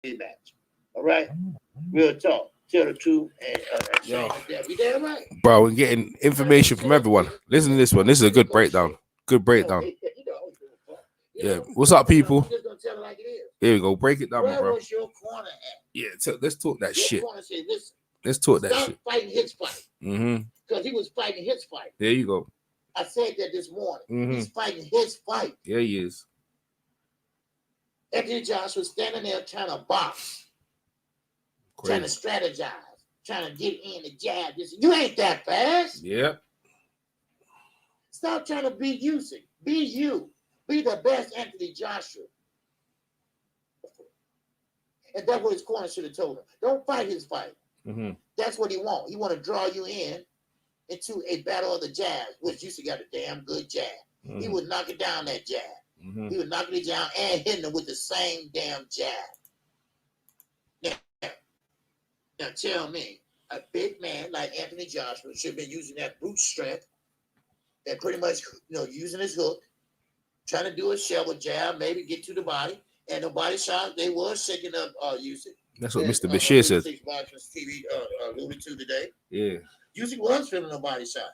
rematch. All right? Real talk. Tell the truth and Yo, you damn right. bro, we're getting information from everyone. Listen to this one. This is a good breakdown. Good breakdown. Yeah. What's up, people? I'm just gonna tell it like it is. Here we go. Break it down, Where bro. was your corner at? Yeah. Let's talk that Your shit. corner said, listen, Let's talk that stop shit. fighting his fight. Mm-hmm. Because he was fighting his fight. There you go. I said that this morning. Mm-hmm. He's fighting his fight. Yeah, he is. Anthony Joshua was standing there trying to box, trying to strategize, trying to get in the jab. You ain't that fast. Yep. Stop trying to be Usyk. Be you. Be the best Anthony Joshua. And that's what his corner should have told him. Don't fight his fight. Mm-hmm. That's what he want. He want to draw you into a battle of the jabs, which Usyk got a damn good jab. Mm-hmm. He would knock it down that jab. Mm-hmm. He was knocking it down and hitting him with the same damn jab. Now tell me, a big man like Anthony Joshua should have been using that brute strength and pretty much, using his hook, trying to do a shovel jab, maybe get to the body, and the body shot, they was shaking up Usyk. That's what Mr. Bashir said. TV alluded to today. Yeah. Usyk was feeling the body shot.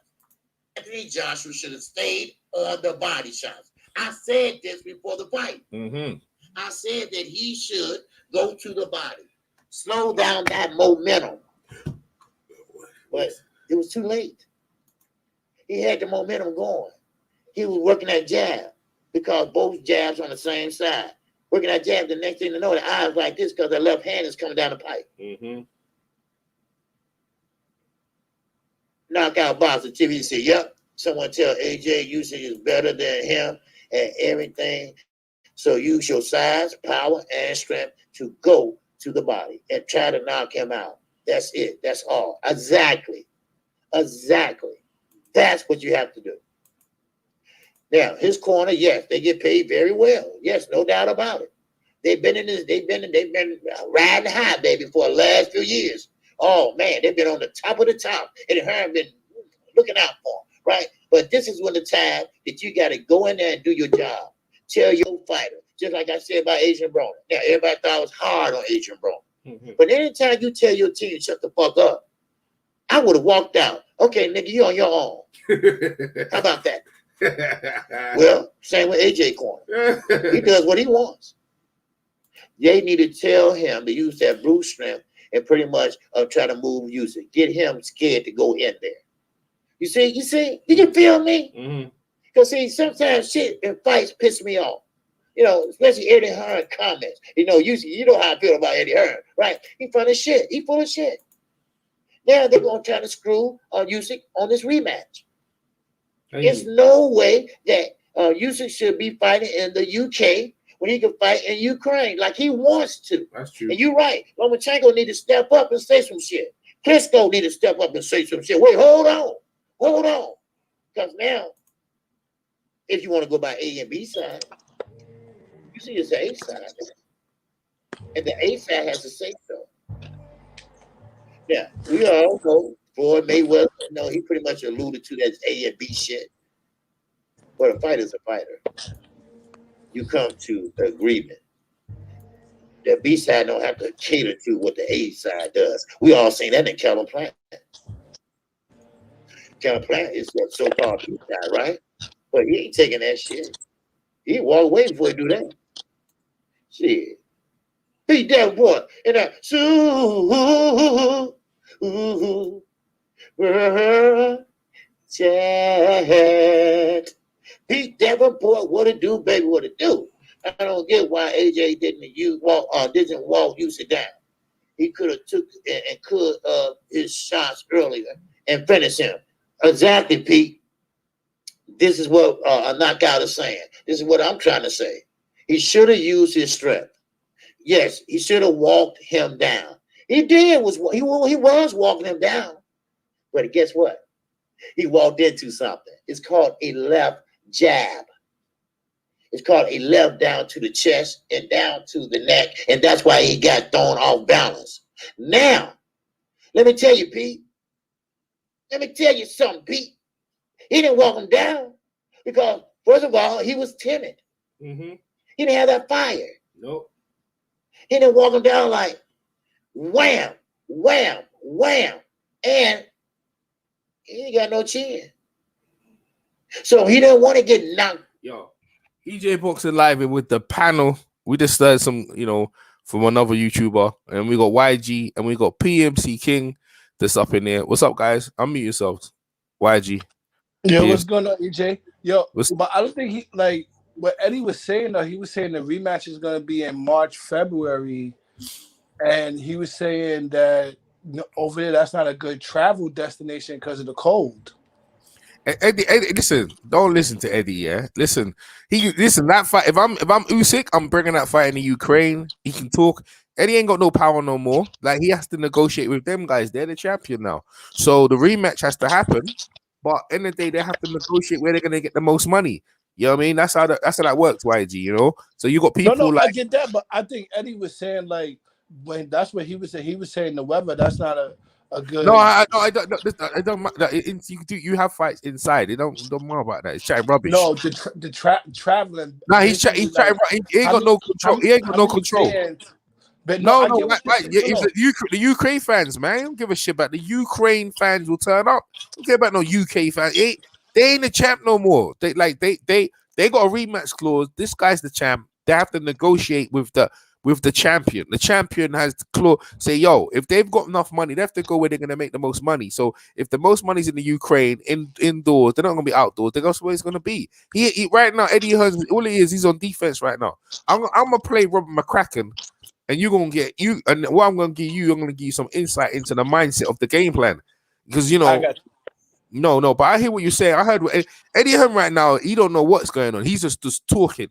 Anthony Joshua should have stayed on the body shots. I said this before the fight. Mm-hmm. I said that he should go to the body, slow down that momentum. But it was too late. He had the momentum going. He was working that jab because both jabs on the same side. Working that jab, the next thing to know, the eyes like this because the left hand is coming down the pipe. Mm-hmm. Knockout boxer TV said, yep, someone tell AJ Usyk is better than him and everything. So use your size, power, and strength to go to the body and try to knock him out. That's it. That's all. Exactly. That's what you have to do. Now, his corner, yes, they get paid very well. Yes, no doubt about it. They've been riding high, baby, for the last few years. Oh man, they've been on the top of the top, and Hearn been looking out for them, right? But this is when the time that you got to go in there and do your job. Tell your fighter, just like I said about Adrian Broner. Now, everybody thought it was hard on Adrian Broner. Mm-hmm. But anytime you tell your team, shut the fuck up, I would have walked out. Okay, nigga, you on your own. How about that? Well, same with AJ Corner. He does what he wants. They need to tell him to use that brute strength and pretty much try to move Usyk. Get him scared to go in there. You see? Did you feel me? Because see, sometimes shit in fights piss me off. Especially Eddie Hearn comments. You know how I feel about Eddie Hearn, right? He full of shit. Now they're going to try to screw Usyk on this rematch. There's no way that Usyk should be fighting in the UK when he can fight in Ukraine like he wants to. That's true. And you're right. Lomachenko need to step up and say some shit. Klitschko need to step up and say some shit. Wait, hold on. Because now, if you want to go by A and B side, you see it's the A side. And the A side has to say so. Yeah, we all know Floyd Mayweather, he pretty much alluded to that A and B shit. But a fighter's a fighter. You come to agreement. The B side don't have to cater to what the A side does. We all seen that in Calvin Plant. Calvin Plant is that so-called B side, right? But he ain't taking that shit. He walk away before he do that. Shit. Beat that boy. And that chat. Pete Davenport, what it do, baby, what it do? I don't get why AJ didn't walk Usyk down. He could have took and could his shots earlier and finish him. Exactly, Pete. This is what a knockout is saying. This is what I'm trying to say. He should have used his strength. Yes, he should have walked him down. He did. He was walking him down. But guess what? He walked into something. It's called a left jab. It's called a left down to the chest and down to the neck. And that's why he got thrown off balance. Now, let me tell you, Pete. Let me tell you something, Pete. He didn't walk him down because, first of all, he was timid. Mm-hmm. He didn't have that fire. Nope. He didn't walk him down like wham, wham, wham, and he ain't got no chin. So he didn't want to get knocked. Yo, EJ Boxing Live with the panel. We just started some, from another YouTuber, and we got YG and we got PMC King that's up in there. What's up, guys? Unmute yourselves. YG. Yo, what's PMC. going on, EJ? Yo, What's but I don't think he like what Eddie was saying though. He was saying the rematch is gonna be in March, February, and he was saying that over there that's not a good travel destination because of the cold. Eddie, listen, don't listen to Eddie. Yeah, listen. That fight. If I'm Usyk, I'm bringing that fight in the Ukraine. He can talk. Eddie ain't got no power no more. Like he has to negotiate with them guys. They're the champion now. So the rematch has to happen. But in the day, they have to negotiate where they're gonna get the most money. You know what I mean? That's how that works, YG. So you got people No, like I get that, but I think Eddie was saying like when that's what he was saying. He was saying the weather that's not a good. no, I don't. I don't. You have fights inside. They don't matter about that. It's chatting rubbish. No, the traveling. Nah, he's Basically, chatting. He ain't got no control. He ain't got no many control. fans? But no, No, I get what you're right. saying. Yeah, the Ukraine fans, man. I don't give a shit about the Ukraine fans will turn up. Don't care about no UK fans. They ain't the champ no more. They got a rematch clause. This guy's the champ. They have to negotiate with the champion. The champion has the clause. Say, yo, if they've got enough money, they have to go where they're gonna make the most money. So if the most money's in the Ukraine, indoors, they're not gonna be outdoors. They go where it's gonna be. He right now, Eddie Hearn, all he is, he's on defense right now. I'm gonna play Robert McCracken. And you're gonna get and what I'm gonna give you, I'm gonna give you some insight into the mindset of the game plan. Because I got you. no, but I hear what you're saying. I heard Eddie Hearn right now, he don't know what's going on. He's just talking.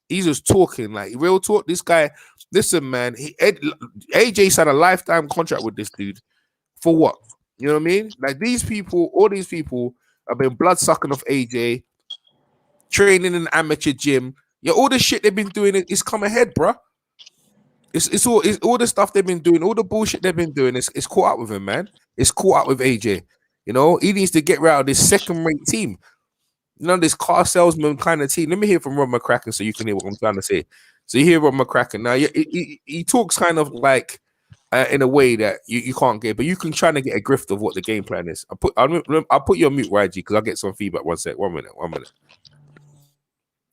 He's just talking. Like real talk. This guy, listen, man, AJ signed a lifetime contract with this dude. For what? You know what I mean? Like all these people have been blood sucking off AJ, training in an amateur gym. Yeah, all the shit they've been doing is come ahead, bro. It's all the stuff they've been doing, all the bullshit they've been doing. It's caught up with him, man. It's caught up with AJ. He needs to get rid of this second-rate team. This car salesman kind of team. Let me hear from Rob McCracken so you can hear what I'm trying to say. So you hear Rob McCracken now. He talks kind of like in a way that you can't get, but you can try to get a grift of what the game plan is. I'll put you on mute, YG, because I'll get some feedback. 1 sec. 1 minute.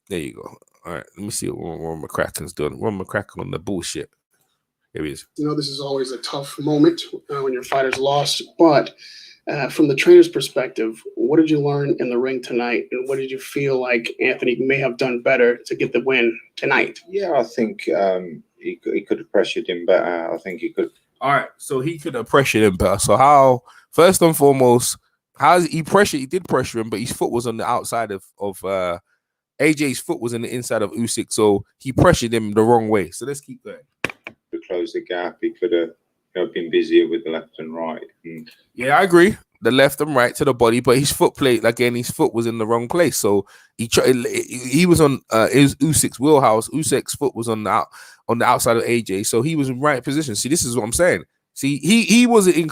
There you go. All right, let me see what Ron McCracken's doing. Ron McCracken on the bullshit. Here he is. This is always a tough moment when your fighter's lost. But from the trainer's perspective, what did you learn in the ring tonight? And what did you feel like Anthony may have done better to get the win tonight? Yeah, I think he could have pressured him better. I think he could. All right, so he could have pressured him better. So how, first and foremost, he did pressure him, but his foot was on the outside of AJ's foot was in the inside of Usyk, so he pressured him the wrong way. So let's keep going. To close the gap, he could have been busier with the left and right. Yeah, I agree. The left and right to the body, but his foot his foot was in the wrong place. So he was on Usyk's wheelhouse. Usyk's foot was on the outside of AJ, so he was in right position. See, this is what I'm saying. See, he wasn't in.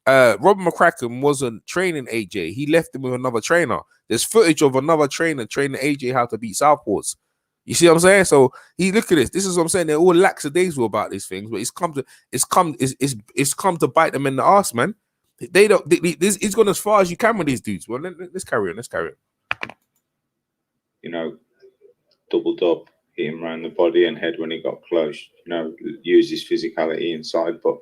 Robert McCracken wasn't training AJ. He left him with another trainer. There's footage of another trainer training AJ how to beat southpaws. You see what I'm saying? So look at this. This is what I'm saying. They're all lackadaisical about these things, but it's come to bite them in the ass, man. They don't. It's gone as far as you can with these dudes. Well, let's carry on. Doubled up, hit him around the body and head when he got close. Use his physicality inside, but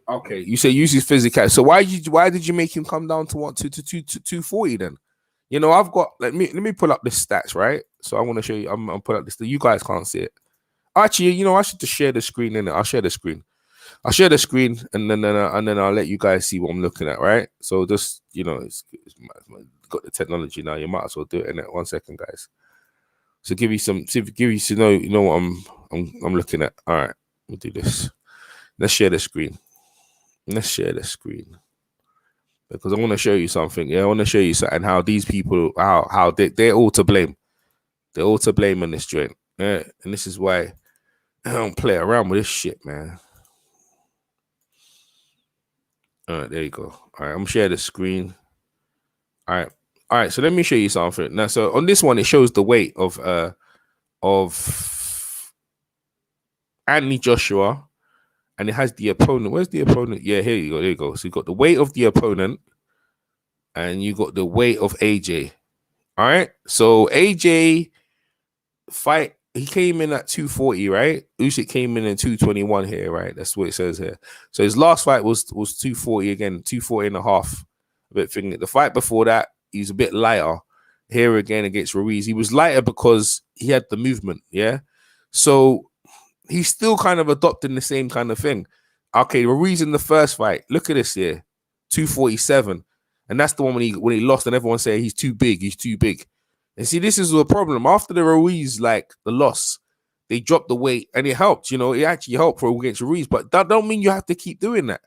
Okay, you say use his physicality. So why did you make him come down to 240 then? I've got let me pull up the stats, right? So I want to show you. I'm put up this. You guys can't see it. Actually, I should just share the screen in it. I'll share the screen. And then I'll let you guys see what I'm looking at, right? So just it's got the technology now. You might as well do it in it. 1 second, guys. So give you what I'm looking at. All right, we'll do this. Let's share the screen. Because I want to show you something. Yeah, I want to show you something. How these people, how they're all to blame. They're all to blame in this joint. Yeah, and this is why I don't play around with this shit, man. All right, there you go. All right, I'm sharing the screen. All right. So let me show you something now. So on this one, it shows the weight of Anthony Joshua, and it has the opponent. Where's the opponent? Yeah, here you go. There you go. So you got the weight of the opponent, and you got the weight of AJ. All right. So AJ fight. He came in at 240, right? Usyk came in at 221 here, right? That's what it says here. So his last fight was 240 again, 240 and a half. A bit thing. The fight before that, he's a bit lighter. Here again against Ruiz, he was lighter because he had the movement. Yeah. So he's still kind of adopting the same kind of thing. Okay, Ruiz in the first fight. Look at this here, 247, and that's the one when he lost, and everyone said he's too big. He's too big. And see, this is a problem. After the Ruiz, like the loss, they dropped the weight, and it helped. You know, it actually helped for against Ruiz, but that don't mean you have to keep doing that.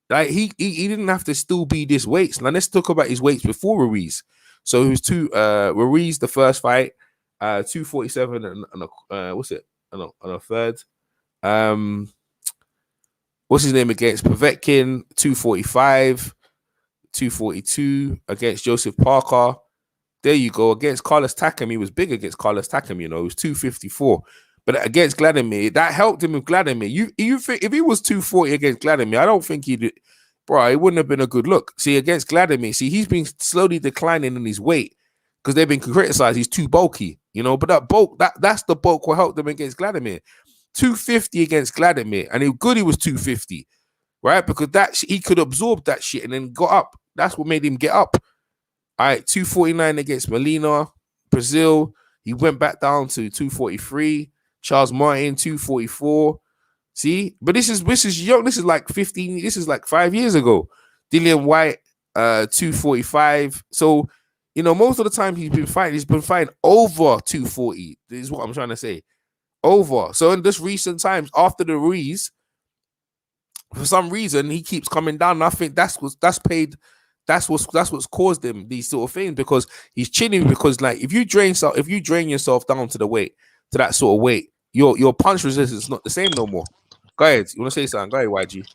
Like he didn't have to still be this weights. Now let's talk about his weights before Ruiz. So he was Ruiz the first fight, 247 and what's it? On a third. What's his name against Povetkin? 245, 242 against Joseph Parker. There you go. Against Carlos Takam, he was big against Carlos Takam, you know, it was 254. But against Vladimir, that helped him with Vladimir. You think if he was 240 against Vladimir, I don't think he'd, bro, it wouldn't have been a good look. See, against Vladimir, he's been slowly declining in his weight because they've been criticized. He's too bulky, you know, but that bulk, that's the bulk will help them against Vladimir. 250 against Vladimir, and he was 250, right? Because that he could absorb that shit and then got up. That's what made him get up. All right, 249 against Molina, Brazil. He went back down to 243. Charles Martin, 244. See, but this is young. This is like 15. This is like 5 years ago. Dillian White, 245. So, you know, most of the time he's been fighting over 240. This is what I'm trying to say. Over. So in this recent times, after the Ruiz, for some reason he keeps coming down. And I think that's what's caused him these sort of things, because he's chilling. Because like if you drain yourself down to the weight, to that sort of weight, your punch resistance is not the same no more. Go ahead. You want to say something? Go ahead, YG.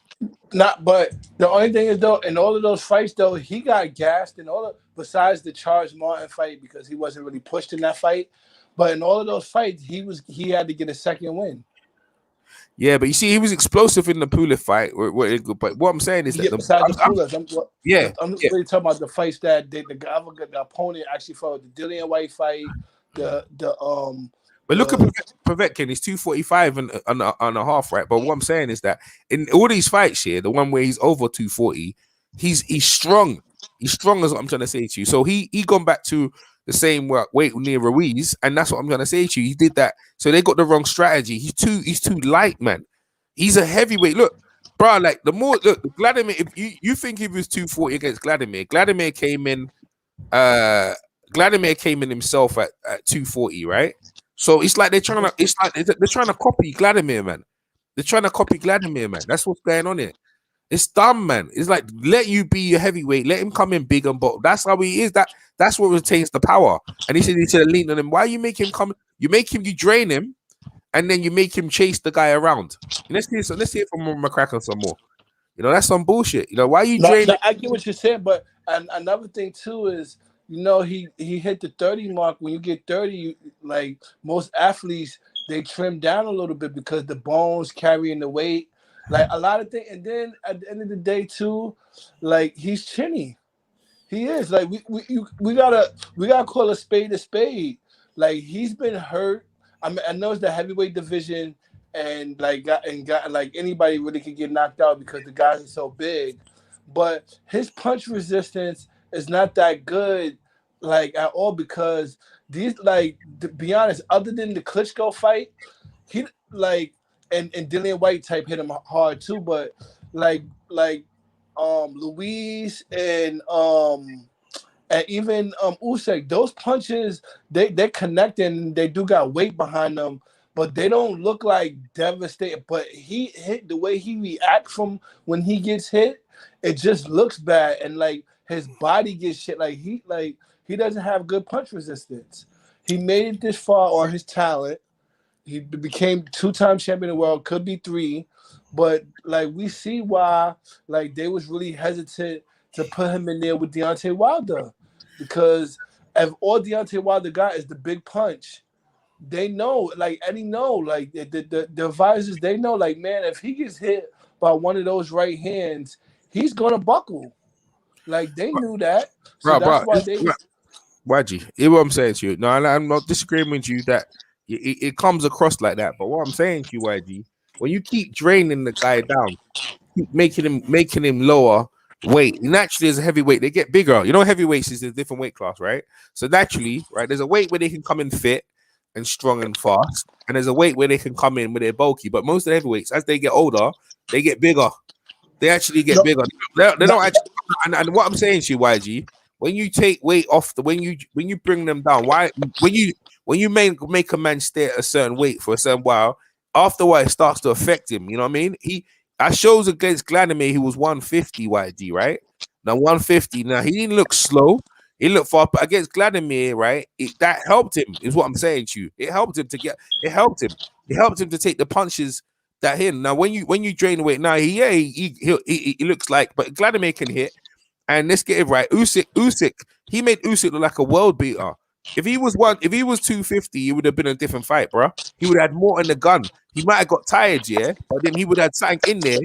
Not, but the only thing is though, in all of those fights though, he got gassed in besides the Charles Martin fight because he wasn't really pushed in that fight. But in all of those fights, he had to get a second win. Yeah, but you see, he was explosive in the Pula fight. But what I'm saying is that I'm really talking about the fights that the opponent actually fought. The Dillian White fight, But look at Povetkin. He's 245 and a half, right? But what I'm saying is that in all these fights here, the one where he's over 240, he's strong. He's strong, is what I'm trying to say to you. So he gone back to the same weight near Ruiz, and that's what I'm trying to say to you. He did that, so they got the wrong strategy. He's too light, man. He's a heavyweight. Look, bro, like Vladimir. If you think he was 240 against Vladimir came in. Vladimir came in himself at 240, right? So it's like they're trying to copy Vladimir, man. They're trying to copy Vladimir, man. That's what's going on here. It's dumb, man. It's like, let you be a heavyweight, let him come in big and bold. That's how he is. That's what retains the power. And he said he should have leaned on him. Why you make him come? You drain him, and then you make him chase the guy around. Let's hear from McCracken some more. You know, that's some bullshit. You know, why you drain? I get what you're saying, but another thing too is, you know, he hit the 30 mark. When you get 30, like most athletes, they trim down a little bit because the bones carrying the weight. Like a lot of things, and then at the end of the day too, like he's chinny. He is like we gotta call a spade a spade. Like he's been hurt. I mean, I know it's the heavyweight division, and got like anybody really could get knocked out because the guy is so big, but his punch resistance is not that good, like at all. Because these, like, to be honest, other than the Klitschko fight, he like. And Dillian White type hit him hard too, but like Luis and even Usyk, those punches they're connecting. They do got weight behind them, but they don't look like devastating. But he hit, the way he reacts from when he gets hit, it just looks bad, and like his body gets shit. Like he doesn't have good punch resistance. He made it this far on his talent. He became 2-time champion of the world, could be 3, but like we see why like they was really hesitant to put him in there with Deontay Wilder, because if all Deontay Wilder got is the big punch, they know, like Eddie know, like the advisors, they know, like, man, if he gets hit by one of those right hands, he's gonna buckle. Like they knew that, so that's bro. why they. YG, hear what I'm saying to you. No, I'm not disagreeing with you that it comes across like that. But what I'm saying to you, YG, when you keep draining the guy down, keep making him lower weight, naturally as a heavyweight, they get bigger. You know, heavyweights is a different weight class, right? So naturally, right, there's a weight where they can come in fit and strong and fast, and there's a weight where they can come in where they're bulky. But most of the heavyweights, as they get older, they get bigger. They actually get No, bigger. They no, don't actually. And what I'm saying to you, YG, when you take weight off when you bring them down, when you make a man stay at a certain weight for a certain while, after a while it starts to affect him. You know what I mean? I shows against Vladimir, he was 150 YG, right? Now 150. Now he didn't look slow. He looked far, but against Vladimir, right? That helped him, is what I'm saying to you. It helped him to get. It helped him. It helped him to take the punches that hit. Now when you drain the weight, now he looks like, but Vladimir can hit. And let's get it right. Usyk, he made Usyk look like a world beater. If he was 250, it would have been a different fight, bro. He would have had more in the gun. He might have got tired, yeah, but then he would have had something in there.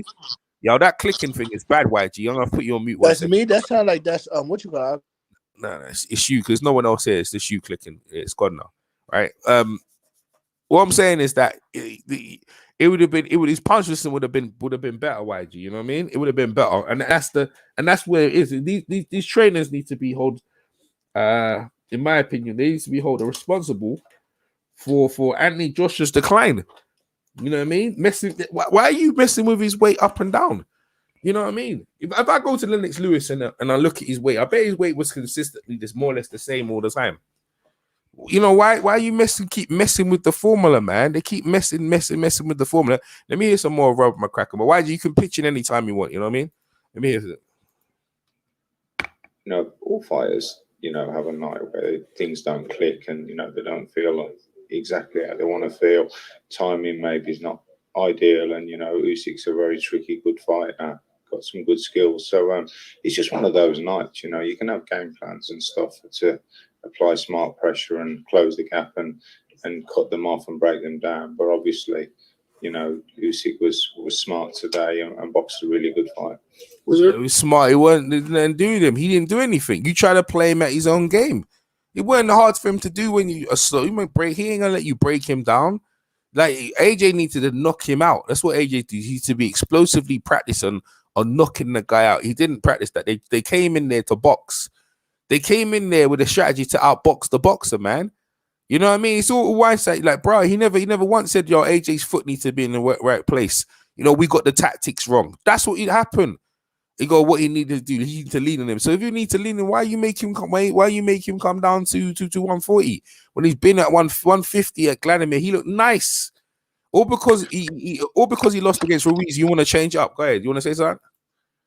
Yo, that clicking thing is bad, YG. I'm gonna put you on mute. that's me. That sound like that's what you got. No, it's you because no one else here. It's just you clicking. It's gone now, right? What I'm saying is that it would have been his punch system would have been better, YG. You know what I mean? It would have been better, and that's where it is. These trainers need to be held, in my opinion, they need to be held responsible for Anthony Joshua's decline. You know what I mean? Why are you messing with his weight up and down? You know what I mean? If I go to Lennox Lewis and I look at his weight, I bet his weight was consistently just more or less the same all the time. You know why are you keep messing with the formula, man? They keep messing with the formula. Let me hear some more of Robert McCracken. But why do you can pitch in any time you want? You know what I mean? Let me hear it. You know, all fighters, you know, have a night where things don't click and, you know, they don't feel like exactly how they want to feel. Timing maybe is not ideal, and, you know, Usyk's a very tricky, good fighter. Got some good skills. So it's just one of those nights, you know. You can have game plans and stuff to apply smart pressure and close the gap and cut them off and break them down. But obviously, you know, Usyk was smart today and boxed a really good fight. He was smart. He didn't do them. He didn't do anything. You try to play him at his own game. It wasn't hard for him to do when you are slow. He ain't gonna let you break him down. Like AJ needed to knock him out. That's what AJ did. He needs to be explosively practice on knocking the guy out. He didn't practice that. They came in there to box. They came in there with a strategy to outbox the boxer, man. You know what I mean? It's all why say like, bro. He never once said, "Yo, AJ's foot needs to be in the right place." You know, we got the tactics wrong. That's what happened. He got what he needed to do. He needed to lean on him. So if you need to lean in, why you make him come? Why you make him come down to 140 when he's been at 150 at Vladimir? He looked nice. All because he lost against Ruiz. You want to change up? Go ahead. You want to say something?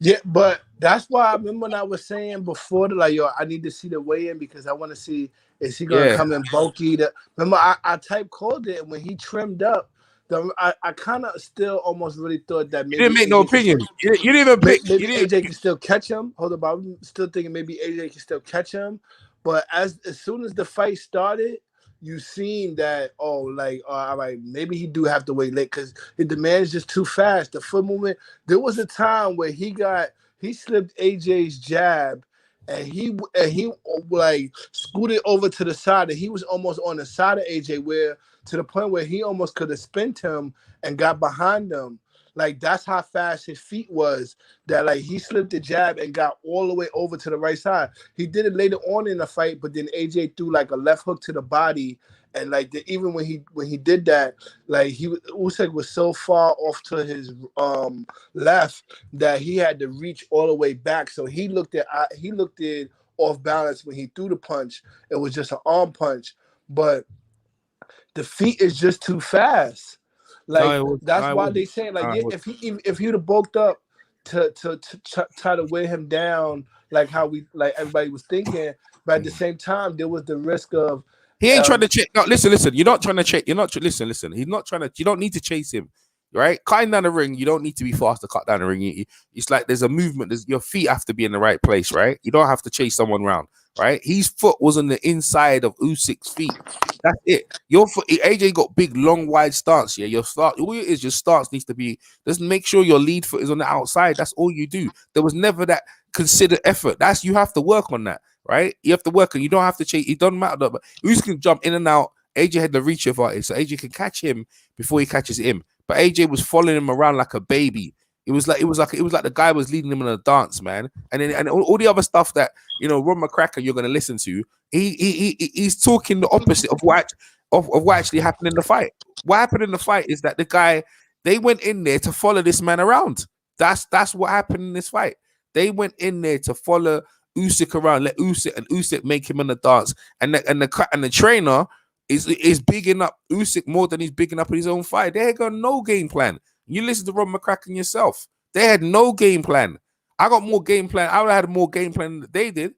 Yeah, but that's why I remember when I was saying before, like, yo, I need to see the weigh-in because I want to see is he gonna come in bulky. Remember, I type called it when he trimmed up. I kind of still almost really thought that maybe you didn't make no opinion. You didn't even pick. Maybe AJ can still catch him. Hold up, I'm still thinking maybe AJ can still catch him. But as soon as the fight started, you seen that, all right, maybe he do have to wait late because the man is just too fast. The foot movement. There was a time where he slipped AJ's jab, and he like scooted over to the side, and he was almost on the side of AJ, where to the point where he almost could have spent him and got behind him. Like that's how fast his feet was. That like he slipped the jab and got all the way over to the right side. He did it later on in the fight, but then AJ threw like a left hook to the body, and like even when he did that, like Usyk was so far off to his left that he had to reach all the way back. So he looked at off balance when he threw the punch. It was just an arm punch, but the feet is just too fast. Like that's why they say like if he would have bulked up to try to weigh him down like how everybody was thinking, but at the same time there was the risk of he ain't trying to chase. No, listen. You're not trying to chase. You're not listen. He's not trying to. You don't need to chase him, right? Cutting down the ring, you don't need to be fast to cut down the ring. It's like there's a movement. Your feet have to be in the right place, right? You don't have to chase someone around. right? His foot was on the inside of Usyk's feet. That's it. Your foot, AJ got big, long, wide stance. Yeah, your start, all it is, your stance needs to be. Just make sure your lead foot is on the outside. That's all you do. There was never that considered effort. That's you have to work on that, right? You have to work, and you don't have to chase. It doesn't matter. But Usyk can jump in and out. AJ had the reach advantage, so AJ can catch him before he catches him. But AJ was following him around like a baby. It was like the guy was leading him in a dance, man. And all the other stuff that Ron McCracken you're gonna listen to. He's talking the opposite of what actually happened in the fight. What happened in the fight is that the guy, they went in there to follow this man around. That's what happened in this fight. They went in there to follow Usyk around, let Usyk make him in the dance, and the trainer is bigging up Usyk more than he's bigging up his own fight. They got no game plan. You listen to Ron McCracken yourself. They had no game plan. I got more game plan. I would have had more game plan than they did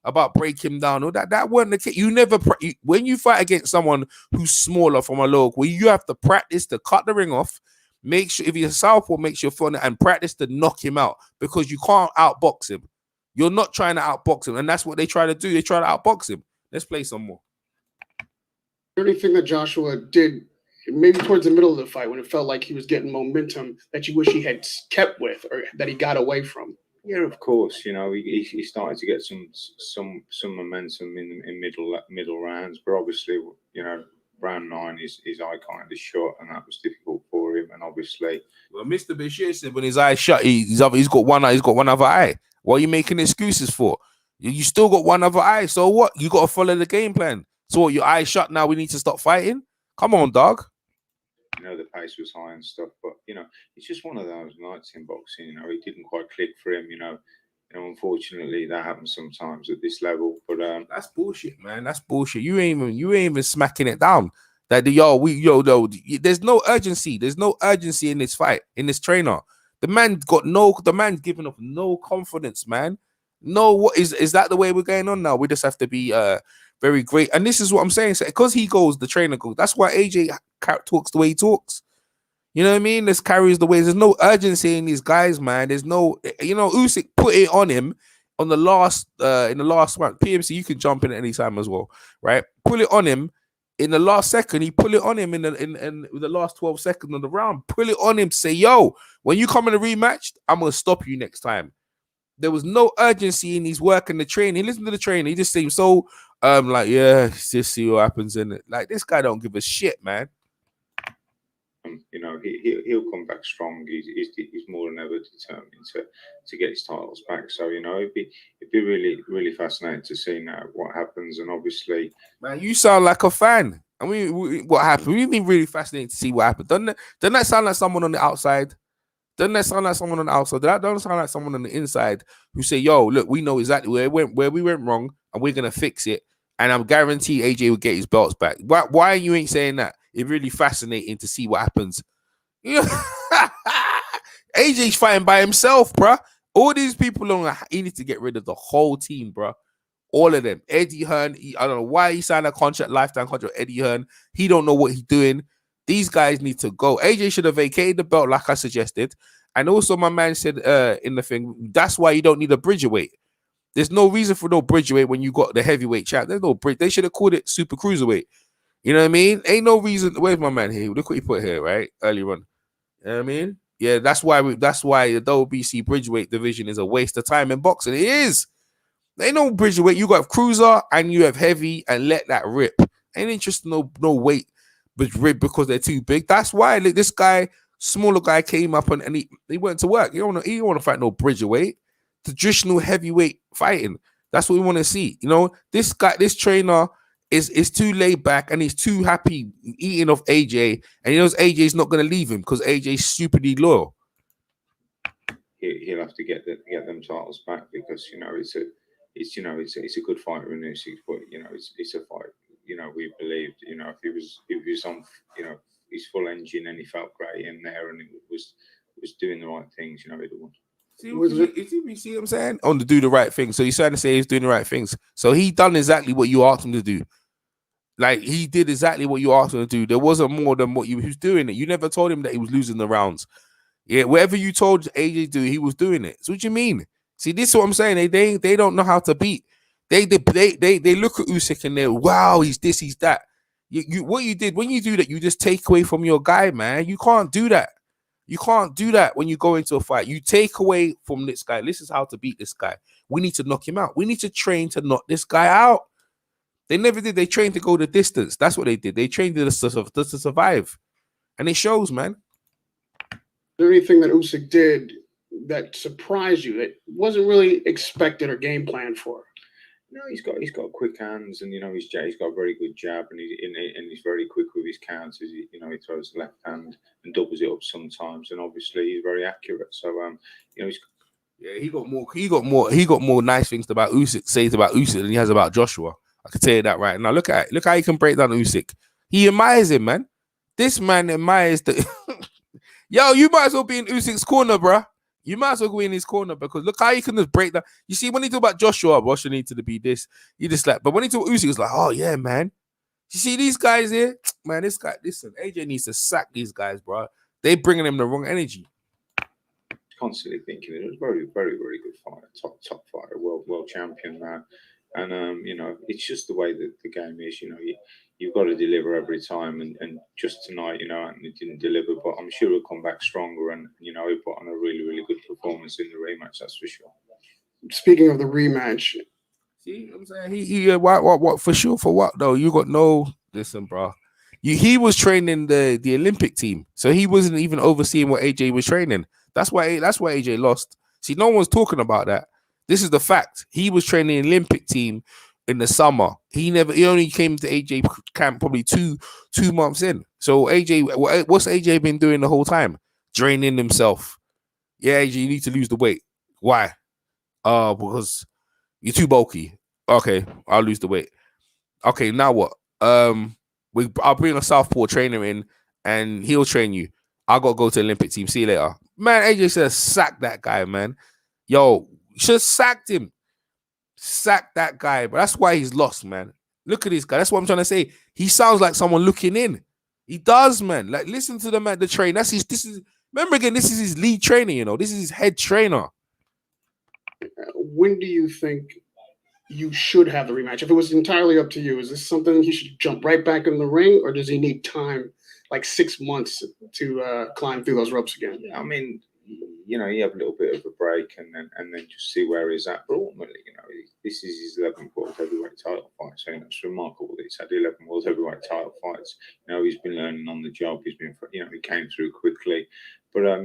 about break him down. Or that weren't the case. You never when you fight against someone who's smaller from a low, where you have to practice to cut the ring off. Make sure if you're a southpaw, make sure you're and practice to knock him out, because you can't outbox him. You're not trying to outbox him, and that's what they try to do. They try to outbox him. Let's play some more. Anything that Joshua did, maybe towards the middle of the fight, when it felt like he was getting momentum, that you wish he had kept with, or that he got away from? Yeah, of course. He started to get some momentum in middle rounds, but obviously, round 9 is eye kind of shut, and that was difficult for him. And obviously, well, Mr. Bashir said when his eye shut, he's got one eye. He's got one other eye. What are you making excuses for? You still got one other eye. So what? You got to follow the game plan. So what, your eye shut now? We need to stop fighting. Come on, dog. The pace was high and stuff, but it's just one of those nights in boxing. It didn't quite click for him. Unfortunately, that happens sometimes at this level. But that's bullshit, man. That's bullshit. You ain't even smacking it down. There's no urgency. There's no urgency in this fight, in this trainer. The man's giving up no confidence, man. No, what is that the way we're going on now? We just have to be very great. And this is what I'm saying. So, because he goes, the trainer goes. That's why AJ talks the way he talks. You know what I mean? This carries the way. There's no urgency in these guys, man. There's no, Usyk put it on him on the last, in the last round. PMC, you can jump in at any time as well, right? Pull it on him in the last second. He pull it on him in the last 12 seconds of the round. Pull it on him. Say, yo, when you come in a rematch, I'm gonna stop you next time. There was no urgency in his work and the training. Listen to the trainer. He just seems so like, yeah, just see what happens in it. Like, this guy don't give a shit, man. He'll come back strong. He's more than ever determined to get his titles back. So it'd be really, really fascinating to see now what happens. And obviously, man, you sound like a fan. I mean, what happened? We've been really fascinated to see what happened. Doesn't that sound like someone on the outside? Doesn't that sound like someone on the outside? That don't sound like someone on the inside who say, "Yo, look, we know exactly where we went wrong, and we're gonna fix it." And I'm guaranteed AJ will get his belts back. Why you ain't saying that? It's really fascinating to see what happens. AJ's fighting by himself, bruh. All these people he needs to get rid of the whole team, bruh. All of them. Eddie Hearn, I don't know why he signed a lifetime contract with Eddie Hearn. He don't know what he's doing. These guys need to go. AJ should have vacated the belt like I suggested. And also my man said in the thing, that's why you don't need a bridgerweight. There's no reason for no bridgerweight when you got the heavyweight champ. There's no bridge. They should have called it super cruiserweight. You know what I mean? Ain't no reason. Where's my man here? Look what he put here, right? Earlier on. You know what I mean? Yeah, that's why the WBC bridgeweight division is a waste of time in boxing. It is. There ain't no bridgeweight. You got cruiser and you have heavy, and let that rip. Ain't interested no weight, but rip because they're too big. That's why this guy, smaller guy, came up and he went to work. You don't want to fight no bridgeweight. Traditional heavyweight fighting. That's what we want to see. This guy, this trainer is too laid back and he's too happy eating off AJ, and he knows AJ's not going to leave him because AJ's stupidly loyal. He'll have to get them titles back because it's a good fight in Usyk, but it's a fight. We believed if he was on his full engine and he felt great in there and it was doing the right things, he'd have won. See what I'm saying? On to do the right thing. So he's trying to say he's doing the right things. So he done exactly what you asked him to do. Like, he did exactly what you asked him to do. There wasn't more than what he was doing it. You never told him that he was losing the rounds. Yeah, whatever you told AJ to do, he was doing it. So what do you mean? See, this is what I'm saying. They don't know how to beat They look at Usyk and they're, wow, he's this, he's that. You what you did when you do that, you just take away from your guy, man. You can't do that. You can't do that when you go into a fight. You take away from this guy. This is how to beat this guy. We need to knock him out. We need to train to knock this guy out. They never did. They trained to go the distance. That's what they did. They trained to survive. And it shows, man. Is there anything that Usyk did that surprised you that wasn't really expected or game planned for? No, he's got quick hands, and he's got a very good jab, and he's very quick with his counters. He throws the left hand and doubles it up sometimes, and obviously he's very accurate. So he got more nice things about Usyk says about Usyk than he has about Joshua. I can tell you that right now. Look at it. Look how he can break down Usyk. He admires him, man. This man admires the. Yo, you might as well be in Usyk's corner, bruh. You might as well go in his corner because look how you can just break that. You see, when he talk about Joshua needs to be this. You just like, but when he talk Usyk, it's like, oh yeah, man. You see these guys here, man. This guy, listen, AJ needs to sack these guys, bro. They bringing him the wrong energy. Constantly thinking it was very, very, very good fighter, top fighter, world champion now, and it's just the way that the game is. You've got to deliver every time, and just tonight, Anthony didn't deliver, but I'm sure he'll come back stronger, and he put on a really, really good performance in the rematch. That's for sure. Speaking of the rematch, see, I'm saying he what for sure for what though? You got no listen, bro. He was training the Olympic team, so he wasn't even overseeing what AJ was training. That's why AJ lost. See, no one's talking about that. This is the fact. He was training the Olympic team in the summer. He only came to AJ camp probably two months in. So AJ, what's AJ been doing the whole time? Draining himself. Yeah, AJ, you need to lose the weight. Why? Because you're too bulky. Okay, I'll lose the weight. Okay, now what? I'll bring a southpaw trainer in and he'll train you. I gotta go to the Olympic team. See you later. Man, AJ should have sacked that guy, man. Yo, should have sacked him. Sack that guy, but that's why he's lost, man. Look at this guy. That's what I'm trying to say. He sounds like someone looking in. He does, man. Like, listen to the man, the train. Remember again, this is his lead trainer, This is his head trainer. When do you think you should have the rematch? If it was entirely up to you, is this something he should jump right back in the ring, or does he need time, like 6 months, to climb through those ropes again? Yeah, I mean, you have a little bit of a break and then just see where he's at. But ultimately, this is his 11th world heavyweight title fight. So it's remarkable that he's had 11 world heavyweight title fights. He's been learning on the job. He's been, he came through quickly. But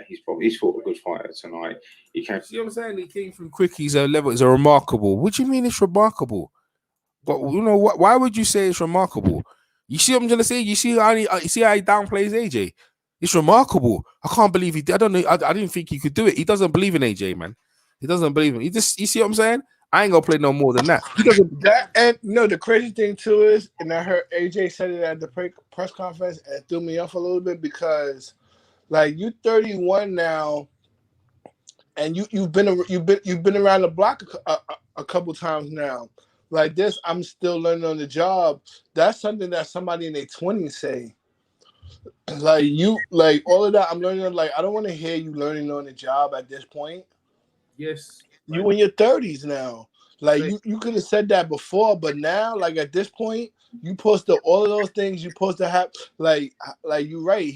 he's fought a good fighter tonight. He came. See what I'm saying? He came through quick. He's a level. It's a remarkable. What do you mean it's remarkable? But why would you say it's remarkable? You see what I'm trying to say? You see how he downplays AJ? It's remarkable. I can't believe he did. I don't know. I didn't think he could do it. He doesn't believe in AJ, man. He doesn't believe him. You see what I'm saying? I ain't gonna play no more than that. He doesn't. The crazy thing too is, and I heard AJ said it at the press conference, and it threw me off a little bit because, like, you 31 now, and you've been around the block a couple times now. Like this, I'm still learning on the job. That's something that somebody in their 20s say. Like all of that, I'm learning. Like, I don't want to hear you learning on the job at this point. Yes, you in your 30s now. Like you could have said that before, but now, like at this point, you supposed to all of those things you supposed to have. Like you're right.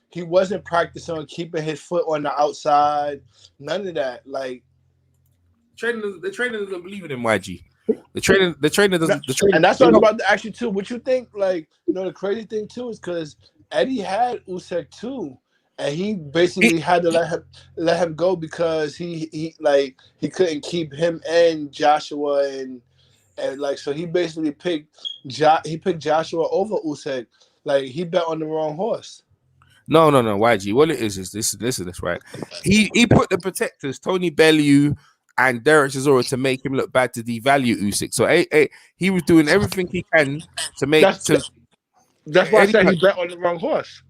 He wasn't practicing on keeping his foot on the outside. None of that. Like the trainer doesn't believe in him, YG. The trainer doesn't. And that's what I'm about to ask you too. What you think? Like, the crazy thing too is because Eddie had Usyk too, and he basically had to let him go because he couldn't keep him and Joshua and like, so he basically picked Joshua over Usyk. Like, he bet on the wrong horse. No, YG. What it is this, right? He put the protectors, Tony Bellew and Derek Chisora, to make him look bad, to devalue Usyk. So he was doing everything he can to make. That's why I said he bet on the wrong horse.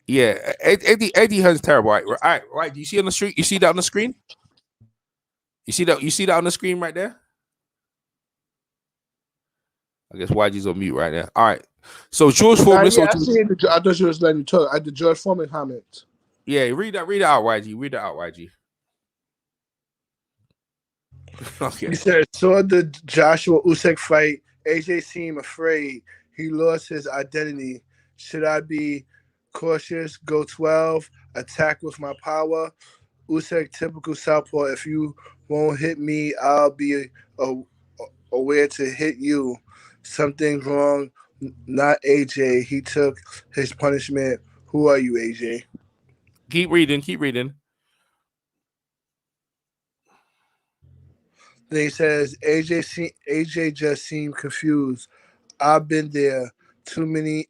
Yeah, Eddie Hearn's terrible. Right. You see on the street? You see that on the screen? You see that on the screen right there? I guess YG's on mute right there. All right. So George Foreman. I thought you was letting me talk. I did George Foreman comment. Yeah, read that out, YG. Read that out, YG. Okay. He said, saw the Joshua Usyk fight. AJ seemed afraid. He lost his identity. Should I be cautious? Go 12. Attack with my power. Usyk, typical southpaw. If you won't hit me, I'll be aware to hit you. Something's wrong. Not AJ. He took his punishment. Who are you, AJ? Keep reading. Keep reading. Then he says, AJ just seemed confused. I've been there. Too many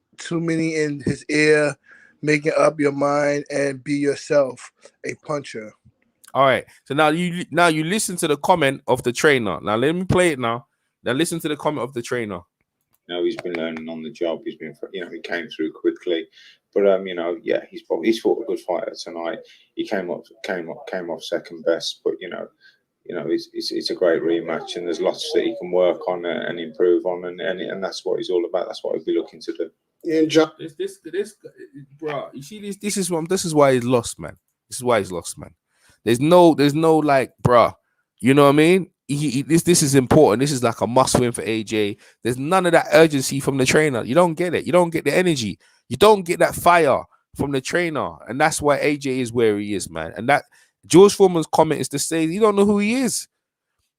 in his ear, making up your mind and be yourself. A puncher. All right. So now you listen to the comment of the trainer. Now let me play it now. Now listen to the comment of the trainer. He's been learning on the job. He's been, he came through quickly, but yeah, he's fought a good fighter tonight. He came off second best, but it's a great rematch, and there's lots that he can work on and improve on, and that's what he's all about. That's what he'll be looking to do. And John, This, bro. You see this is why he's lost, man. This is why he's lost, man. There's no like, bro. You know what I mean? This is important. This is like a must win for AJ. There's none of that urgency from the trainer. You don't get it. You don't get the energy. You don't get that fire from the trainer, and that's why AJ is where he is, man. And that George Foreman's comment is to say you don't know who he is.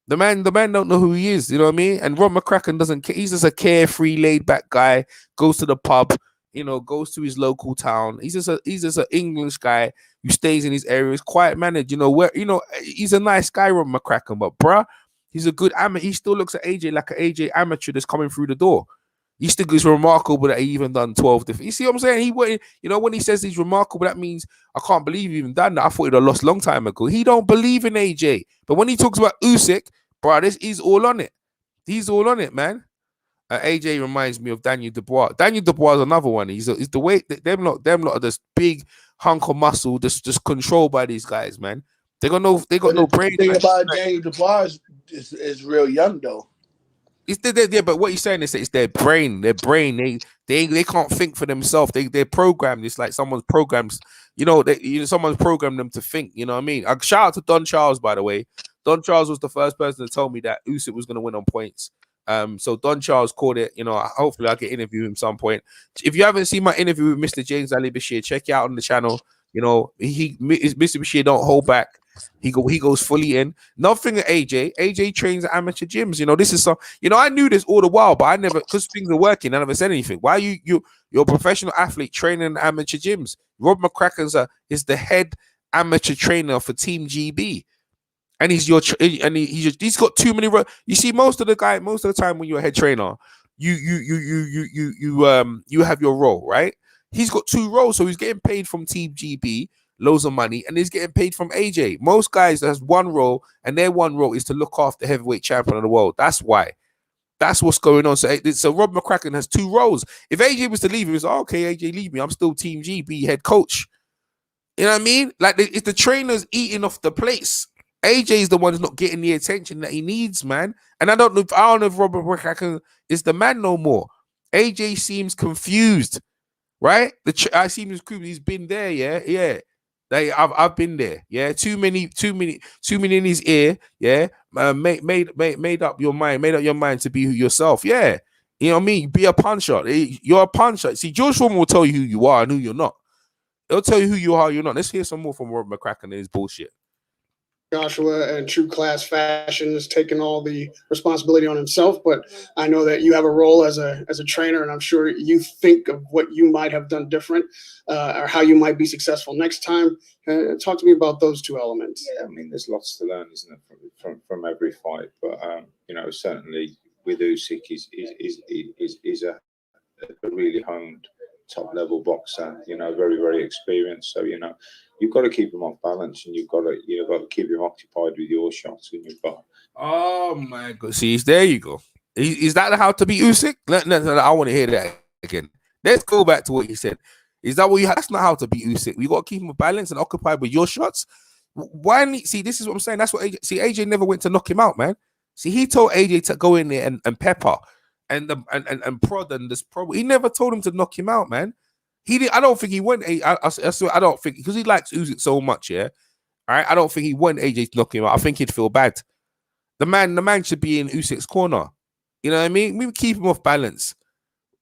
The man don't know who he is. You know what I mean? And Rob McCracken doesn't care. He's just a carefree, laid back guy. Goes to the pub. Goes to his local town. He's just an English guy who stays in his areas, quiet mannered. He's a nice guy, Rob McCracken, but bruh, he's a good amateur. He still looks at AJ like an AJ amateur that's coming through the door. He still is remarkable that he even done 12 different. You see what I'm saying? When he says he's remarkable, that means I can't believe he even done that. I thought he'd have lost long time ago. He don't believe in AJ. But when he talks about Usyk, bro, he's all on it. He's all on it, man. AJ reminds me of Daniel Dubois. Daniel Dubois is another one. He's the way them lot are this big hunk of muscle, just controlled by these guys, man. They got no brain. The thing about Daniel Dubois is real young though. But what he's saying is that it's their brain. They can't think for themselves. They're programmed. It's like someone's programs. Someone's programmed them to think. You know what I mean? Shout out to Don Charles, by the way. Don Charles was the first person to tell me that Usyk was going to win on points. So Don Charles called it. Hopefully I can interview him some point. If you haven't seen my interview with Mr. James Ali Bashir, check it out on the channel. Mr. Bashir don't hold back. He goes fully in. Nothing at AJ. AJ trains at amateur gyms. This is I knew this all the while, but I never, because things are working, I never said anything. Why you're a professional athlete training at amateur gyms? Rob McCracken is the head amateur trainer for Team GB. And he's got too many. You see, most of the time when you're a head trainer, you have your role, right? He's got two roles, so he's getting paid from Team GB, loads of money, and he's getting paid from AJ. Most guys has one role, and their one role is to look after the heavyweight champion of the world. That's why. That's what's going on. So Rob McCracken has two roles. If AJ was to leave, he was okay. AJ, leave me. I'm still Team GB head coach. You know what I mean? Like it's the trainers eating off the place. AJ is the one who's not getting the attention that he needs, man. And I don't know if Robert McCracken is the man no more. AJ seems confused, right? I see him as confused. He's been there, yeah. I've been there, yeah. Too many in his ear, yeah. Made up your mind to be yourself, yeah. You know what I mean? Be a puncher. You're a puncher. See, George Foreman will tell you who you are and who you're not. He'll tell you who you are, you're not. Let's hear some more from Robert McCracken and his bullshit. Joshua, in true class fashion, is taking all the responsibility on himself. But I know that you have a role as a trainer, and I'm sure you think of what you might have done different or how you might be successful next time. Talk to me about those two elements. Yeah, I mean, there's lots to learn, isn't it, from every fight. But certainly with Usyk, is a really honed top level boxer. Very very experienced. So you've got to keep him off balance, and you've got to keep him occupied with your shots. And you've got. Oh my God! See, there you go. Is that how to be Usyk? No, I want to hear that again. Let's go back to what you said. Is that what you? That's not how to be Usyk. You got to keep him balanced and occupied with your shots. Why? See, this is what I'm saying. That's what AJ. See, AJ never went to knock him out, man. See, he told AJ to go in there and pepper and prod and this pro. He never told him to knock him out, man. He did. I don't think he went. I don't think because he likes Usyk so much. Yeah, all right. I don't think he went AJ to knock him out. I think he'd feel bad. The man should be in Usyk's corner. You know what I mean? We keep him off balance.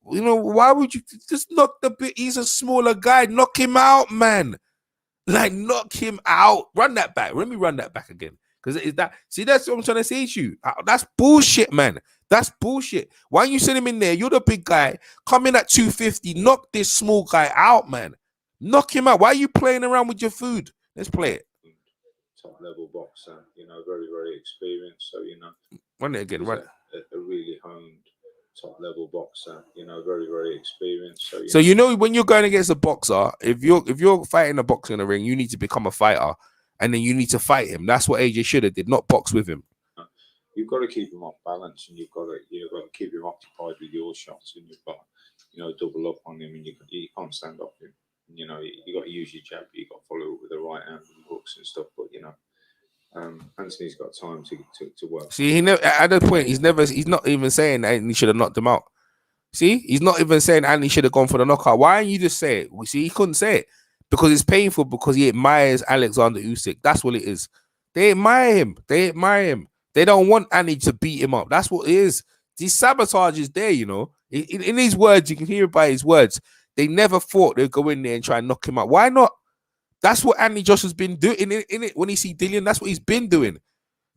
You know, why would you just knock the bit? He's a smaller guy. Knock him out, man. Like, knock him out. Run that back. Let me run that back again. Because is that, see, that's what I'm trying to say to you. That's bullshit, man. That's bullshit. Why don't you send him in there? You're the big guy. Come in at 250. Knock this small guy out, man. Knock him out. Why are you playing around with your food? Let's play it. Top level boxer, you know, very, very experienced. So, you know, run it again. Run it. A really honed top level boxer, you know, very, very experienced. So you know, when you're going against a boxer, if you're fighting a boxer in the ring, you need to become a fighter, and then you need to fight him. That's what AJ should have did, not box with him. You've got to keep him off balance, and you've got to keep him occupied with your shots, and you've got, you know, double up on him, and you can't stand off him. You know, you got to use your jab, you got to follow it with the right hand and hooks and stuff. But you know, Anthony's got time to work. See, he never at that point. He's not even saying that he should have knocked him out. See, he's not even saying Anthony should have gone for the knockout. Why don't you just say it? See, he couldn't say it because it's painful, because he admires Oleksandr Usyk. That's what it is. They admire him. They don't want Anthony to beat him up. That's what it is. The sabotage is there, you know. In his words, you can hear it by his words. They never thought they'd go in there and try and knock him out. Why not? That's what Anthony Joshua's been doing in it. When he see Dillian, that's what he's been doing.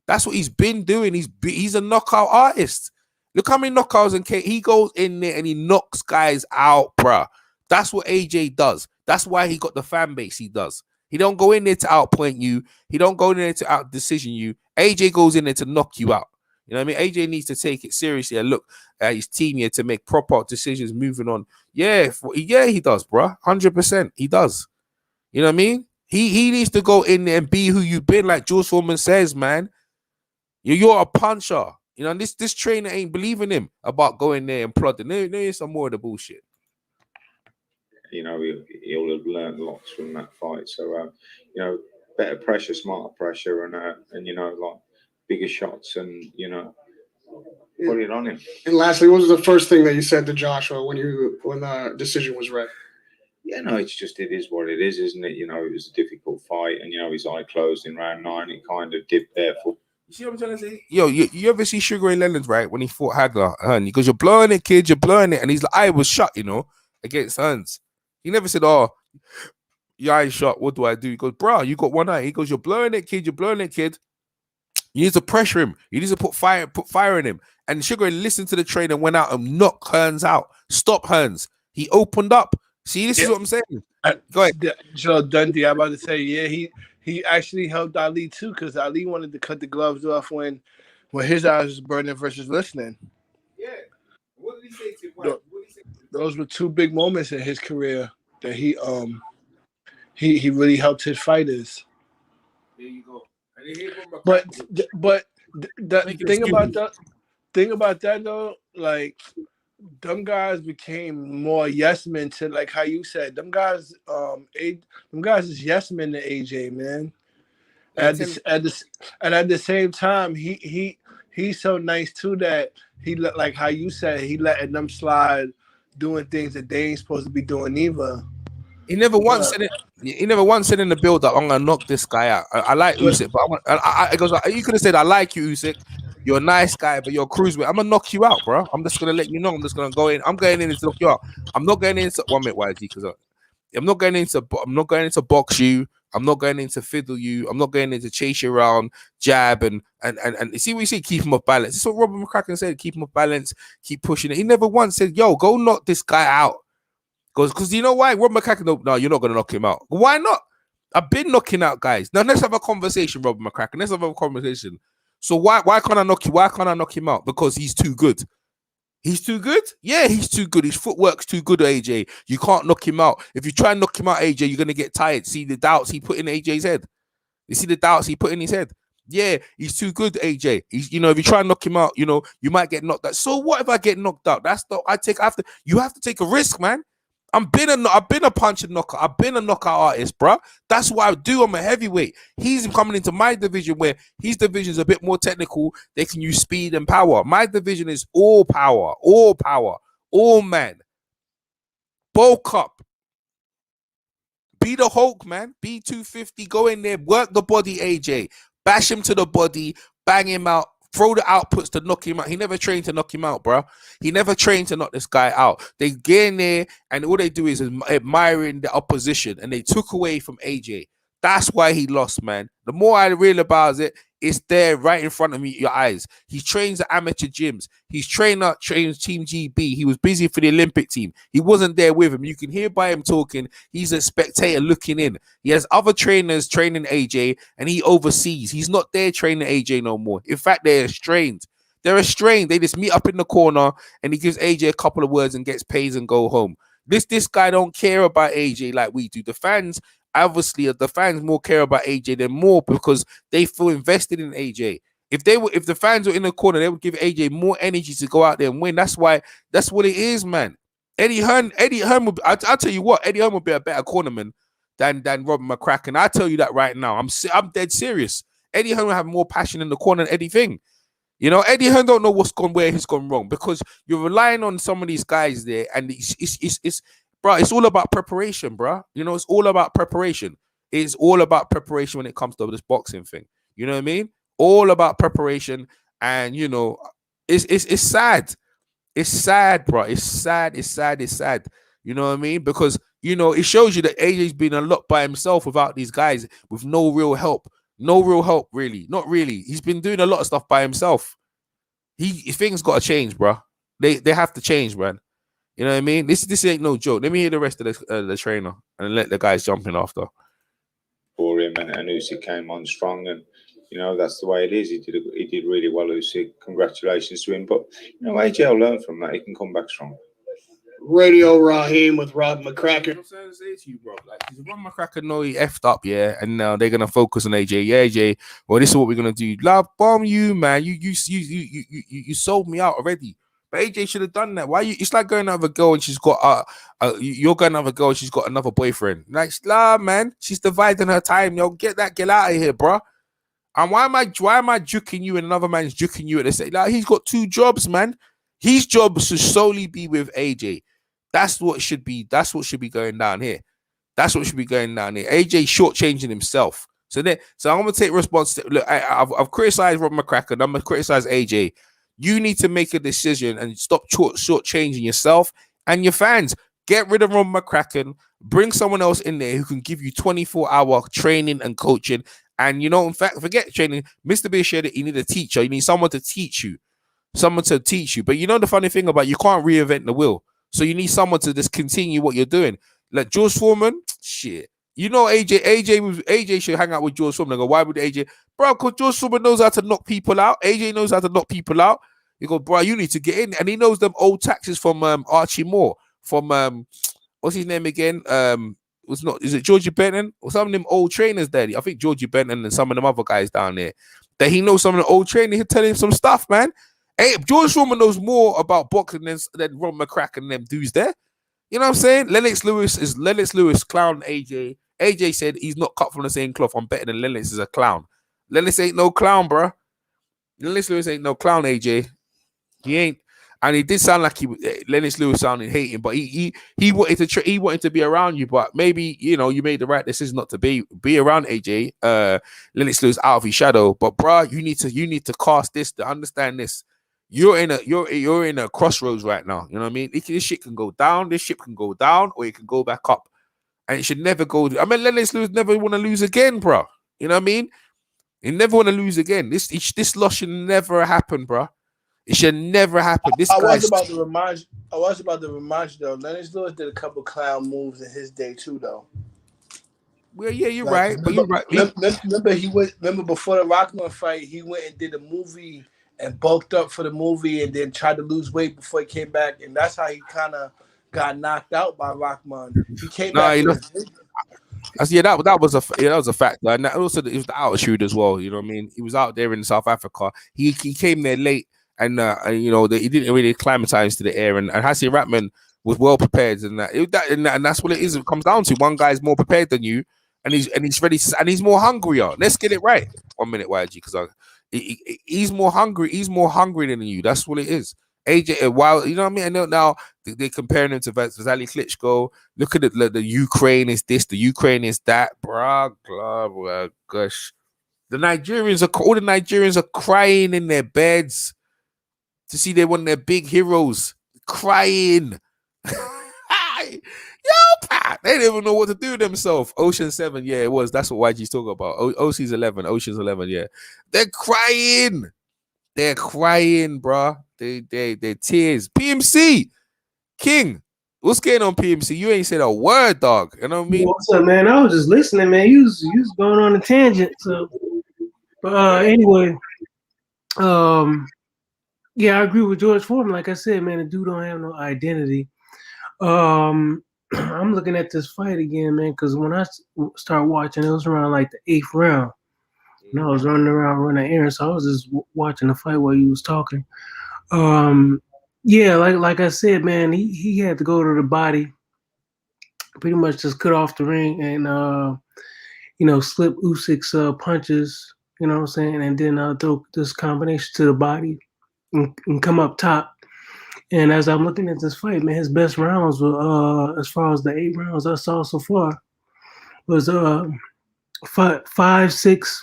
That's what he's been doing. He's a knockout artist. Look how many knockouts and he goes in there and he knocks guys out, bruh. That's what AJ does. That's why he got the fan base he does. He don't go in there to outpoint you. He don't go in there to out-decision you. AJ goes in there to knock you out. You know what I mean? AJ needs to take it seriously and look at his team here to make proper decisions moving on. Yeah, he does, bruh. 100%. He does. You know what I mean? He needs to go in there and be who you've been, like George Foreman says, man. You're a puncher. You know, this trainer ain't believing him about going there and plodding. There's some more of the bullshit. You know, he'll have learned lots from that fight. So, you know, better pressure, smarter pressure, and you know, like bigger shots, and you know, put it on him. And lastly, what was the first thing that you said to Joshua when the decision was read? Yeah, no, it is what it is, isn't it? You know, it was a difficult fight, and you know, his eye closed in round 9. It kind of dipped there for. You see what I'm trying to say? Yo, you ever see Sugar Ray Leonard, right? When he fought Hagler, he goes, "You're blowing it, kid. You're blowing it," and his eye was shut, you know, against Hearns. He never said, "Oh, your eye's shut. What do I do?" He goes, "Bro, you got one eye." He goes, "You're blowing it, kid. You're blowing it, kid." You need to pressure him. You need to put fire in him. And Sugar Ray listened to the trainer, went out and knocked Hearns out. Stop Hearns. He opened up. See, this is what I'm saying. Go ahead. Joe Dundee, I'm about to say, yeah, he actually helped Ali too, because Ali wanted to cut the gloves off when his eyes was burning versus listening. Yeah. What did he say to him? Those were two big moments in his career that he really helped his fighters. There you go. But the thing about that though, like, them guys became more yes men to, like how you said, them guys is yes men to AJ, man. And at the same time, he's so nice too that he, like how you said, he letting them slide, doing things that they ain't supposed to be doing either. He never once said it. He never once said in the build that I'm gonna knock this guy out. I like Usyk, but it goes. You could have said, "I like you, Usyk. You're a nice guy, but you're a cruiserweight. I'm gonna knock you out, bro. I'm just gonna let you know. I'm just gonna go in. I'm going in to knock you out. I'm not going into 1 minute, YG, because I'm not going into box you. I'm not going in to fiddle you. I'm not going in to chase you around, jab and see what you see. Keep him off balance. This is what Robert McCracken said. Keep him off balance. Keep pushing it. He never once said, "Yo, go knock this guy out." Because you know why? Rob McCracken, no, you're not going to knock him out. Why not? I've been knocking out guys. Now let's have a conversation, Rob McCracken. Let's have a conversation. So why can't I knock you? Why can't I knock him out? Because he's too good. He's too good? Yeah, he's too good. His footwork's too good, AJ. You can't knock him out. If you try and knock him out, AJ, you're going to get tired. See the doubts he put in AJ's head. You see the doubts he put in his head. Yeah, he's too good, AJ. He's, you know, if you try and knock him out, you know, you might get knocked out. So what if I get knocked out? You have to take a risk, man. I've been a punch and knocker. I've been a knockout artist, bro. That's what I do. I'm a heavyweight. He's coming into my division where his division is a bit more technical. They can use speed and power. My division is all power, all man. Bulk up. Be the Hulk, man. Be 250. Go in there. Work the body, AJ. Bash him to the body. Bang him out. throw the outputs to knock him out. He never trained to knock him out, bro. He never trained to knock this guy out. They get in there and all they do is admiring the opposition, and they took away from AJ. That's why he lost, man. The more I realize it, it's there right in front of me, your eyes. He trains at amateur gyms. He's trains Team GB. He was busy for the Olympic team. He wasn't there with him. You can hear by him talking. He's a spectator looking in. He has other trainers training AJ, and he oversees. He's not there training AJ no more. In fact, they're estranged. They're estranged. They just meet up in the corner, and he gives AJ a couple of words and gets paid and go home. This guy don't care about AJ like we do. The fans, obviously, the fans more care about AJ than more because they feel invested in AJ. If the fans were in the corner, they would give AJ more energy to go out there and win. That's what it is, man. Eddie Hearn would. I'll tell you what, Eddie Hearn would be a better cornerman than Robin McCracken. I tell you that right now. I'm dead serious. Eddie Hearn will have more passion in the corner than Eddie Thing. You know, Eddie Hearn don't know where he's gone wrong because you're relying on some of these guys there, and it's bro, it's all about preparation, bro. You know, it's all about preparation. It's all about preparation when it comes to this boxing thing. You know what I mean? All about preparation, and you know, it's sad. It's sad, bro. It's sad. You know what I mean? Because you know, it shows you that AJ's been a lot by himself without these guys, with no real help. No real help, really. Not really. He's been doing a lot of stuff by himself. Things got to change, bro. They have to change, man. You know what I mean? This ain't no joke. Let me hear the rest of the trainer and let the guys jump in after. For him, and Usyk came on strong, and you know that's the way it is. He did really well, Usyk. Congratulations to him. But you know, AJ will learn from that. He can come back strong. Radio Raheem with Rob McCracken. You know what I'm saying to you, bro. Like, Rob McCracken know he effed up, yeah, and now they're gonna focus on AJ. Yeah, AJ. Well, this is what we're gonna do. Love bomb you, man. You sold me out already. But AJ should have done that. Why you? It's like going out with a girl and she's got you're going out with a girl and she's got another boyfriend. Like, man, she's dividing her time. Yo, get out of here, bro. And why am I juking you and another man's juking you at the same? Like, he's got two jobs, man. His job should solely be with AJ. That's what should be. That's what should be going down here. AJ shortchanging himself. So I'm gonna take responsibility. Look, I've criticized Rob McCracken. I'm gonna criticize AJ. You need to make a decision and stop shortchanging yourself and your fans. Get rid of Rob McCracken. Bring someone else in there who can give you 24-hour training and coaching. And you know, in fact, forget training. Mr. Beer said that you need a teacher. You need someone to teach you. But you know the funny thing about you can't reinvent the wheel. So you need someone to just continue what you're doing. Like George Foreman, shit. You know AJ should hang out with George Foreman. I go, why would AJ? Bro, because George Foreman knows how to knock people out. AJ knows how to knock people out. You go, bro, you need to get in. And he knows them old taxes from Archie Moore. From what's his name again? Is it Georgie Benton? Or some of them old trainers there? I think Georgie Benton and some of them other guys down there. That he knows some of the old trainers. He'll tell him some stuff, man. Hey, George Foreman knows more about boxing than Rob McCracken and them dudes there. You know what I'm saying? Lennox Lewis clown AJ. AJ said he's not cut from the same cloth. I'm better than Lennox is a clown. Lennox ain't no clown, bro. Lennox Lewis ain't no clown, AJ. He ain't. And he did sound like Lennox Lewis sounded hating, but he wanted to be around you, but maybe you know you made the right decision not to be around AJ. Lennox Lewis out of his shadow. But bro, you need to cast this to understand this. You're in a crossroads right now. You know what I mean? This shit can go down. This ship can go down, or it can go back up, and it should never go. I mean, Lennox Lewis never want to lose again, bro. You know what I mean? He never want to lose again. This loss should never happen, bro. It should never happen. I was about to remind you though. Lennox Lewis did a couple clown moves in his day too, though. Well, yeah, you're right. But you're right. Remember before the Rockman fight, he went and did a movie and bulked up for the movie, and then tried to lose weight before he came back, and that's how he kind of got knocked out by Rockman. He came back. That was a factor, and that also it was the altitude as well. You know what I mean? He was out there in South Africa. He came there late. And you know, he didn't really acclimatize to the air, and Hassi Ratman was well prepared, and that's what it is. It comes down to one guy's more prepared than you, and he's ready, and he's more hungrier. Let's get it right. 1 minute, YG, because he's more hungry. He's more hungry than you. That's what it is. AJ, while you know what I mean. I know now they're comparing him to Vasily Klitschko. Look at the Ukraine is this, the Ukraine is that, bro. Gosh. The Nigerians are all the Nigerians are crying in their beds to see they one of their big heroes crying. Yo, Pat, they didn't even know what to do with themselves. Ocean 7, yeah, it was. That's what YG's talking about. Ocean's 11, yeah. They're crying. They're crying, bruh. They're tears. PMC, King. What's going on, PMC? You ain't said a word, dog. You know what I mean? What's up, man? I was just listening, man. You was going on a tangent. So, but anyway, yeah, I agree with George Foreman. Like I said, man, the dude don't have no identity. I'm looking at this fight again, man, because when I started watching, it was around like the 8th round. And I was running around running errands, so I was just watching the fight while you was talking. Yeah, like I said, man, he had to go to the body, pretty much just cut off the ring and slip Usyk's punches, you know what I'm saying, and then throw this combination to the body and come up top. And as I'm looking at this fight, man, his best rounds were as far as the 8 rounds I saw so far was 5, 6,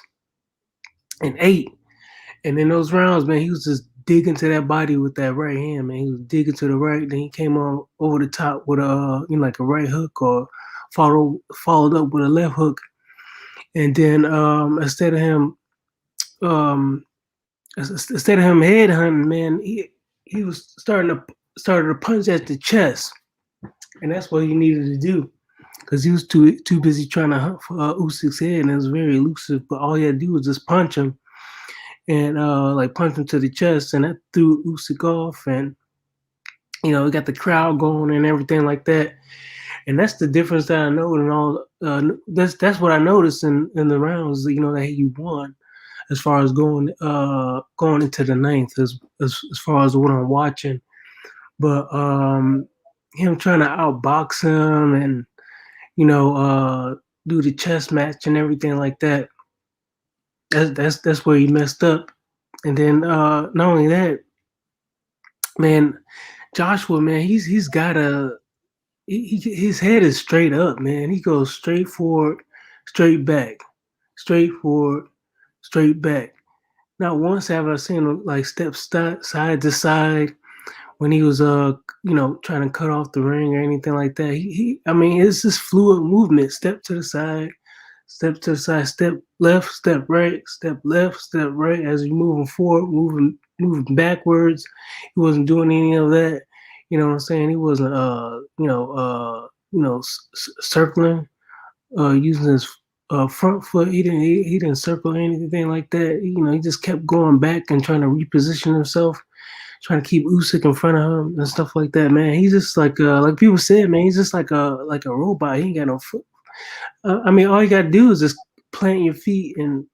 and 8. And in those rounds, man, he was just digging to that body with that right hand, man. He was digging to the right, then he came on over the top with like a right hook or followed up with a left hook. And then instead of him head hunting, man, he was started to punch at the chest, and that's what he needed to do, because he was too busy trying to hunt for Usyk's head, and it was very elusive. But all he had to do was just punch him, and like punch him to the chest, and that threw Usyk off, and he got the crowd going and everything like that. And that's the difference that I know in all. That's what I noticed in the rounds, that he won, as far as going into the 9th, as far as what I'm watching. But him trying to outbox him and do the chess match and everything like that. That's where he messed up. And then not only that, man, Joshua, man, he's got his head is straight up, man. He goes straight forward, straight back, straight forward, straight back. Not once have I seen him like step side to side when he was trying to cut off the ring or anything like that. I mean, it's just fluid movement. Step to the side, step to the side, step left, step right, step left, step right. As he's moving forward, moving backwards. He wasn't doing any of that. You know what I'm saying? He wasn't circling, using his front foot. He didn't circle anything like that. He just kept going back and trying to reposition himself, trying to keep Usyk in front of him and stuff like that. Man, he's just like people said, man, he's just like a robot. He ain't got no foot. I mean, all you gotta do is just plant your feet and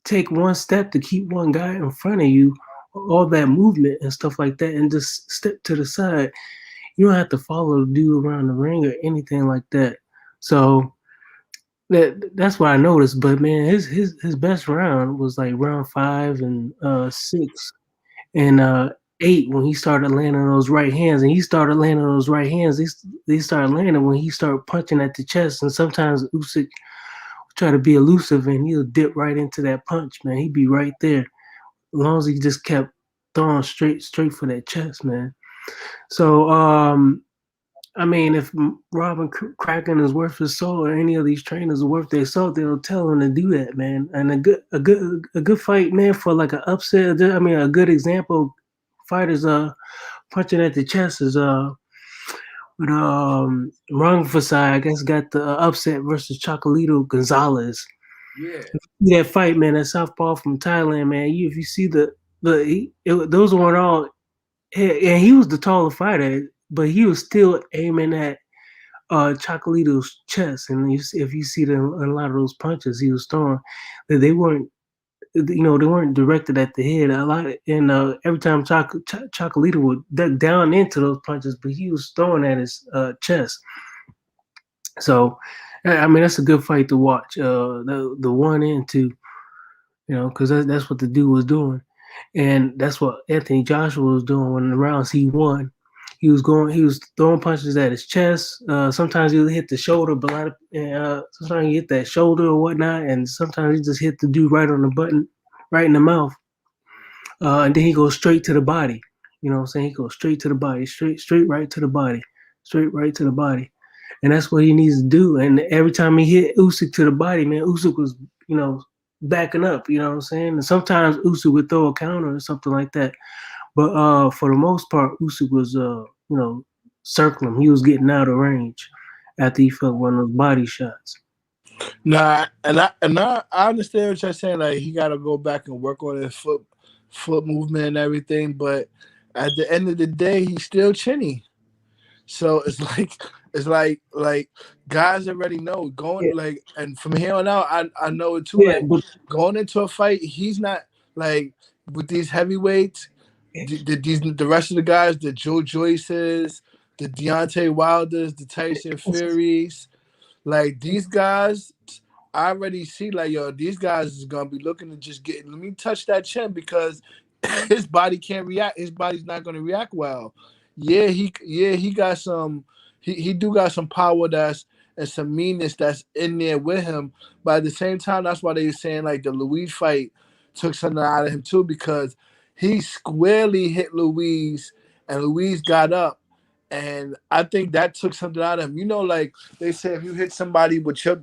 take one step to keep one guy in front of you. All that movement and stuff like that, and just step to the side. You don't have to follow the dude around the ring or anything like that. So that's what I noticed. But man, his best round was like round 5 and 6 and 8, when he started landing those right hands. And he started landing those right hands. They started landing when he started punching at the chest. And sometimes Usyk would try to be elusive, and he'll dip right into that punch, man. He'd be right there, as long as he just kept throwing straight for that chest, man. So, I mean, if Robin Kraken is worth his soul, or any of these trainers are worth their salt, they'll tell him to do that, man. And a good fight, man, for like an upset. I mean, a good example fighters punching at the chest is with Rungvisai, I guess, got the upset versus Chocolatito Gonzalez. Yeah. That fight, man, that southpaw from Thailand, man. If you see those weren't all, and he was the taller fighter, but he was still aiming at Chocolato's chest. And if you see a lot of those punches he was throwing, that they weren't directed at the head. A lot and every time Chocolatito would duck down into those punches, but he was throwing at his chest. So, I mean, that's a good fight to watch. The 1 and 2, because that's what the dude was doing, and that's what Anthony Joshua was doing when the rounds he won. He was throwing punches at his chest. Sometimes he would hit the shoulder, but sometimes he hit that shoulder or whatnot, and sometimes he just hit the dude right on the button, right in the mouth. And then he goes straight to the body. You know what I'm saying? He goes straight to the body, straight right to the body, straight right to the body. And that's what he needs to do. And every time he hit Usyk to the body, man, Usyk was, backing up, you know what I'm saying? And sometimes Usyk would throw a counter or something like that. But for the most part, Usyk was, circling. He was getting out of range after he felt one of those body shots. Nah, I understand what you're saying. Like he got to go back and work on his foot movement and everything. But at the end of the day, he's still chinny. So it's like guys already know going and from here on out, I know it too. Yeah, Like but going into a fight, he's not like with these heavyweights. The rest of the guys, the Joe Joyces, the Deontay Wilders, the Tyson Furies. Like these guys, I already see like these guys is gonna be looking to just let me touch that chin because his body can't react. His body's not gonna react well. He got some he do got some power and some meanness that's in there with him. But at the same time, that's why they were saying like the Luis fight took something out of him too, because he squarely hit Luis and Luis got up. And I think that took something out of him. Like they say, if you hit somebody with your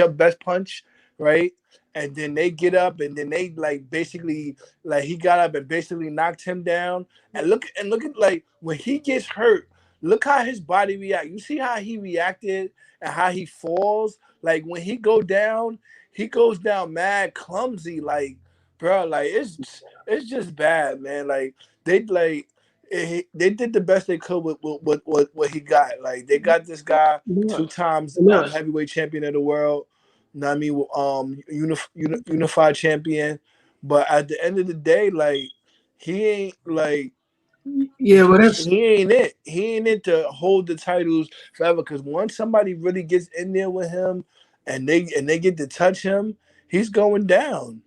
best punch, right, and then they get up and then they basically he got up and basically knocked him down. And look at like when he gets hurt, look how his body reacts. You see how he reacted and how he falls. Like when he goes down mad clumsy. Like bro, like it's just bad, man. Like they did the best they could with what he got. Like they got this guy 2 times heavyweight champion of the world. You know what I mean? Unified champion. But at the end of the day, like he ain't like he ain't it. He ain't it to hold the titles forever. Because once somebody really gets in there with him and they get to touch him, he's going down.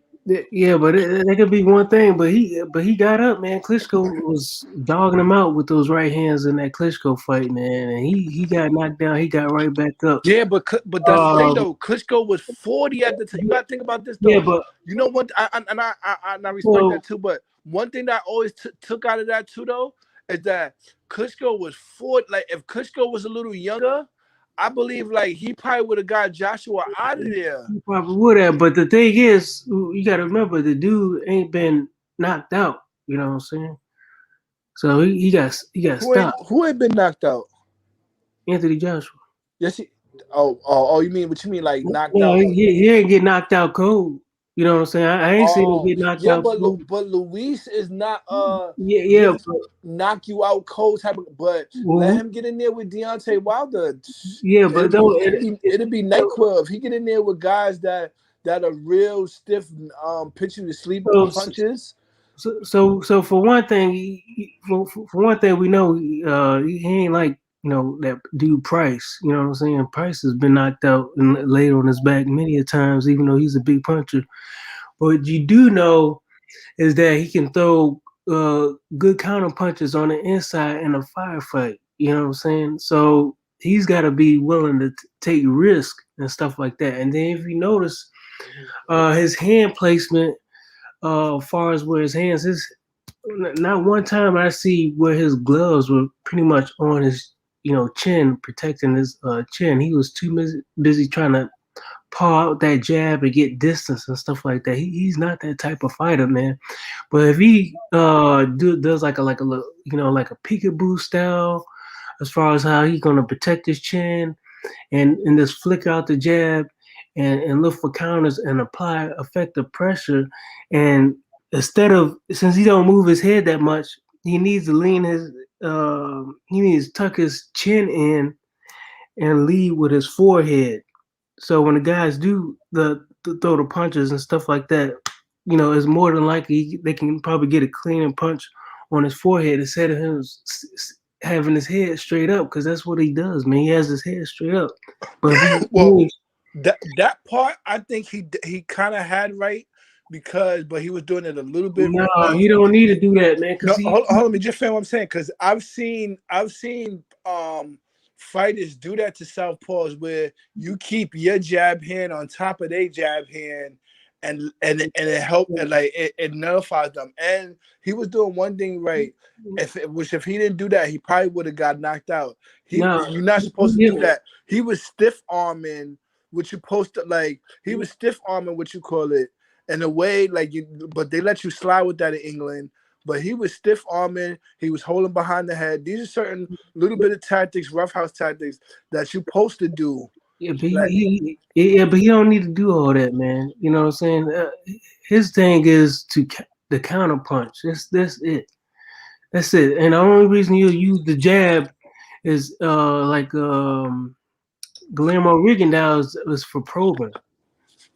Yeah, but that could be one thing. But he got up, man. Klitschko was dogging him out with those right hands in that Klitschko fight, man. And he got knocked down. He got right back up. Yeah, but that's the thing though. Klitschko was 40 at the time. You gotta think about this though. Yeah, but you know what? I respect that too. But one thing that I always took out of that too though is that Klitschko was 40. Like if Klitschko was a little younger, I believe like he probably would have got Joshua out of there. He probably would have. But the thing is, you got to remember the dude ain't been knocked out. You know what I'm saying? So he got stopped. Who ain't been knocked out? Anthony Joshua. Yes. You mean what you mean like knocked out? He ain't get knocked out cold. You know what I'm saying? I ain't seen him get knocked out. But Luis is not knock you out cold type of, but let him get in there with Deontay Wilder. Yeah, but it'd be NyQuil if he get in there with guys that are real stiff, pitch you to sleep punches. So for one thing, we know he ain't like that dude Price. You know what I'm saying? Price has been knocked out and laid on his back many a times, even though he's a big puncher. But what you do know is that he can throw good counter punches on the inside in a firefight. You know what I'm saying? So he's got to be willing to take risk and stuff like that. And then if you notice his hand placement, as far as where his hands is, not one time I see where his gloves were pretty much on his chin, protecting his chin. He was too busy trying to paw out that jab and get distance and stuff like that. He's not that type of fighter, man. But if he does like a peekaboo style, as far as how he's gonna protect his chin and just flick out the jab and look for counters and apply effective pressure, and since he don't move his head that much, he needs to lean he needs to tuck his chin in and lead with his forehead. So when the guys do throw the punches and stuff like that, it's more than likely they can probably get a clean punch on his forehead instead of him having his head straight up, because that's what he does, man. He has his head straight up. But that part I think he kind of had right, but he was doing it a little bit. No, he don't need to do that, man. No, Cause hold on, me just feel what I'm saying, because I've seen fighters do that to southpaws where you keep your jab hand on top of their jab hand, and it help, and like it nullifies them. And he was doing one thing right. If he didn't do that, he probably would have got knocked out. no, You're not supposed to do that. He was stiff arming, which you supposed to like. He was stiff arming, what you call it, in a way like you, but they let you slide with that in England. But he was stiff arming. He was holding behind the head. These are certain little bit of tactics, roughhouse tactics that you're supposed to do. Yeah, but but he don't need to do all that, man. You know what I'm saying? His thing is the counter punch. That's it. That's it. And the only reason you use the jab is like Guillermo Rigondeaux is for probing.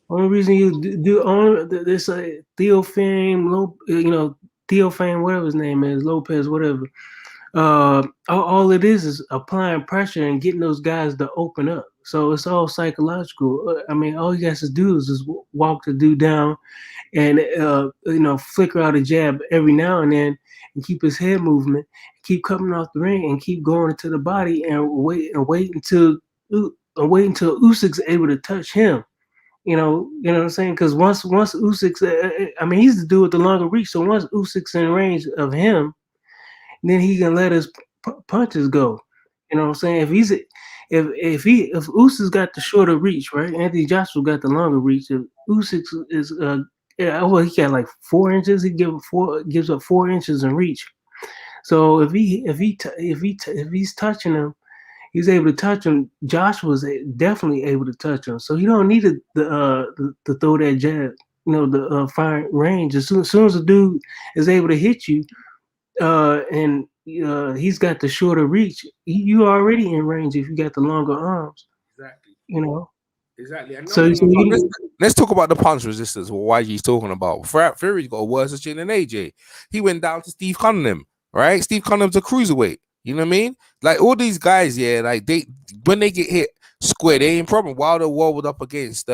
Only reason you do on this Theophane, whatever his name is, Lopez, whatever. All it is applying pressure and getting those guys to open up. So it's all psychological. I mean, all he has to do is just walk the dude down and flicker out a jab every now and then and keep his head movement, keep coming off the ring and keep going into the body and wait until Usyk's able to touch him. You know what I'm saying? Because once Usyk's, he's the dude with the longer reach. So once Usyk's in range of him, then he can let his punches go. You know what I'm saying? If Usyk's got the shorter reach, right? Anthony Joshua got the longer reach. If Usyk is he got like 4 inches. He gives up 4 inches in reach. So if he's touching him, he's able to touch him. Joshua's definitely able to touch him. So he don't need to throw that jab. The fine range. As soon as the dude is able to hit you, and he's got the shorter reach, you already in range if you got the longer arms. Exactly. Exactly. So let's talk about the punch resistance. What YG's talking about. Fury's got a worse chin than AJ. He went down to Steve Cunningham, right? Steve Cunningham's a cruiserweight. You know what I mean? Like all these guys, yeah, like when they get hit square, they ain't problem. Wilder wobbled up against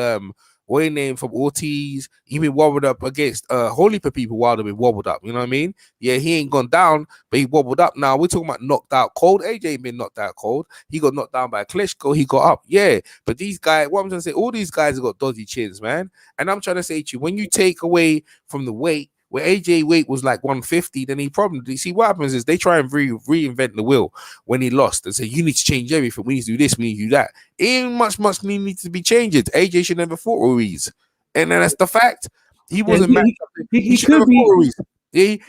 what name from Ortiz, he been wobbled up against Holy for people. Wilder been wobbled up. You know what I mean? Yeah, he ain't gone down, but he wobbled up. Now we're talking about knocked out cold. AJ been knocked out cold. He got knocked down by Klitschko. He got up. Yeah, but these guys, what I'm trying to say, all these guys have got dodgy chins, man. And I'm trying to say to you, when you take away from the weight, where AJ weight was like 150, then he probably see what happens is they try and reinvent the wheel when he lost and say you need to change everything. We need to do this, we need to do that. Ain't much needs to be changed. AJ should never fought Ruiz, and then that's the fact. He wasn't matched up. He should never fought Ruiz. And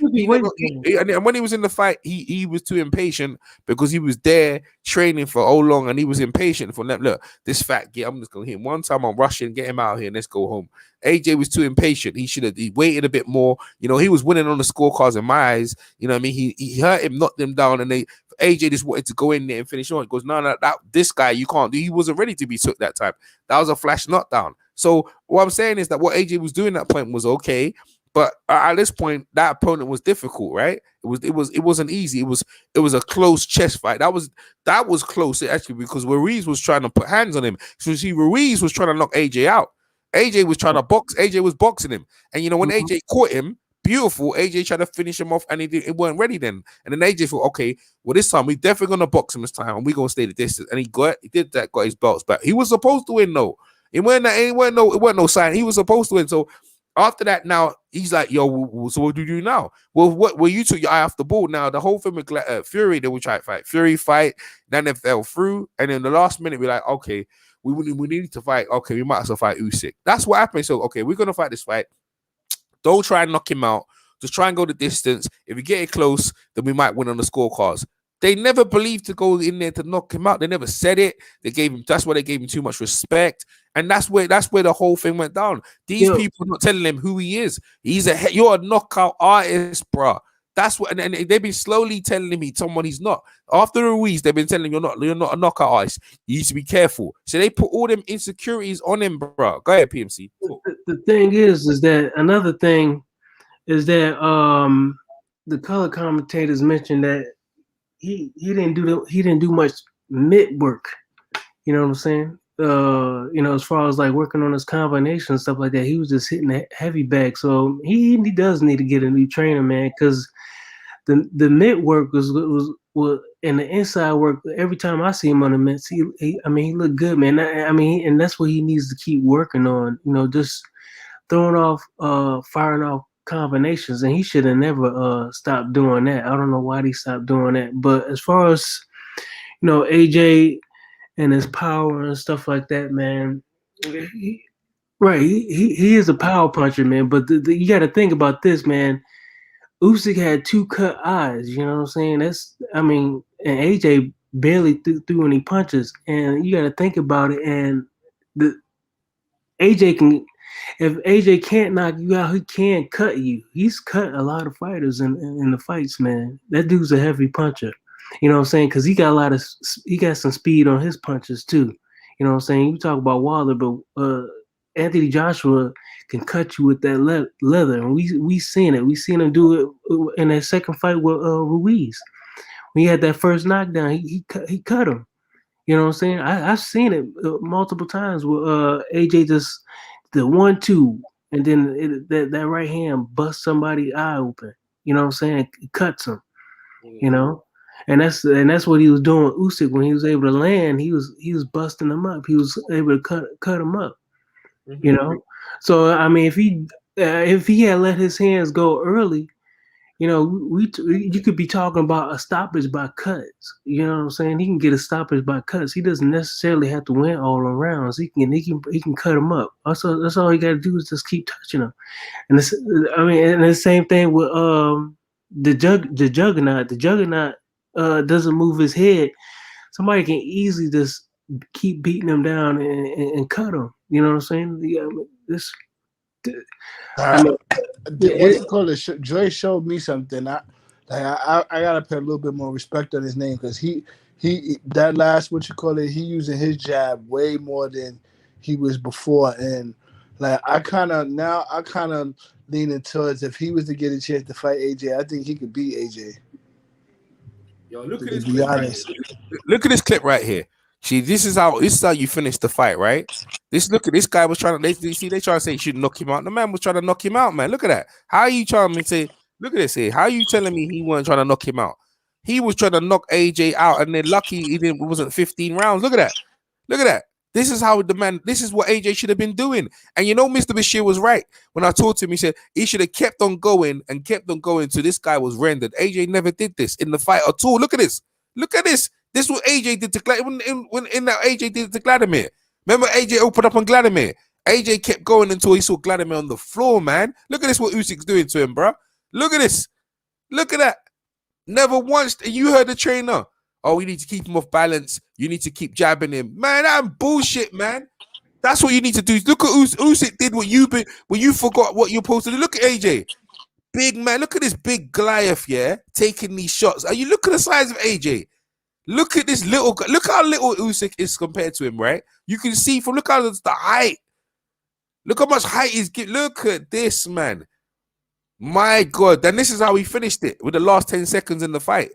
when he was in the fight, he was too impatient because he was there training for so long, and he was impatient for them. Look, this fat kid, I'm just gonna hit him one time. I'm rushing, get him out here, and let's go home. AJ was too impatient. He should have waited a bit more. You know, he was winning on the scorecards in my eyes. You know what I mean? He hurt him, knocked him down, and AJ just wanted to go in there and finish on. He goes, no, this guy you can't do. He wasn't ready to be took that time. That was a flash knockdown. So what I'm saying is that what AJ was doing at that point was okay. But at this point, that opponent was difficult, right? It wasn't easy. It was a close chest fight. That was close actually because Ruiz was trying to put hands on him. So you see, Ruiz was trying to knock AJ out. AJ was trying to box. AJ was boxing him, and when AJ caught him, beautiful. AJ tried to finish him off, and it weren't ready then. And then AJ thought, okay, well this time we definitely gonna box him this time, and we gonna stay the distance. And he did that, got his belts back. He was supposed to win though. It wasn't no sign. He was supposed to win. So. After that, now he's like, "Yo, so what do you do now?" Well, you took your eye off the ball. Now the whole thing with Fury, they would try to fight. Fury fight, then they fell through, and in the last minute, we're like, "Okay, we need to fight. Okay, we might as well fight Usyk." That's what happened. So, okay, we're gonna fight this fight. Don't try and knock him out. Just try and go the distance. If we get it close, then we might win on the scorecards. They never believed to go in there to knock him out. They never said it. That's why they gave him too much respect. And that's where the whole thing went down. These people are not telling him who he is. You're a knockout artist, bro. That's what, and they've been slowly telling him he's someone he's not. After Ruiz, they've been telling him you're not a knockout artist. You need to be careful. So they put all them insecurities on him, bro. Go ahead, PMC. The thing is that another thing is that the color commentators mentioned that he didn't do much mid work. You know what I'm saying? as far as like working on his combination and stuff like that, he was just hitting that heavy bag. So he does need to get a new trainer, man, because the mid work was and the inside work. Every time I see him on the mitts, he looked good, man. And that's what he needs to keep working on. Just throwing off, firing off combinations, and he should have never stopped doing that. I don't know why he stopped doing that. But as far as AJ and his power and stuff like that, man. Right, he is a power puncher, man. But you got to think about this, man. Usyk had 2 cut eyes. You know what I'm saying? And AJ barely threw any punches, and you got to think about it. And the AJ can, if AJ can't knock you out, he can cut you. He's cut a lot of fighters in the fights, man. That dude's a heavy puncher. You know what I'm saying? Because he got some speed on his punches too. You know what I'm saying? You talk about Wilder, but Anthony Joshua can cut you with that leather, and we seen it. We seen him do it in that second fight with Ruiz. When he had that first knockdown, he cut him. You know what I'm saying? I've seen it multiple times where AJ just the 1-2, and then that right hand busts somebody's eye open. You know what I'm saying? It cuts him. You know, and that's what he was doing with Usyk. When he was able to land, he was busting him up. He was able to cut him up. You know, so I mean, if he had let his hands go early, you could be talking about a stoppage by cuts. You know what I'm saying? He can get a stoppage by cuts. He doesn't necessarily have to win all the rounds. He can cut him up. Also, that's all he got to do is just keep touching him. And and the same thing with the juggernaut. The juggernaut doesn't move his head. Somebody can easily just keep beating him down and cut him. You know what I'm saying? Yeah, this. What you call it? Dre showed me something. I gotta put a little bit more respect on his name, because he that last, what you call it, he using his jab way more than he was before, and like I kind of leaning towards, if he was to get a chance to fight AJ, I think he could beat AJ. Yo, look at this clip right here. Look at this clip right here. See, this is how you finish the fight, right? Look at this guy was trying to. They trying to say he should knock him out. The man was trying to knock him out, man. Look at that. How are you trying to say? Look at this here. How are you telling me he wasn't trying to knock him out? He was trying to knock AJ out, and then lucky it wasn't 15 rounds. Look at that. Look at that. This is how this is what AJ should have been doing. And Mr. Bashir was right. When I talked to him, he said he should have kept on going till this guy was rendered. AJ never did this in the fight at all. Look at this. Look at this. This is what AJ did to AJ did to Vladimir. Remember AJ opened up on Vladimir. AJ kept going until he saw Vladimir on the floor, man. Look at this, what Usyk's doing to him, bro. Look at this. Look at that. Never once. You heard the trainer. Oh, we need to keep him off balance. You need to keep jabbing him. Man, that's bullshit, man. That's what you need to do. Look at Usyk did when you forgot what you're supposed to do. Look at AJ. Big man. Look at this big Goliath, yeah, taking these shots. Are you look at the size of AJ? Look at this little. Look how little Usyk is compared to him, right? You can see look how the height. Look how much height he's getting. Look at this, man. My God. Then this is how he finished it with the last 10 seconds in the fight.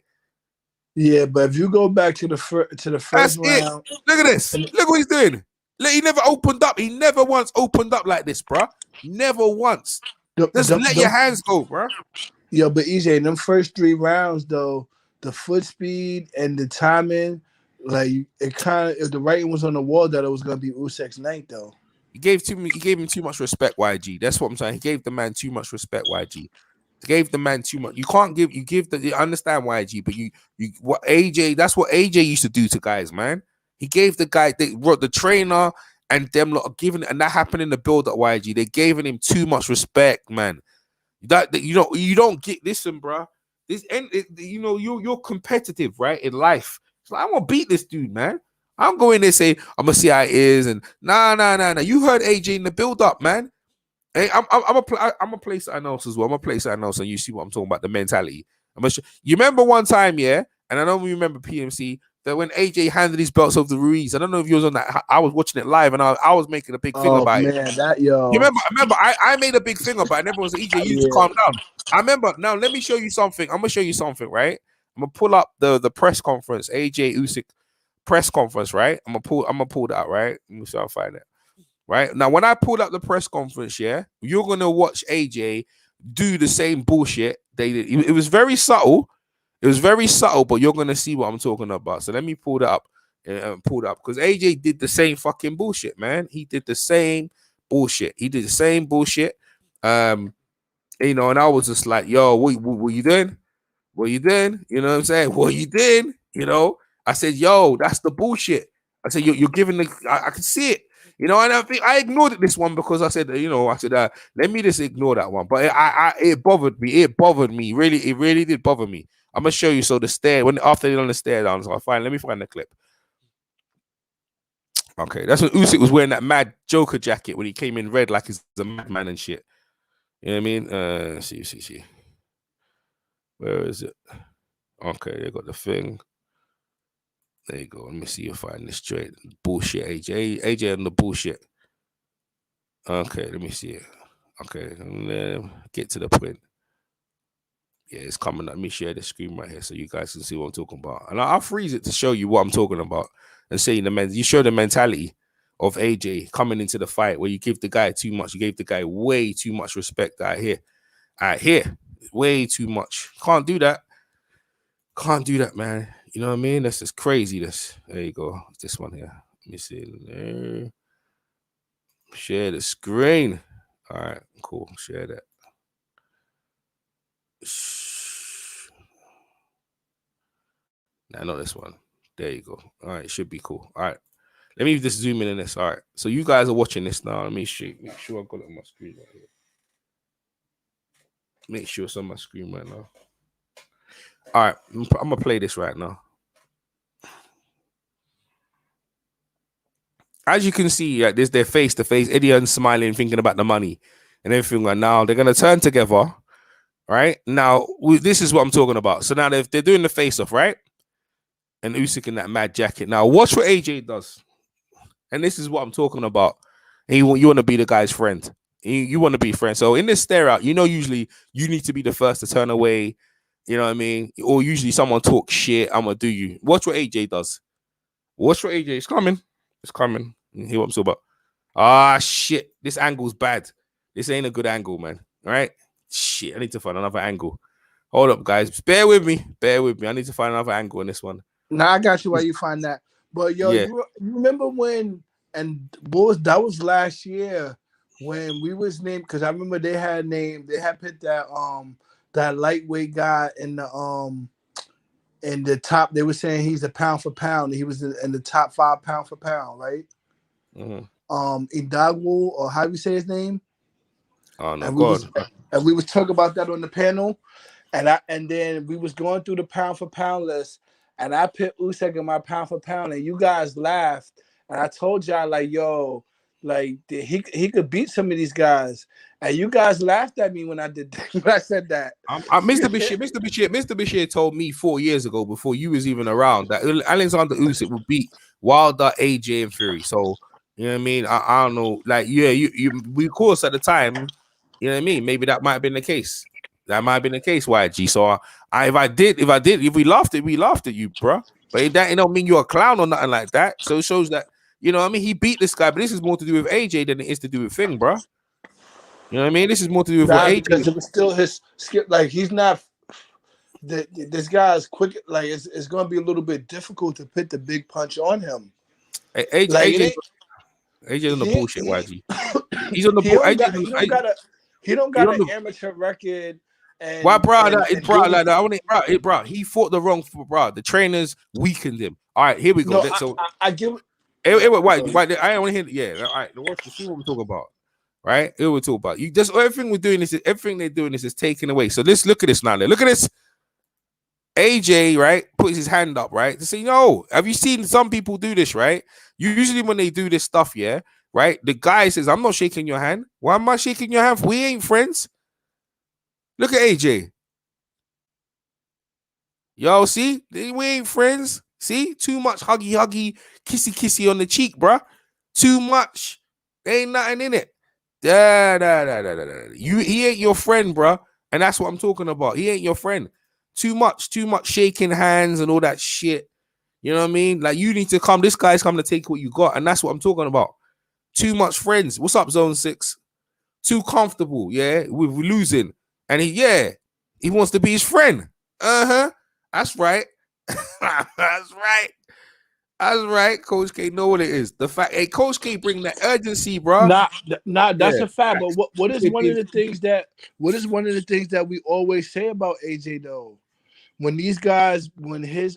Yeah, but if you go back to the first round, look at this. Look what he's doing. Look, he never opened up. He never once opened up like this, bro. Never once. Just let your hands go, bro. Yo, but EJ, in them first 3 rounds, though, the foot speed and the timing, like it kind of, if the writing was on the wall that it was gonna be Usyk's night, though. He gave him too much respect, YG. That's what I'm saying. He gave the man too much respect, YG. He gave the man too much. You understand YG, but what AJ, that's what AJ used to do to guys, man. He gave the guy, the trainer and them lot giving, and that happened in the build at YG. They gave him too much respect, man. That you don't get, listen, bro. You're competitive, right, in life. So I'm gonna beat this dude, man. I'm going there say I'm gonna see how it is, and nah. You heard AJ in the build up, man. Hey, I'm a place that I know as well. I'm a place that I know, so you see what I'm talking about, the mentality. You remember one time, yeah, and I don't remember PMC, that when AJ handed his belts over to Ruiz. I don't know if you was on that. I was watching it live, and I was making a big thing about it. You remember? I made a big thing about it. And everyone said, EJ, you need to calm down. I remember. Now let me show you something. I'm gonna show you something, right? I'm gonna pull up the press conference. AJ Usyk press conference, right? I'm gonna pull that out, right? Let me see if I find it. Right now, when I pulled up the press conference, yeah, you're gonna watch AJ do the same bullshit they did. It was very subtle. It was very subtle, but you're gonna see what I'm talking about. So let me pull that up and pull that up because AJ did the same fucking bullshit, man. He did the same bullshit. He did the same bullshit. You know, and I was just like, yo, what you doing? What you doing? You know what I'm saying? What you doing? You know, I said, yo, that's the bullshit. I said, you're giving I can see it. You know, and I think I ignored this one because I said, you know, let me just ignore that one. But it bothered me. It bothered me. Really, it really did bother me. I'm gonna show you. So the stare, after they done the stare down, so let me find the clip. Okay, that's when Usyk was wearing that mad Joker jacket when he came in red like he's a madman and shit. You know what I mean? See. Where is it? Okay, they got the thing. There you go. Let me see if I find this straight. Bullshit, AJ and the bullshit. Okay, let me see it. Okay, get to the point. Yeah, it's coming up. Let me share the screen right here so you guys can see what I'm talking about. And I'll freeze it to show you what I'm talking about and saying you show the mentality of AJ coming into the fight where you give the guy too much. You gave the guy way too much respect out here. Way too much. Can't do that. Can't do that, man. You know what I mean? That's just crazy. There you go. This one here. Let me see. Share the screen. All right, cool. Share that. Nah, not this one. There you go. All right, should be cool. All right. Let me just zoom in on this. All right. So you guys are watching this now. Let me make sure I got it on my screen right here. Make sure it's on my screen right now. All right. I'm gonna play this right now. As you can see, there's their face to face. Eddie smiling, thinking about the money and everything. Like now they're gonna turn together. Right now, this is what I'm talking about. So now they're doing the face off, right? And Usyk in that mad jacket. Now watch what AJ does. And this is what I'm talking about. And you want to be the guy's friend. You want to be friends. So in this stare out, you know, usually you need to be the first to turn away. You know what I mean? Or usually someone talks shit. I'm gonna do you. Watch what AJ does. Watch what AJ. It's coming. It's coming. You hear what I'm talking about? Ah, shit. This angle's bad. This ain't a good angle, man. All right? Shit. I need to find another angle. Hold up, guys. Bear with me. I need to find another angle in this one. Now I got you while you find that. But yo, Yeah. you remember when that was last year when we was named, because I remember they had put that lightweight guy in the top. They were saying he's a pound for pound. He was in the top 5 pound for pound, right? Mm-hmm. Idagwu, or how do you say his name? Oh no, and we was talking about that on the panel, and then we was going through the pound for pound list, and I put Usyk in my pound for pound, and you guys laughed, and I told y'all like, yo, like he could beat some of these guys, and you guys laughed at me when I did when I said that. Mr. Bashir told me 4 years ago before you was even around that Oleksandr Usyk would beat Wilder, AJ, and Fury. So you know what I mean? I don't know. Like, yeah, we of course at the time, you know what I mean? Maybe that might have been the case. That might have been the case, YG. So if we laughed at you, bro. But that don't mean you're a clown or nothing like that. So it shows that, you know what I mean? He beat this guy, but this is more to do with AJ than it is to do with Thing, bro. You know what I mean? This is more to do with what AJ. Because it was still his skill. Like, he's not. This guy is quick. Like, it's going to be a little bit difficult to put the big punch on him. AJ's on the bullshit, YG. He's on the bullshit. He don't got an amateur record. And, why, bro? Bro, he fought the wrong, bro. The trainers weakened him. All right, here we go. No, I give. Wait, I don't want to hear. Yeah, all right. Let's see what we're talking about. Right, here we're talking about. You just everything they're doing is taken away. So let's look at this now. Look at this. AJ, right, puts his hand up, right, to say, no. Have you seen some people do this, right? Usually when they do this stuff, yeah, right, the guy says, I'm not shaking your hand. Why am I shaking your hand? We ain't friends. Look at AJ. Yo, see? We ain't friends. See? Too much huggy, kissy on the cheek, bruh. Too much. There ain't nothing in it. He ain't your friend, bruh. And that's what I'm talking about. He ain't your friend. Too much shaking hands and all that shit. You know what I mean? Like, you need to come. This guy's coming to take what you got, and that's what I'm talking about. Too much friends. What's up, Zone 6? Too comfortable, yeah, with losing. And he wants to be his friend. That's right. That's right. That's right. Coach K know what it is. The fact, hey, Coach K bring that urgency, bro. That's Yeah. a fact. But what is one of the things that we always say about AJ though? When these guys, when his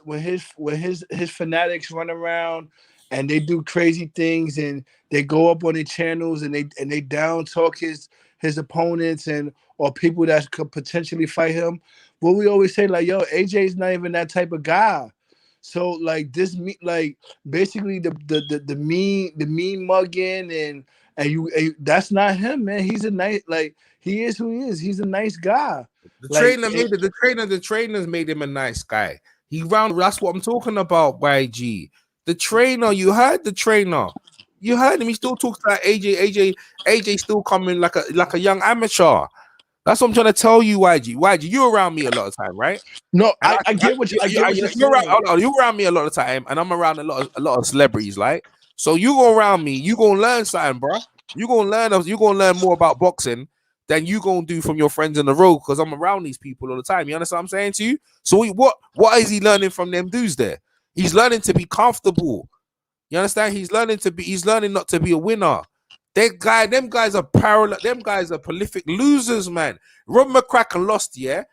fanatics run around and they do crazy things and they go up on their channels and they down talk his opponents and or people that could potentially fight him, what we always say, like, yo, AJ's not even that type of guy. So like like basically the mean mugging and that's not him, man. He's a nice, like, he is who he is. He's a nice guy. The Like trainer made it. The trainers made him a nice guy. He round. That's what I'm talking about, YG. The trainer. You heard the trainer. You heard him. He still talks about AJ still coming like a young amateur. That's what I'm trying to tell you, YG. YG, you're around me a lot of time, right? No, I get what you're saying. You're around me a lot of time, and I'm around a lot of celebrities, like. So you go around me, you gonna learn something, bro. You gonna learn more about boxing than you gonna do from your friends in the road, because I'm around these people all the time. You understand what I'm saying to you? So what is he learning from them dudes there? He's learning to be comfortable. You understand? He's learning not to be a winner. Them guys are parallel. Them guys are prolific losers, man. Rob McCracken lost, yeah,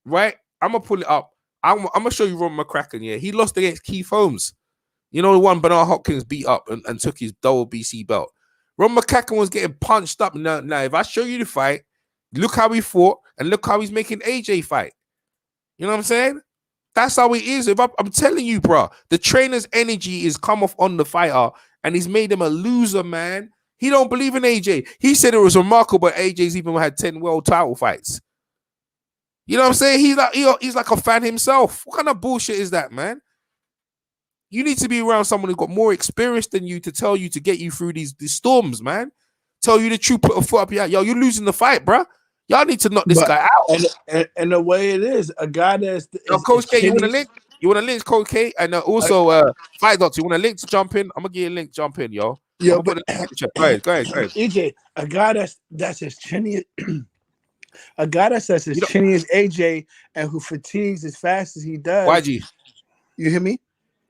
right? I'm gonna pull it up. I'm gonna show you Rob McCracken. Yeah, he lost against Keith Holmes. You know, the one Bernard Hopkins beat up and took his WBC belt. Rob McCracken was getting punched up. Now, if I show you the fight, look how he fought and look how he's making AJ fight. You know what I'm saying? That's how it is. I'm telling you, bro, the trainer's energy is come off on the fighter, and he's made him a loser, man. He don't believe in AJ. He said it was remarkable AJ's even had 10 world title fights. You know what I'm saying? He's like a fan himself. What kind of bullshit is that, man? You need to be around someone who's got more experience than you to tell you to get you through these storms, man. Tell you the truth, put a foot up here. Yo, you're losing the fight, bro. Y'all need to knock this guy out. And the way it is, a guy that's Coach K, you want a link? You want a link, Coach K? And also, Fight Dots, you want a link to jump in? I'm gonna give you a link, jump in, yo. Yo, but go ahead. EJ, a guy that's as chinny, a guy that's as chinny as AJ and who fatigues as fast as he does. YG, you hear me?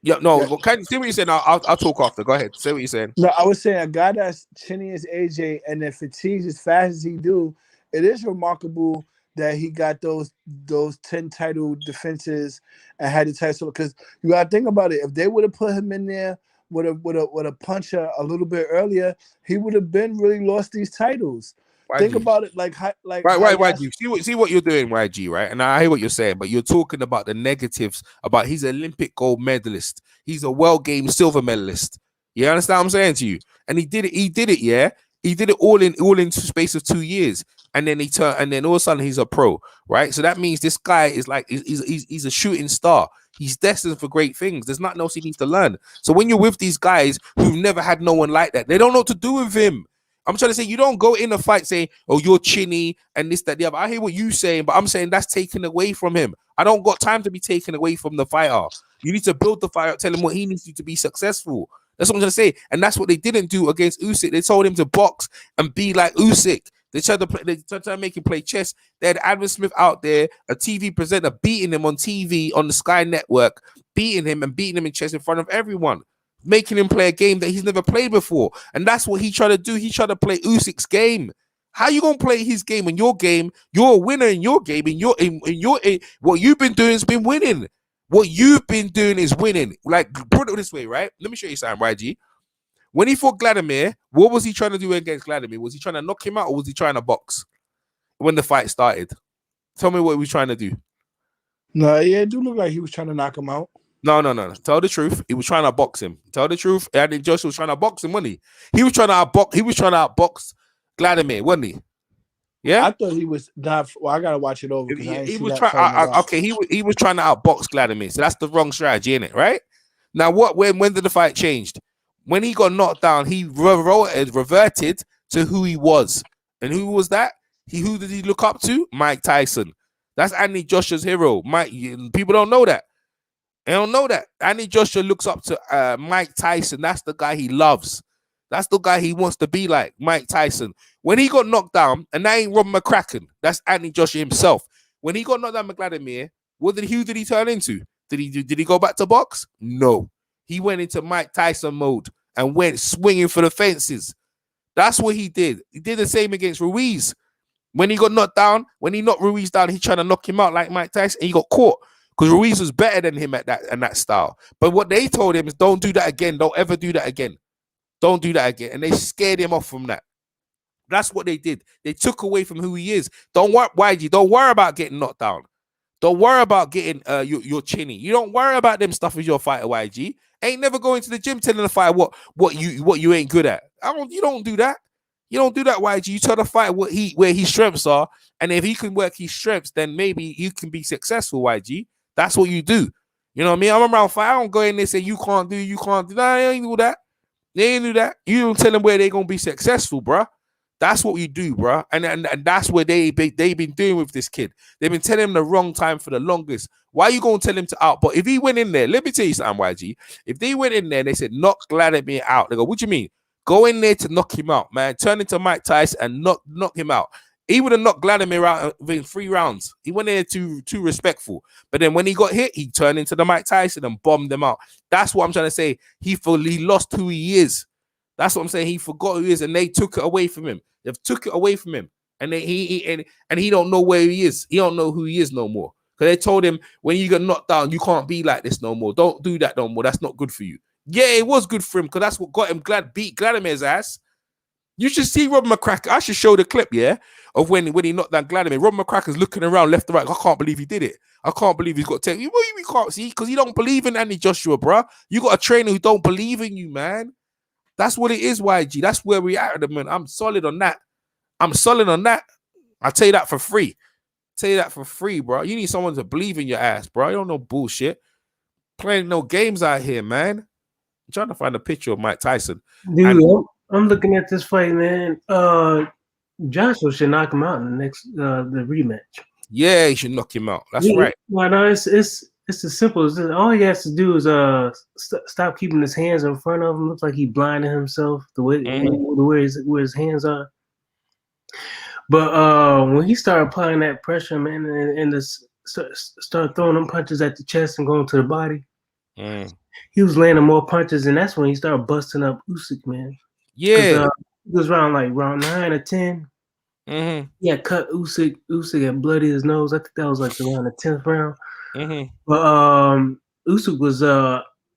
Yeah, no. Yeah. Can you see what you're saying? I'll talk after. Go ahead. Say what you're saying. No, I was saying a guy that's chinny as AJ and then fatigues as fast as he do. It is remarkable that he got those 10 title defenses and had the title, because you gotta think about it. If they would have put him in there with a puncher a little bit earlier, he would have been really lost these titles. Think about it, like YG. See what you're doing, YG, right? And I hear what you're saying, but you're talking about the negatives. About he's an Olympic gold medalist, he's a World Games silver medalist. You understand what I'm saying to you? And he did it, yeah. He did it all in space of 2 years, and then all of a sudden he's a pro, right? So that means this guy is like he's a shooting star. He's destined for great things. There's nothing else he needs to learn. So when you're with these guys who've never had no one like that, they don't know what to do with him. I'm trying to say, you don't go in a fight saying, oh, you're chinny and this, that, the other. I hear what you're saying, but I'm saying that's taken away from him. I don't got time to be taken away from the fighter. You need to build the fighter, tell him what he needs to do to be successful. That's what I'm trying to say. And that's what they didn't do against Usyk. They told him to box and be like Usyk. They tried to make him play chess. They had Adam Smith out there, a TV presenter, beating him on TV on the Sky Network, beating him in chess in front of everyone, making him play a game that he's never played before. And that's what he tried to do. He tried to play Usyk's game. How you gonna play his game in your game? You're a winner in your game. What you've been doing has been winning. What you've been doing is winning. Like, put it this way, right? Let me show you something, YG. When he fought Vladimir, what was he trying to do against Vladimir? Was he trying to knock him out, or was he trying to box when the fight started? Tell me what he was trying to do. No, yeah, it do look like he was trying to knock him out. No. Tell the truth. He was trying to box him. Tell the truth. And Joshua was trying to box him, wasn't he? He was trying to outbox Vladimir, wasn't he? Yeah. I thought he was not. Well, I gotta watch it over. He was trying. Okay, he was trying to outbox Vladimir. So that's the wrong strategy, innit? Right? Now, when did the fight change? When he got knocked down, he reverted to who he was. And who was that? Who did he look up to? Mike Tyson. That's Anthony Joshua's hero. People don't know that. They don't know that. Anthony Joshua looks up to Mike Tyson. That's the guy he loves. That's the guy he wants to be like, Mike Tyson. When he got knocked down, and that ain't Rob McCracken, that's Anthony Joshua himself. When he got knocked down Vladimir, who did he turn into? Did he go back to box? No. He went into Mike Tyson mode and went swinging for the fences. That's what he did. He did the same against Ruiz. When he got knocked down, when he knocked Ruiz down, he tried to knock him out like Mike Tyson, and he got caught because Ruiz was better than him at that style. But what they told him is, don't do that again. Don't ever do that again. Don't do that again. And they scared him off from that. That's what they did. They took away from who he is. Don't worry, YG. Don't worry about getting knocked down. Don't worry about getting your chinny. You don't worry about them stuff with your fighter, YG. Ain't never going to the gym telling the fighter what you ain't good at. You don't do that. You don't do that, YG. You tell the fighter where his strengths are, and if he can work his strengths, then maybe you can be successful, YG. That's what you do. You know what I mean? I'm around fight. I don't go in there and say you can't do. Nah, I ain't do that. They ain't do that. You don't tell them where they're gonna be successful, bruh. That's what you do, bruh. And that's where they've been doing with this kid. They've been telling him the wrong time for the longest. Why are you gonna tell him to out? But if he went in there, let me tell you something, YG. If they went in there and they said knock Vladimir out, they go, what do you mean? Go in there to knock him out, man. Turn into Mike Tyson and knock him out. He would have knocked Vladimir out within 3 rounds. He went in there too respectful. But then when he got hit, he turned into the Mike Tyson and bombed them out. That's what I'm trying to say. He lost who he is. That's what I'm saying. He forgot who he is, and they took it away from him. They've took it away from him, and he don't know where he is. He don't know who he is no more. Because they told him, when you get knocked down, you can't be like this no more. Don't do that no more. That's not good for you. Yeah, it was good for him because that's what got him beat Vladimir's ass. You should see Rob McCracken. I should show the clip, yeah, of when he knocked down Vladimir. Rob McCracken's looking around left and right. I can't believe he did it. I can't believe he's got 10. You can't see because he don't believe in Anthony Joshua, bro. You got a trainer who don't believe in you, man. That's what it is, YG. That's where we at the moment. I'm solid on that. I'll tell you that for free. Bro. You need someone to believe in your ass, bro. You don't know bullshit. Playing no games out here, man. I'm trying to find a picture of Mike Tyson. Dude, I'm looking at this fight, man. Joshua should knock him out in the next the rematch. Yeah, he should knock him out. That's right. Well, no, it's as simple as this. All he has to do is stop keeping his hands in front of him. Looks like he blinded himself the way where his hands are. But when he started applying that pressure, man, and start throwing them punches at the chest and going to the body, he was landing more punches, and that's when he started busting up Usyk, man. Yeah, it was round 9 or 10. Yeah, cut Usyk. Usyk had bloody his nose. I think that was like around the 10th round. But Usyk was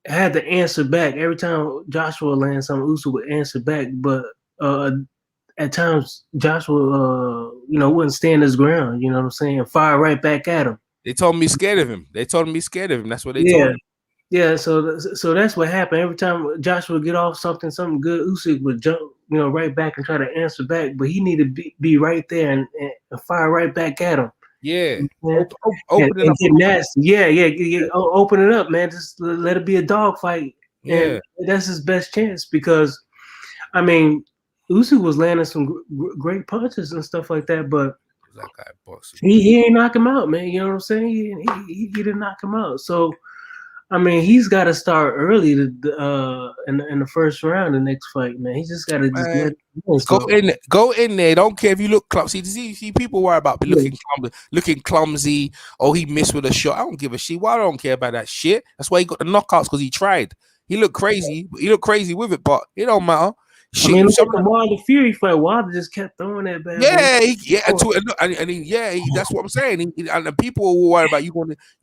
had to answer back every time Joshua landed something. Usyk would answer back, but at times Joshua, wouldn't stand his ground. You know what I'm saying? Fire right back at him. They told me scared of him. That's what they told me. Yeah, so that's what happened. Every time Joshua would get off something good, Usyk would jump, right back and try to answer back. But he needed to be right there and fire right back at him. Yeah, open it up. Get nasty. Yeah. Open it up, man. Just let it be a dog fight. Yeah, and that's his best chance because, I mean, Usyk was landing some great punches and stuff like that, but that guy boxing. He ain't knock him out, man. You know what I'm saying? He didn't knock him out. So, I mean, he's got to start early in the first round. The next fight, man. He just got to go in there. Don't care if you look clumsy. See, people worry about looking clumsy. Oh, he missed with a shot. I don't give a shit. Why I don't care about that shit. That's why he got the knockouts because he tried. He looked crazy. He looked crazy with it, but it don't matter. I mean, look at the Wilder Fury fight. Wilder just kept throwing that bad. That's what I'm saying. And people will worry about you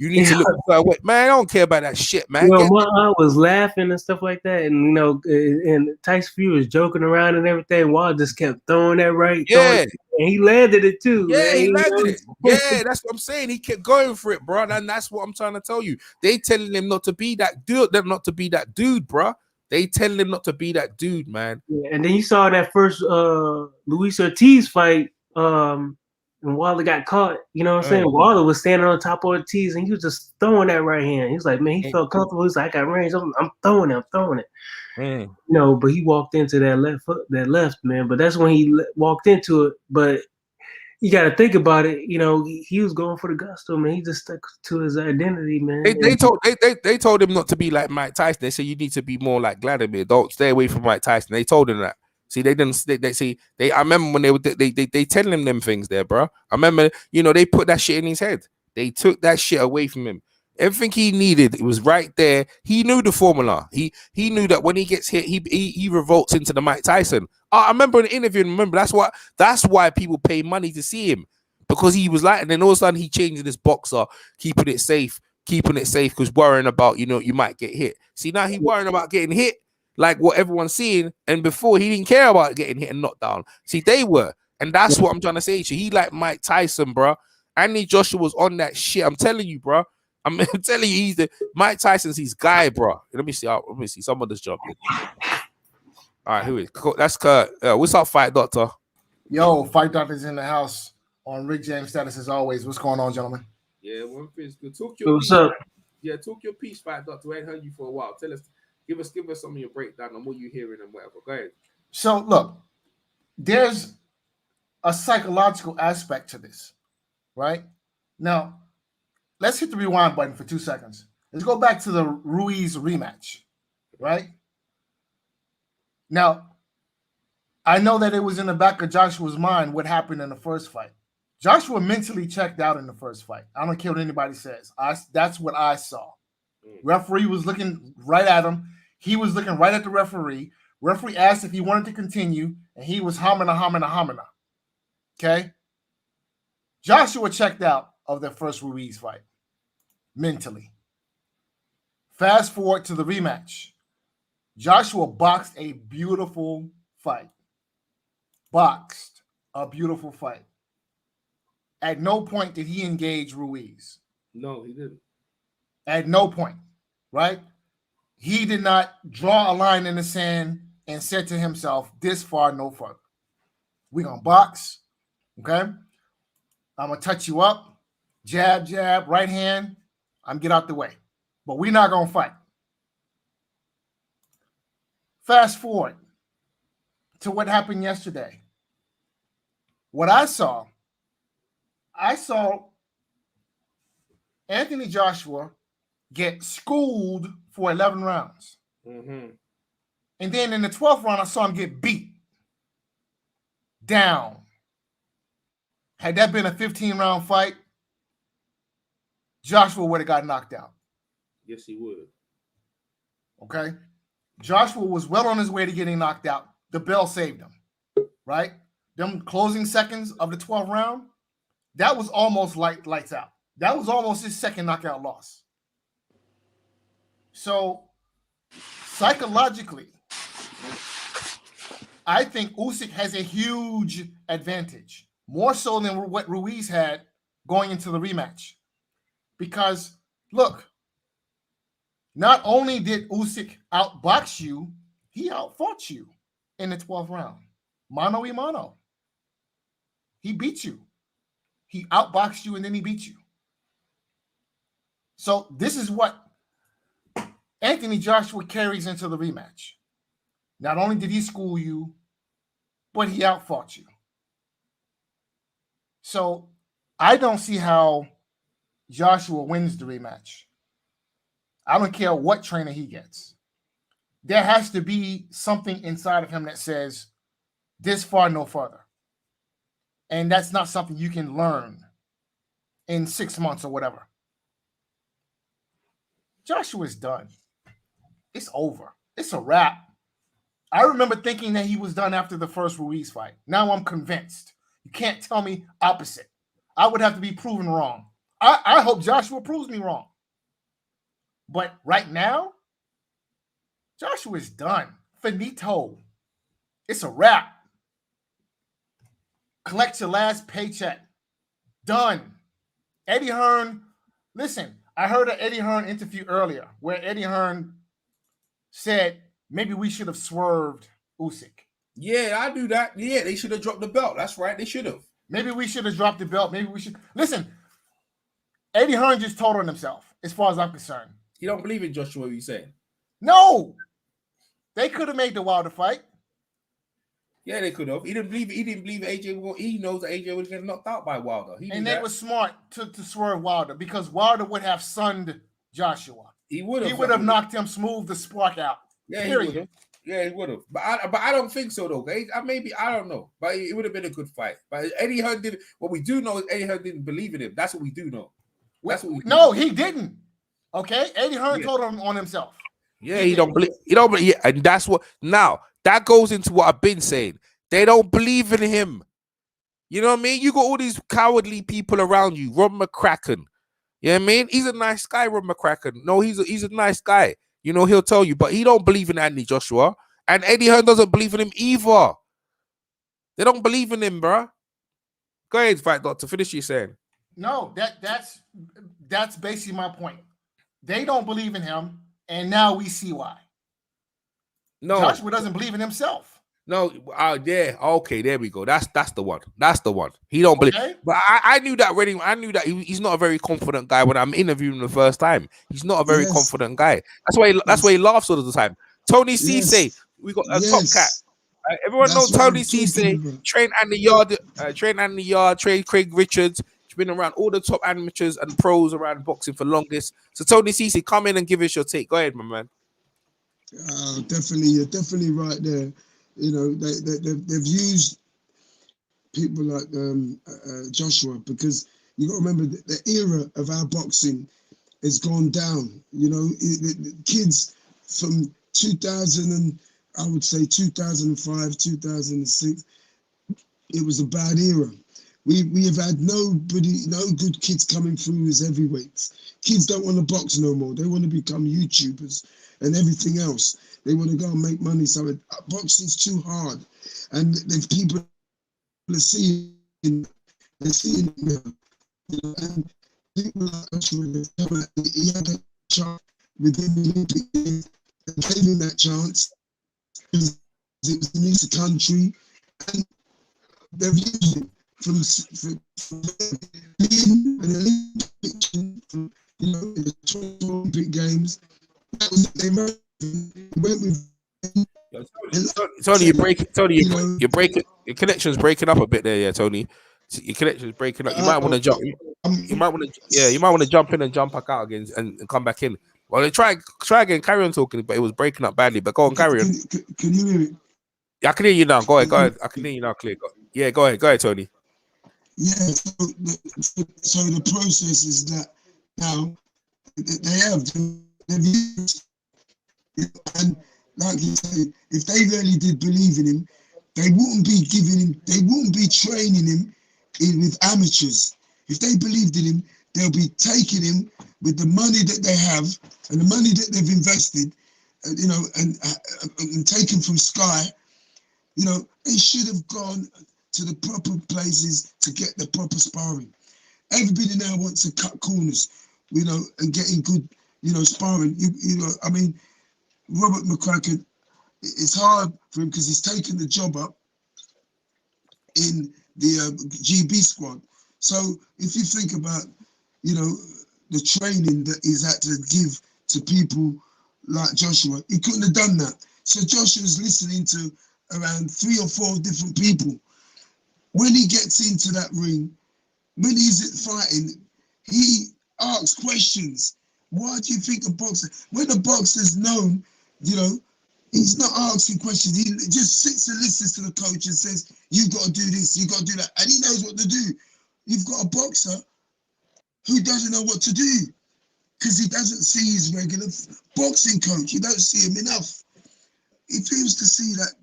need to look. Man, I don't care about that shit, man. I was laughing and stuff like that, and and Tyson Fury was joking around and everything. Wilder just kept throwing that right. And he landed it too. Yeah, he landed it. Yeah, that's what I'm saying. He kept going for it, bro. And that's what I'm trying to tell you. They telling him not to be that dude. Not to be that dude, bro. They telling him not to be that dude, man. Yeah, and then you saw that first Luis Ortiz fight, and Wilder got caught. You know what I'm saying? Wilder was standing on top of Ortiz, and he was just throwing that right hand. He was like, man, he felt comfortable. He's like, I got range. I'm throwing it. But he walked into that left, man. But that's when he walked into it. But you got to think about it. You know, he was going for the gusto, man. He just stuck to his identity, man. They told him not to be like Mike Tyson. They said you need to be more like Vladimir. Don't stay away from Mike Tyson. They told him that. See, they didn't. They see. I remember when they telling him them things there, bro. I remember, you know, they put that shit in his head. They took that shit away from him. Everything he needed, it was right there. He knew the formula. He knew that when he gets hit, he revolts into the Mike Tyson. I remember in the interview. Remember that's why people pay money to see him, because he was like, and then all of a sudden he changed this boxer, keeping it safe because worrying about, you know, you might get hit. See, now he worrying about getting hit, like what everyone's seeing, and before he didn't care about getting hit and knocked down. See, they were, and that's what I'm trying to say to you. He like Mike Tyson, bro. Anthony Joshua was on that shit. I'm telling you, bro. I'm telling you, he's the Mike Tyson's his guy, bro. Let me see. Someone just jumped in. All right, who is? That's Kurt. What's up, Fight Doctor? Yo, Fight Doctor's in the house on Rick James status as always. What's going on, gentlemen? Yeah, one thing's good. Talk your What's up? Yeah, talk your piece, Fight Doctor. We ain't heard you for a while. Tell us, give us some of your breakdown on what you're hearing and whatever. Go ahead. So, look, there's a psychological aspect to this, right? Now, let's hit the rewind button for 2 seconds. Let's go back to the Ruiz rematch, right? Now, I know that it was in the back of Joshua's mind what happened in the first fight. Joshua mentally checked out in the first fight. I don't care what anybody says. That's what I saw. Referee was looking right at him. He was looking right at the referee. Referee asked if he wanted to continue, and he was hamina. Okay? Joshua checked out of the first Ruiz fight mentally. Fast forward to the rematch. Joshua boxed a beautiful fight. At no point did he engage Ruiz. No, he didn't. At no point, right? He did not draw a line in the sand and said to himself, this far, no further. We're going to box, okay? I'm going to touch you up, jab, right hand. I'm get out the way. But we're not going to fight. Fast forward to what happened yesterday. What I saw Anthony Joshua get schooled for 11 rounds. Mm-hmm. And then in the 12th round, I saw him get beat down. Had that been a 15-round fight, Joshua would have got knocked out. Yes, he would. Okay? Joshua was well on his way to getting knocked out. The bell saved him, right? Them closing seconds of the 12th round, that was almost lights out. That was almost his second knockout loss. So, psychologically, I think Usyk has a huge advantage, more so than what Ruiz had going into the rematch. Because, look, not only did Usyk outbox you, he outfought you in the 12th round. Mano a mano. He beat you. He outboxed you and then he beat you. So this is what Anthony Joshua carries into the rematch. Not only did he school you, but he outfought you. So I don't see how Joshua wins the rematch. I don't care what trainer he gets. There has to be something inside of him that says, this far, no further. And that's not something you can learn in 6 months or whatever. Joshua's done. It's over. It's a wrap. I remember thinking that he was done after the first Ruiz fight. Now I'm convinced. You can't tell me opposite. I would have to be proven wrong. I hope Joshua proves me wrong. But right now, Joshua's done. Finito. It's a wrap. Collect your last paycheck. Done. Eddie Hearn, listen, I heard an Eddie Hearn interview earlier where Eddie Hearn said maybe we should have swerved Usyk. Yeah, I do that. Yeah, they should have dropped the belt. That's right. They should have. Maybe we should have dropped the belt. Maybe we should. Listen, Eddie Hearn just told on himself, as far as I'm concerned. You don't believe in Joshua, you say? No. They could have made the Wilder fight. Yeah, they could have. He didn't believe. He didn't believe AJ. He knows that AJ was getting knocked out by Wilder. He knew And they that. were smart to swerve Wilder because Wilder would have sunned Joshua. He would have. He would have knocked him smooth the spark out. Yeah, Period. he would have. Yeah, he would have. But I don't think so though. I don't know. But it would have been a good fight. But Eddie Hearn did. What we do know is Eddie Hearn didn't believe in him. That's what we do know. That's what we do. No, he didn't. Okay, Eddie Hearn told him on himself. Yeah, he don't believe. He don't believe. Yeah, and that's what. Now that goes into what I've been saying. They don't believe in him. You know what I mean? You got all these cowardly people around you. Rob McCracken. You know what I mean? He's a nice guy, Rob McCracken. No, he's a nice guy. You know, he'll tell you, but he don't believe in Anthony Joshua. And Eddie Hearn doesn't believe in him either. They don't believe in him, bro. Go ahead, Fight Doctor. Finish you saying. No, that's basically my point. They don't believe in him, and now we see why. No, Joshua doesn't believe in himself. No, yeah, okay, there we go. That's the one. That's the one. He don't believe. Okay. But I knew that already. I knew that he's not a very confident guy when I'm interviewing him the first time. He's not a very confident guy. That's why he laughs all the time. Tony Cisse, we got a top cat. Everyone knows Tony Cisse. Train Andy Yard, train Craig Richards. He's been around all the top amateurs and pros around boxing for longest. So Tony Cisse, come in and give us your take. Go ahead, my man. Definitely, you're definitely right there. You know, they've used people like Joshua because you got to remember the era of our boxing has gone down. You know, the kids from 2000 and I would say 2005, 2006, it was a bad era. We have had no good kids coming through as heavyweights. Kids don't want to box no more. They want to become YouTubers and everything else. They want to go and make money. So boxing's too hard. And the people are seeing it now. You know, and people like Joshua, he had a chance within the Olympic Games and gave him that chance because it was in his country. And they've used it from being an Olympic champion, from, you know, in the 20 Olympic Games. That was they went with. Tony, you're breaking. Your connection's breaking up a bit there, yeah, Tony. Your connection's breaking up. You might want to jump. You might want to jump in and jump back out again and come back in. Well, try again. Carry on talking, but it was breaking up badly. But go on, carry on. Can you hear me? Yeah, I can hear you now. Go ahead. I can hear you now, clear. Yeah, go ahead, Tony. Yeah. So the process is that now they've used. And like you say, if they really did believe in him, they wouldn't be training him with amateurs. If they believed in him, they'll be taking him with the money that they have and the money that they've invested, you know, and taken from Sky. You know, they should have gone to the proper places to get the proper sparring. Everybody now wants to cut corners, you know, and getting good, you know, sparring. You know, I mean, Robert McCracken, it's hard for him because he's taken the job up in the GB squad. So if you think about, you know, the training that he's had to give to people like Joshua, he couldn't have done that. So Joshua's listening to around 3 or 4 different people. When he gets into that ring, when he's fighting, he asks questions. Why do you think a boxer, when a boxer's known, you know, he's not asking questions. He just sits and listens to the coach and says, you got to do this, you got to do that. And he knows what to do. You've got a boxer who doesn't know what to do because he doesn't see his regular boxing coach. You don't see him enough. If he was to see that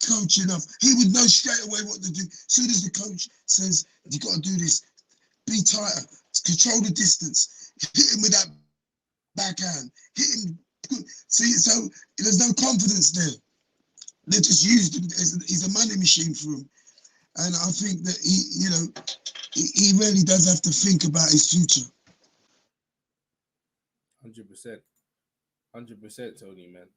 coach enough, he would know straight away what to do. As soon as the coach says, you got to do this, be tighter, control the distance, hit him with that backhand, hit him. See, so there's no confidence there. They just used him he's a money machine for him. And I think that he, you know, he really does have to think about his future. 100%, Tony, man.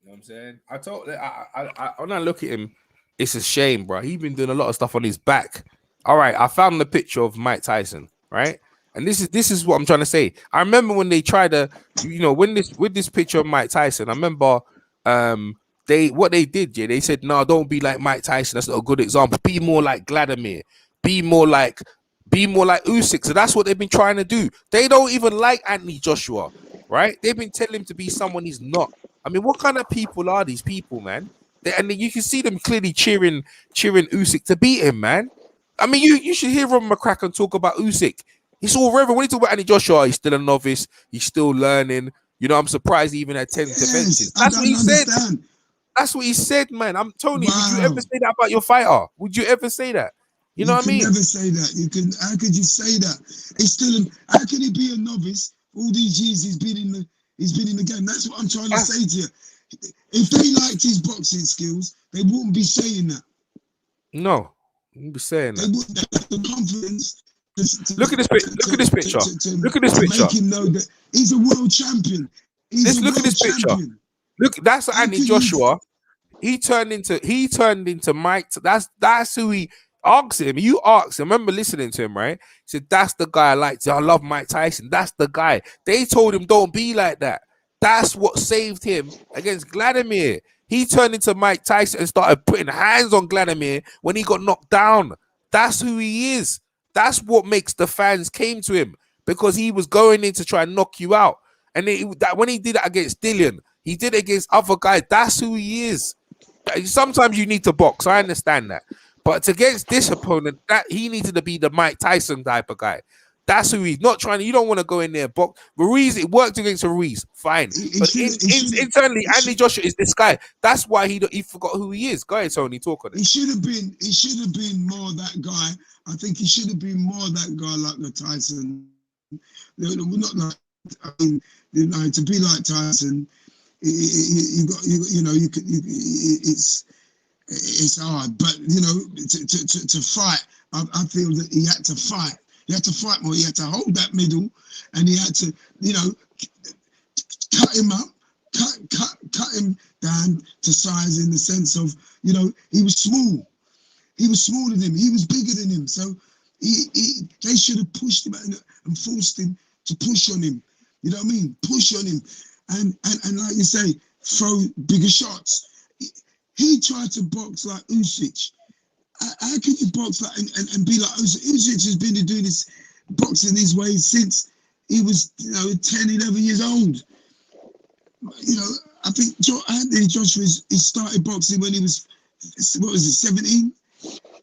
You know what I'm saying? I when I look at him, it's a shame, bro. He's been doing a lot of stuff on his back. All right, I found the picture of Mike Tyson, right? And this is what I'm trying to say. I remember when they tried to, you know, with this picture of Mike Tyson, I remember what they did, yeah, they said, no, don't be like Mike Tyson. That's not a good example. Be more like Vladimir. Be more like Usyk. So that's what they've been trying to do. They don't even like Anthony Joshua, right? They've been telling him to be someone he's not. I mean, what kind of people are these people, man? And you can see them clearly cheering Usyk to beat him, man. I mean, you should hear Ron McCracken talk about Usyk. He's all reverent. When he talk about Anthony Joshua, he's still a novice. He's still learning. You know, I'm surprised he even had 10 defenses. That's what he said. That's what he said, man. I'm Tony. Wow. Would you ever say that about your fighter? Would you ever say that? You know what I mean? Never say that. You can. How could you say that? It's still. How can he be a novice? All these years he's been in the game. That's what I'm trying to say to you. If they liked his boxing skills, they wouldn't be saying that. No, wouldn't be saying They that. wouldn't have the confidence. Look at this picture. Look at this picture. Look at this picture. Make him know that he's a world champion. Look at this picture. Look, that's Anthony Joshua. He turned into Mike. That's who he asked him. You asked him. I remember listening to him, right? He said, that's the guy I like. I love Mike Tyson. That's the guy. They told him, don't be like that. That's what saved him against Vladimir. He turned into Mike Tyson and started putting hands on Vladimir when he got knocked down. That's who he is. That's what makes the fans came to him, because he was going in to try and knock you out. And when he did that against Dillian, he did it against other guys. That's who he is. Sometimes you need to box. I understand that. But against this opponent, that he needed to be the Mike Tyson type of guy. That's who he's not trying to. You don't want to go in there box. Ruiz, it worked against Ruiz, fine. But internally, Anthony Joshua is this guy. That's why he forgot who he is. Go ahead, Tony, talk on it. He should have been more that guy. I think he should have been more that guy like the Tyson. Not like, I mean, to be like Tyson, it's hard. But to fight, I feel that he had to fight. He had to fight more. He had to hold that middle, and he had to, cut him up, cut him down to size, in the sense of, he was small. He was smaller than him. He was bigger than him. So they should have pushed him and forced him to push on him. You know what I mean? Push on him, and like you say, throw bigger shots. He tried to box like Usyk. How can you box like and be like Usyk? Usyk has been doing this boxing his way since he was 10, 11 years old. I think Anthony Joshua he started boxing when he was 17.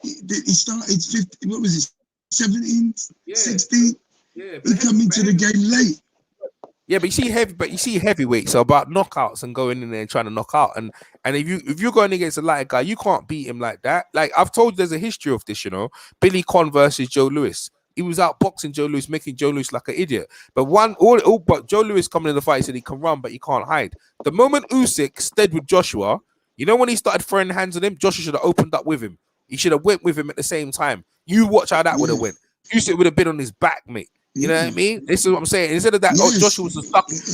He started 50. What was it? 17, 16. Yeah, he come into the game late. Yeah, but you see heavyweights are about knockouts and going in there and trying to knock out. And if you're going against a lighter guy, you can't beat him like that. Like I've told you, there's a history of this, Billy Conn versus Joe Louis. He was out boxing Joe Louis, making Joe Louis like an idiot. But but Joe Louis coming in the fight, he said he can run, but he can't hide. The moment Usyk stayed with Joshua, when he started throwing hands on him, Joshua should have opened up with him. He should have went with him at the same time. You watch how that would have went. Usyk would have been on his back, mate. You know what I mean? This is what I'm saying. Instead of that,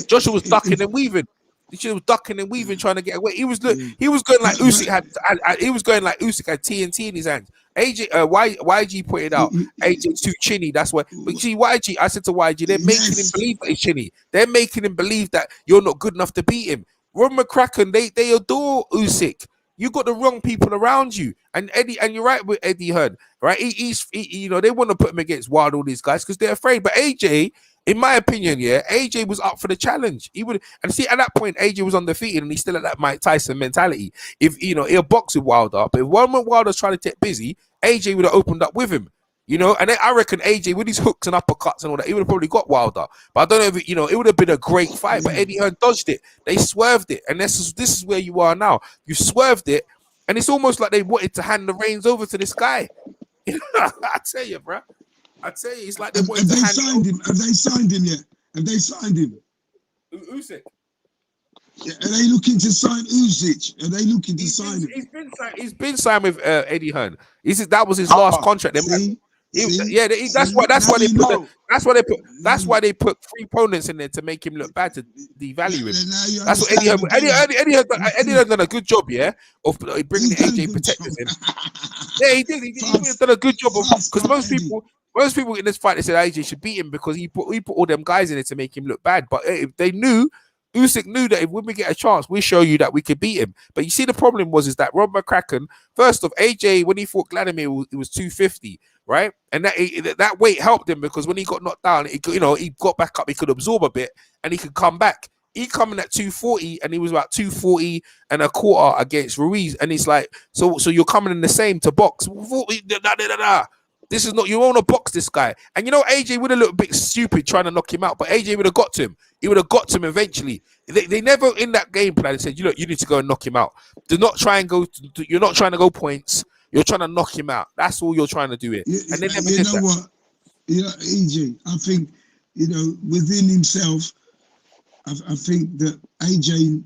Joshua was ducking and weaving. He was ducking and weaving, trying to get away. He was going like Usyk had. He was going like Usyk had TNT in his hands. YG pointed out AJ's too chinny. That's why. But see, YG, I said to YG, they're making him believe that he's chinny. They're making him believe that you're not good enough to beat him. Ron McCracken, they adore Usyk. You got the wrong people around you, and you're right with Eddie Hearn, right? They want to put him against Wild, all these guys, because they're afraid. But AJ, in my opinion, AJ was up for the challenge. He would, and see, at that point, AJ was undefeated, and he's still at that Mike Tyson mentality. If he'll box with Wilder, but if Wilder's trying to get busy, AJ would have opened up with him. And then I reckon AJ, with his hooks and uppercuts and all that, he would have probably got Wilder. But I don't know if it would have been a great fight. But Eddie Hearn dodged it. They swerved it, and this is where you are now. You swerved it, and it's almost like they wanted to hand the reins over to this guy. I tell you, bro. It's like they wanted to hand him. Have they signed him yet? Have they signed him? Usyk. Yeah, are they looking to sign Usyk? Are they looking to sign him? He's been signed with Eddie Hearn. That was his last contract. That's why they put 3 opponents in there to make him look bad, to devalue him. That's what Eddie Hearn done a good job, of bringing the AJ protectors in. Yeah, he did. He done a good job because most people in this fight, they said AJ should beat him because he put all them guys in it to make him look bad. But they knew Usyk knew that if when we get a chance, we show you that we could beat him. But you see, the problem is that Rob McCracken, first off, AJ, when he fought Vladimir, it was 250, right? And that weight helped him because when he got knocked down, he got back up, he could absorb a bit and he could come back. He coming at 240 and he was about 240 and a quarter against Ruiz. And it's like, so you're coming in the same to box. This is not, you want to box this guy. And AJ would have looked a bit stupid trying to knock him out, but AJ would have got to him. He would have got to him eventually. They never in that game plan said, you need to go and knock him out. Do not try and go, you're not trying to go points. You're trying to knock him out. That's all you're trying to do it. And they never did that. What? AJ, I think, within himself, I think that AJ,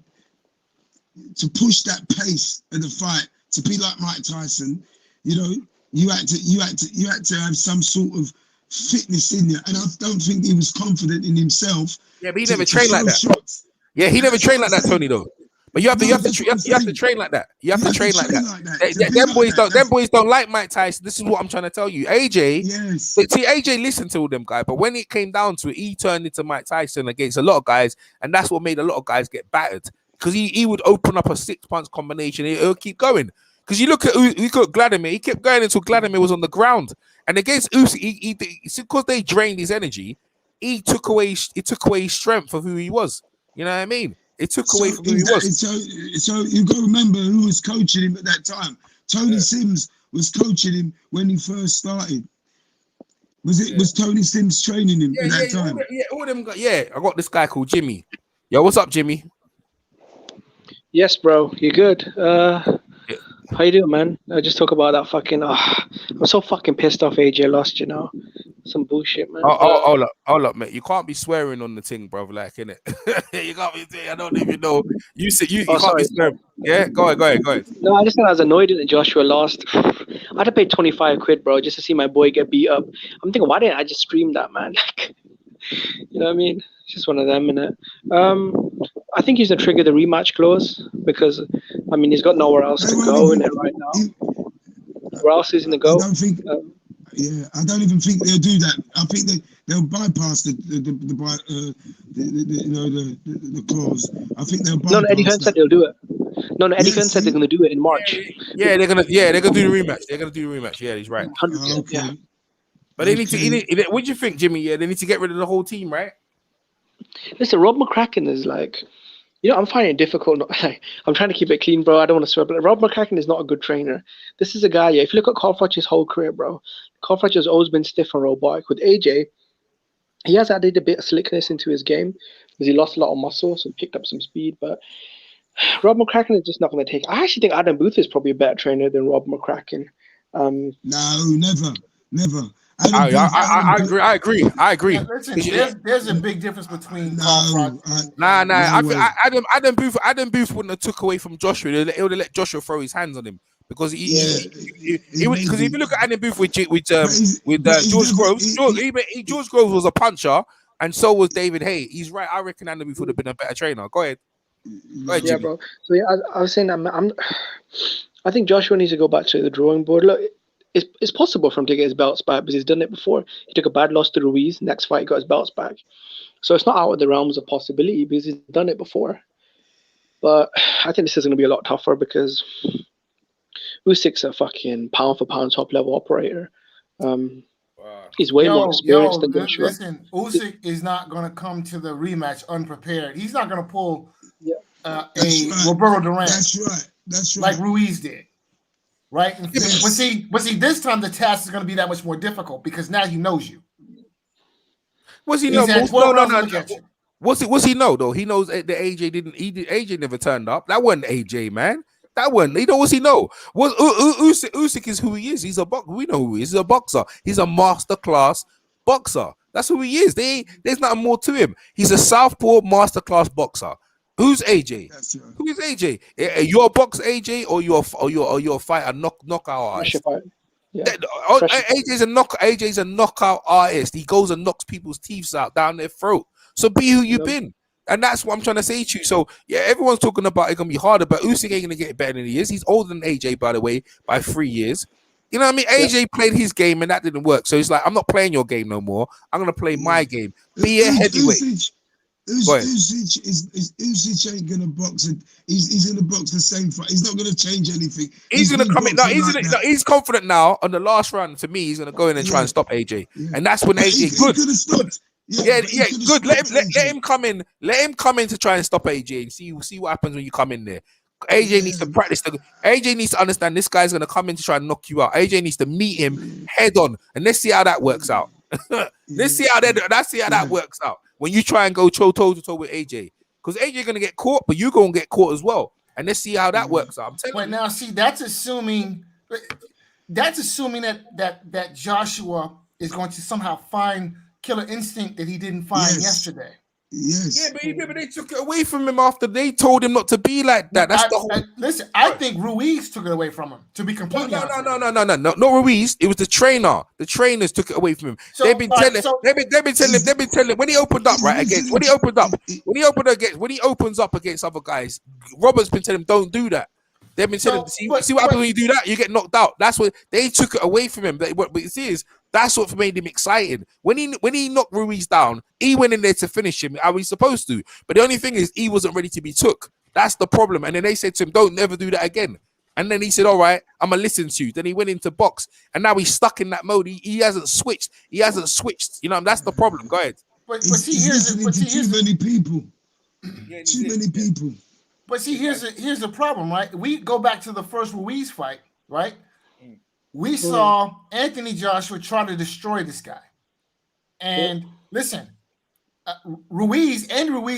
to push that pace of the fight, to be like Mike Tyson, you had to have some sort of fitness in you, and I don't think he was confident in himself. Yeah, but he never trained like that. Shots. Yeah, he never trained like that, Tony. Though, but you have to train like that. You have to train like that. Them boys don't like Mike Tyson. This is what I'm trying to tell you. AJ, yes. See, AJ listened to all them guys, but when it came down to it, he turned into Mike Tyson against a lot of guys, and that's what made a lot of guys get battered because he would open up a 6-punch combination. He'll keep going. Because you look at Vladimir, he kept going until Vladimir was on the ground. And against Usyk, because they drained his energy, he took away his strength of who he was. You know what I mean? It took away from who he was. So you got to remember who was coaching him at that time. Tony Sims was coaching him when he first started. Was Tony Sims training him at that time? All them guys. Yeah, I got this guy called Jimmy. Yo, what's up, Jimmy? Yes, bro. You good? How you doing, man? I just talk about that fucking. I'm so fucking pissed off. AJ lost, some bullshit, man. Hold up, mate. You can't be swearing on the thing, bro. Like, innit? You can't be saying. I don't even know. You can't be swearing. Yeah, go ahead. No, I just thought I was annoyed that Joshua lost. I had to pay 25 quid, bro, just to see my boy get beat up. I'm thinking, why didn't I just stream that, man? You know what I mean? It's just one of them, innit? I think he's gonna trigger the rematch clause because, he's got nowhere else to go in it right now. Where else is he gonna go? I don't even think they'll do that. I think they'll bypass the clause. I think they'll bypass. No, Eddie Hearn said they'll do it. No, Eddie Hearn said they're gonna do it in March. Yeah, they're gonna do the rematch. They're gonna do the rematch. Yeah, he's right. 100%. Okay. Yeah. But they need to. What do you think, Jimmy? Yeah, they need to get rid of the whole team, right? Listen, Rob McCracken is like, I'm finding it difficult. I'm trying to keep it clean, bro. I don't want to swear, but Rob McCracken is not a good trainer. This is a guy, if you look at Carl Fletcher's whole career, bro, Carl Fletcher's always been stiff and robotic. With AJ, he has added a bit of slickness into his game because he lost a lot of muscle, so picked up some speed. But Rob McCracken is just not going to take. I actually think Adam Booth is probably a better trainer than Rob McCracken. No, never. I agree. Yeah, listen, there's a big difference between Adam Booth wouldn't have took away from Joshua. He would have let Joshua throw his hands on him because because if you look at Adam Booth with George Groves, George Groves was a puncher, and so was David Hay. He's right. I reckon Adam Booth would have been a better trainer. Go ahead. Yeah, bro. So I was saying I think Joshua needs to go back to the drawing board. Look. It's possible for him to get his belts back because he's done it before. He took a bad loss to Ruiz. Next fight, he got his belts back. So it's not out of the realms of possibility because he's done it before. But I think this is going to be a lot tougher because Usyk's a fucking pound-for-pound top-level operator. He's way more experienced than Joshua. Listen, Usyk is not going to come to the rematch unprepared. He's not going to pull Roberto Duran. That's right. Like Ruiz did. Right? But see, this time the task is going to be that much more difficult because now he knows you. What's he know? No. What's he know though? He knows that AJ didn't. AJ never turned up. That wasn't AJ, man. That wasn't. What's he know? Usyk is who he is. He's a boxer. We know who he is. He's a boxer. He's a masterclass boxer. That's who he is. There's nothing more to him. He's a southpaw masterclass boxer. Who's AJ? Right. Who is AJ? You're a box AJ or you're a fighter knockout artist? Yeah. AJ's a knockout artist. He goes and knocks people's teeth out down their throat. So be who you've been. And that's what I'm trying to say to you. So yeah, everyone's talking about it's gonna be harder, but Usyk ain't gonna get better than he is. He's older than AJ, by the way, by 3 years. You know what I mean? AJ played his game and that didn't work. So it's like, I'm not playing your game no more. I'm gonna play my game. Be a heavyweight. Go ahead. Usyk ain't gonna box it. He's gonna box the same fight. He's not gonna change anything. He's gonna been come in. No, boxing like that. he's confident now on the last round. To me, he's gonna go in and try and stop AJ, and that's when But AJ he good. could have stopped. Yeah, but he yeah, could have good. Let stopped AJ. him come in. Let him come in to try and stop AJ and see what happens when you come in there. AJ needs to practice. AJ needs to understand this guy's gonna come in to try and knock you out. AJ needs to meet him head on, and let's see how that works out. Let's see how that works out when you try and go toe to toe with AJ, because AJ gonna get caught, but you gonna get caught as well. And let's see how that works out. I'm telling But you. now, see, that's assuming that Joshua is going to somehow find killer instinct that he didn't find yesterday. Yes. Yeah, but they took it away from him after they told him not to be like that. That's the whole. Listen, I think Ruiz took it away from him. To be completely honest, No, not Ruiz. It was the trainer. The trainers took it away from him. So, they've been telling when he opened up right against when he opens up against other guys. Robert's been telling him don't do that. They've been telling see what happens when you do that. You get knocked out. That's what they took it away from him. But you see is that's what made him exciting. When he knocked Ruiz down, he went in there to finish him how he's supposed to. But the only thing is he wasn't ready to be took. That's the problem. And then they said to him, don't never do that again. And then he said, all right, I'm going to listen to you. Then he went into box. And now he's stuck in that mode. He hasn't switched. You know, that's the problem. Go ahead. But see, here's too many people. Too many people. But see, here's the problem, right? We go back to the first Ruiz fight, right? We saw Anthony Joshua try to destroy this guy. And listen, Ruiz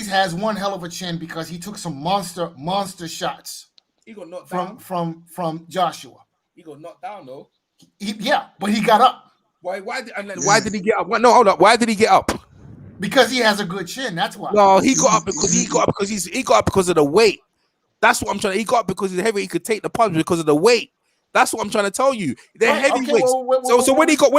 has one hell of a chin because he took some monster shots. He got knocked down from Joshua. He got knocked down though. But he got up. Why did he get up? No, hold up. Why did he get up? Because he has a good chin. That's why. No, he got up because of the weight. That's what I'm trying to. He got up because he's heavy. He could take the punch because of the weight. That's what I'm trying to tell you. They're heavyweights. So when he got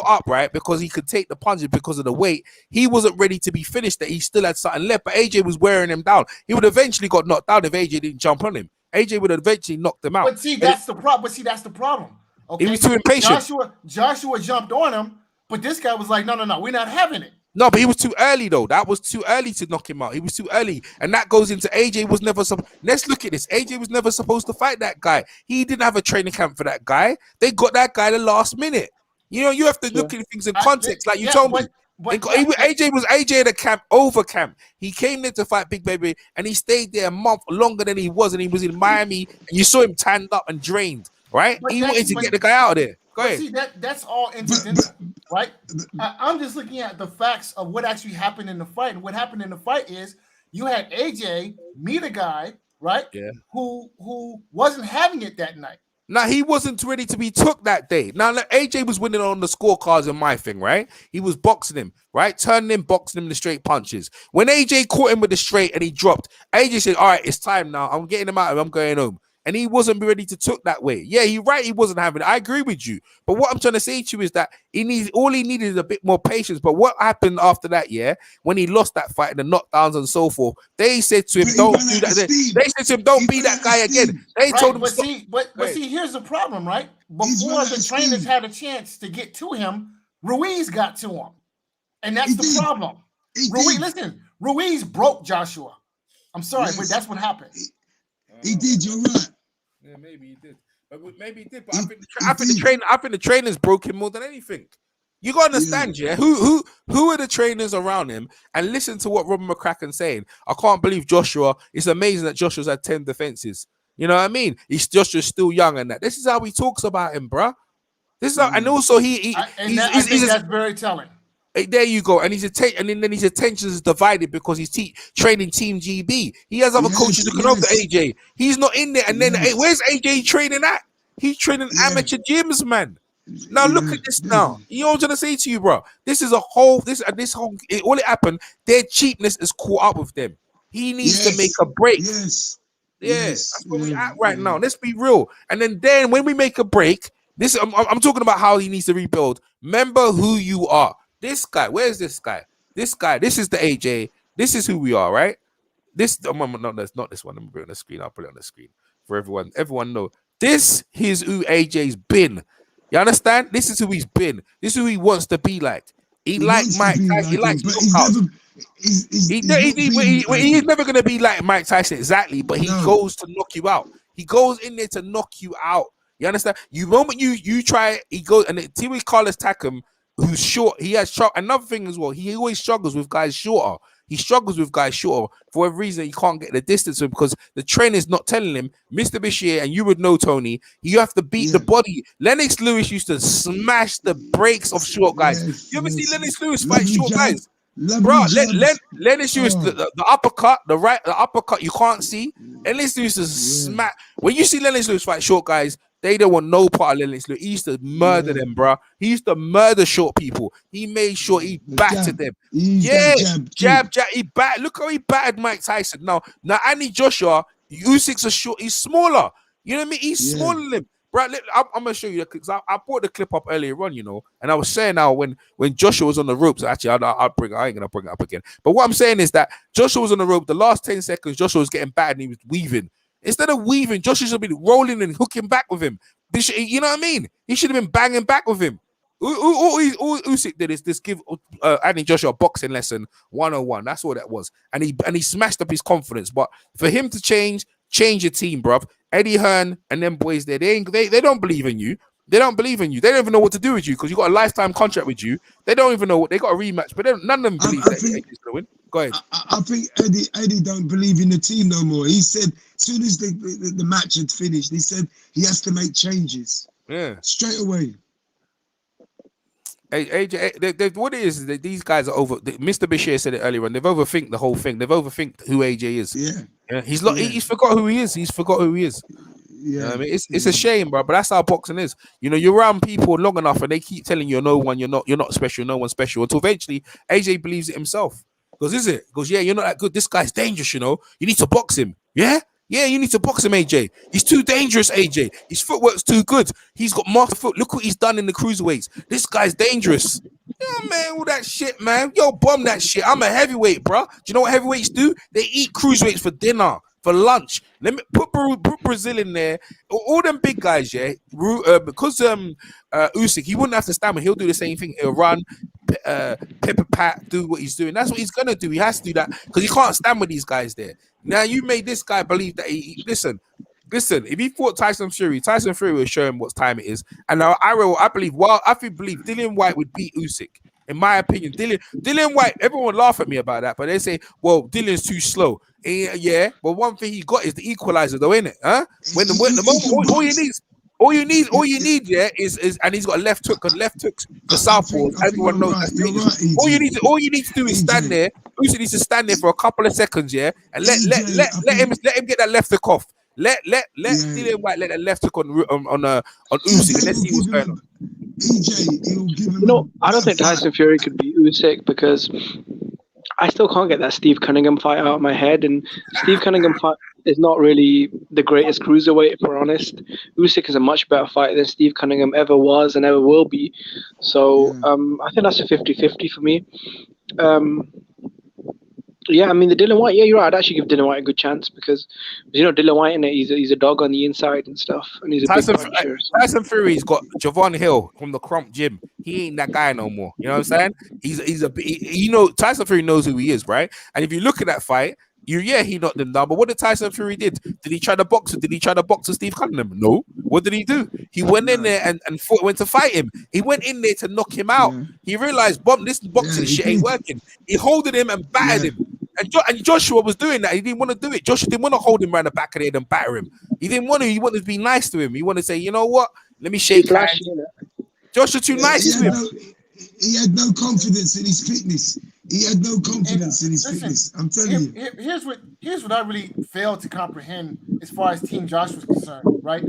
up, right, because he could take the punches because of the weight, he wasn't ready to be finished. That he still had something left, but AJ was wearing him down. He would eventually got knocked down if AJ didn't jump on him. AJ would have eventually knocked him out. But see, that's the problem. Okay, he was too impatient. Joshua jumped on him, but this guy was like, no, we're not having it. No, but he was too early though. That was too early to knock him out. He was too early, and that goes into AJ was never. Let's look at this. AJ was never supposed to fight that guy. He didn't have a training camp for that guy. They got that guy the last minute. You know, you have to look at things in context, like you told me. AJ was AJ at a over camp. He came there to fight Big Baby, and he stayed there a month longer than he was, and he was in Miami, and you saw him tanned up and drained. Right? He wanted to get the guy out of there. Go ahead. See, that's all incidental, right? I'm just looking at the facts of what actually happened in the fight. And what happened in the fight is you had AJ meet a guy, right? Yeah. Who wasn't having it that night. Now, he wasn't ready to be took that day. Now, AJ was winning on the scorecards in my thing, right? He was boxing him, right? Turning him, boxing him the straight punches. When AJ caught him with the straight and he dropped, AJ said, all right, it's time now. I'm getting him out. I'm going home. And he wasn't ready to took that way. Yeah, he wasn't having it. I agree with you. But what I'm trying to say to you is that all he needed is a bit more patience. But what happened after that, when he lost that fight and the knockdowns and so forth, they said to him, don't do that. They said to him, don't be that guy again. They told him, but see, here's the problem, right? Before the trainers had a chance to get to him, Ruiz got to him. And that's the problem. Ruiz broke Joshua. I'm sorry, but that's what happened. He did, you're right. Yeah, maybe he did. But I think the trainers broke him more than anything. You gotta understand, who are the trainers around him? And listen to what Robin McCracken's saying. I can't believe Joshua. It's amazing that Joshua's had 10 defenses. You know what I mean? Joshua's still young and that. This is how he talks about him, bruh. This is how, and also I think that's very telling. There you go, and his attention is divided because he's training Team GB. He has other coaches looking after AJ. He's not in there. And then where's AJ training at? He's training amateur gyms, man. Now look at this. Now you know what I'm trying to say to you, bro. This is all it happened. Their cheapness is caught up with them. He needs to make a break. That's where we're at right now. Let's be real. And then when we make a break, I'm talking about how he needs to rebuild. Remember who you are. This guy, where's this guy? This is the AJ. This is who we are, right? No, that's not this one. Let me put it on the screen. I'll put it on the screen for everyone. Everyone know. This is who AJ's been. You understand? This is who he's been. This is who he wants to be like. He likes Mike. He likes knockout. he's not being he's never going to be like Mike Tyson exactly, but he goes to knock you out. He goes in there to knock you out. You understand? You moment you try, he goes and see with Carlos Takam, who's short. He has short. Another thing as well. He always struggles with guys shorter. He struggles with guys shorter for whatever reason. He can't get the distance with because the trainer's not telling him, Mr. Bashir, and you would know, Tony, you have to beat the body. Lennox Lewis used to smash the brakes of short guys. You ever see Lennox Lewis fight short guys? Bro, Lennox Lewis, the uppercut, the uppercut you can't see. Lennox Lewis is smack. When you see Lennox Lewis fight short guys, they don't want no part of Lennox Lewis. He used to murder them, bro. He used to murder short people. He made sure he battered them. Jab. He battered. Look how he battered Mike Tyson. Now Andy Joshua, Usyk's a short. He's smaller. You know what I mean? He's smaller than him. Right, I'm gonna show you the clips. I brought the clip up earlier on, and I was saying now when Joshua was on the ropes. Actually, I ain't gonna bring it up again. But what I'm saying is that Joshua was on the rope. The last 10 seconds, Joshua was getting battered and he was weaving. Instead of weaving, Joshua should be rolling and hooking back with him. You know what I mean? He should have been banging back with him. All Usyk did is just give Andy Joshua a boxing lesson 101. That's all that was, and he smashed up his confidence. But for him to change your team, bruv. Eddie Hearn and them boys there, they don't believe in you. They don't believe in you. They don't even know what to do with you because you got a lifetime contract with you. They don't even know what they got a rematch, but none of them believe that Eddie's gonna win. Go ahead. I think Eddie don't believe in the team no more. He said as soon as the match had finished, he said he has to make changes. Yeah, straight away. AJ, what it is that these guys are over. Mr. Bashir said it earlier on. They've overthink the whole thing. They've overthink who AJ is. Yeah, he's forgot who he is. He's forgot who he is. You know what I mean, it's a shame, bro. But that's how boxing is. You're around people long enough, and they keep telling you, "No one, you're not special. No one's special." Until eventually, AJ believes it himself. Goes, is it? Goes, yeah, you're not that good. This guy's dangerous. You need to box him. Yeah. Yeah, you need to box him, AJ. He's too dangerous, AJ. His footwork's too good. He's got master foot. Look what he's done in the cruiserweights. This guy's dangerous. Yeah, man, all that shit, man. Yo, bomb that shit. I'm a heavyweight, bro. Do you know what heavyweights do? They eat cruiserweights for dinner, for lunch. Let me put Brazil in there. All them big guys, yeah. Because Usyk, he wouldn't have to stand, but he'll do the same thing. He'll run, pepper pat, do what he's doing. That's what he's gonna do. He has to do that because he can't stand with these guys there. Now you made this guy believe that listen. If he fought Tyson Fury would show him what time it is. And now I believe Dillian White would beat Usyk. In my opinion, Dillian White, everyone laugh at me about that, but they say, well, Dillian's too slow. Yeah, but one thing he got is the equalizer, though, isn't it? Huh? When the moment, all you need, yeah, is and he's got a left hook for southpaw. Everyone knows that's dangerous. All you need to do is stand there. Usyk needs to stand there for a couple of seconds, yeah, and let him get that left hook off. Let Dillian White let that left hook on Usyk, and let's see what's going on. I don't think Tyson Fury could beat Usyk because I still can't get that Steve Cunningham fight out of my head, and Steve Cunningham fight is not really the greatest cruiserweight, if we're honest. Usyk is a much better fighter than Steve Cunningham ever was and ever will be. So I think that's a 50-50 for me. Yeah, I mean, the Dillian White, yeah, you're right. I'd actually give Dillian White a good chance because, Dillian White, he's a dog on the inside and stuff. And he's a big puncher. Tyson Fury's got Javon Hill from the Crump Gym. He ain't that guy no more. You know what I'm saying? Tyson Fury knows who he is, right? And if you look at that fight, he knocked him down. But what did Tyson Fury did? Did he try to box him? Did he try to box Steve Cunningham? No. What did he do? He went in there and went to fight him. He went in there to knock him out. He realized, this boxing shit ain't working. He holded him and battered him. And Joshua was doing that. He didn't want to do it. Joshua didn't want to hold him around the back of the head and batter him. He didn't want to. He wanted to be nice to him. He wanted to say, you know what? Let me shake hands. Joshua too nice to him. He had no confidence in his fitness. I'm telling you. Here's what I really failed to comprehend as far as Team Joshua is concerned, right?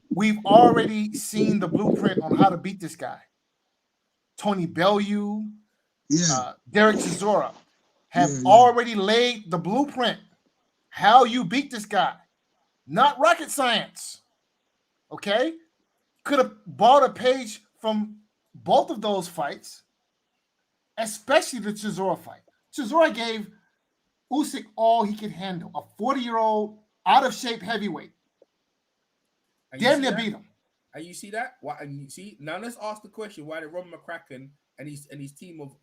We've already seen the blueprint on how to beat this guy. Tony Bellew, Derek Chisora have already laid the blueprint how you beat this guy. Not rocket science. Okay? Could have bought a page from both of those fights, especially the Chisora fight. Chisora gave Usyk all he could handle. A 40-year-old, out-of-shape heavyweight. Damn near beat him. And you see that? And you see, now let's ask the question: why did Ron McCracken and his team of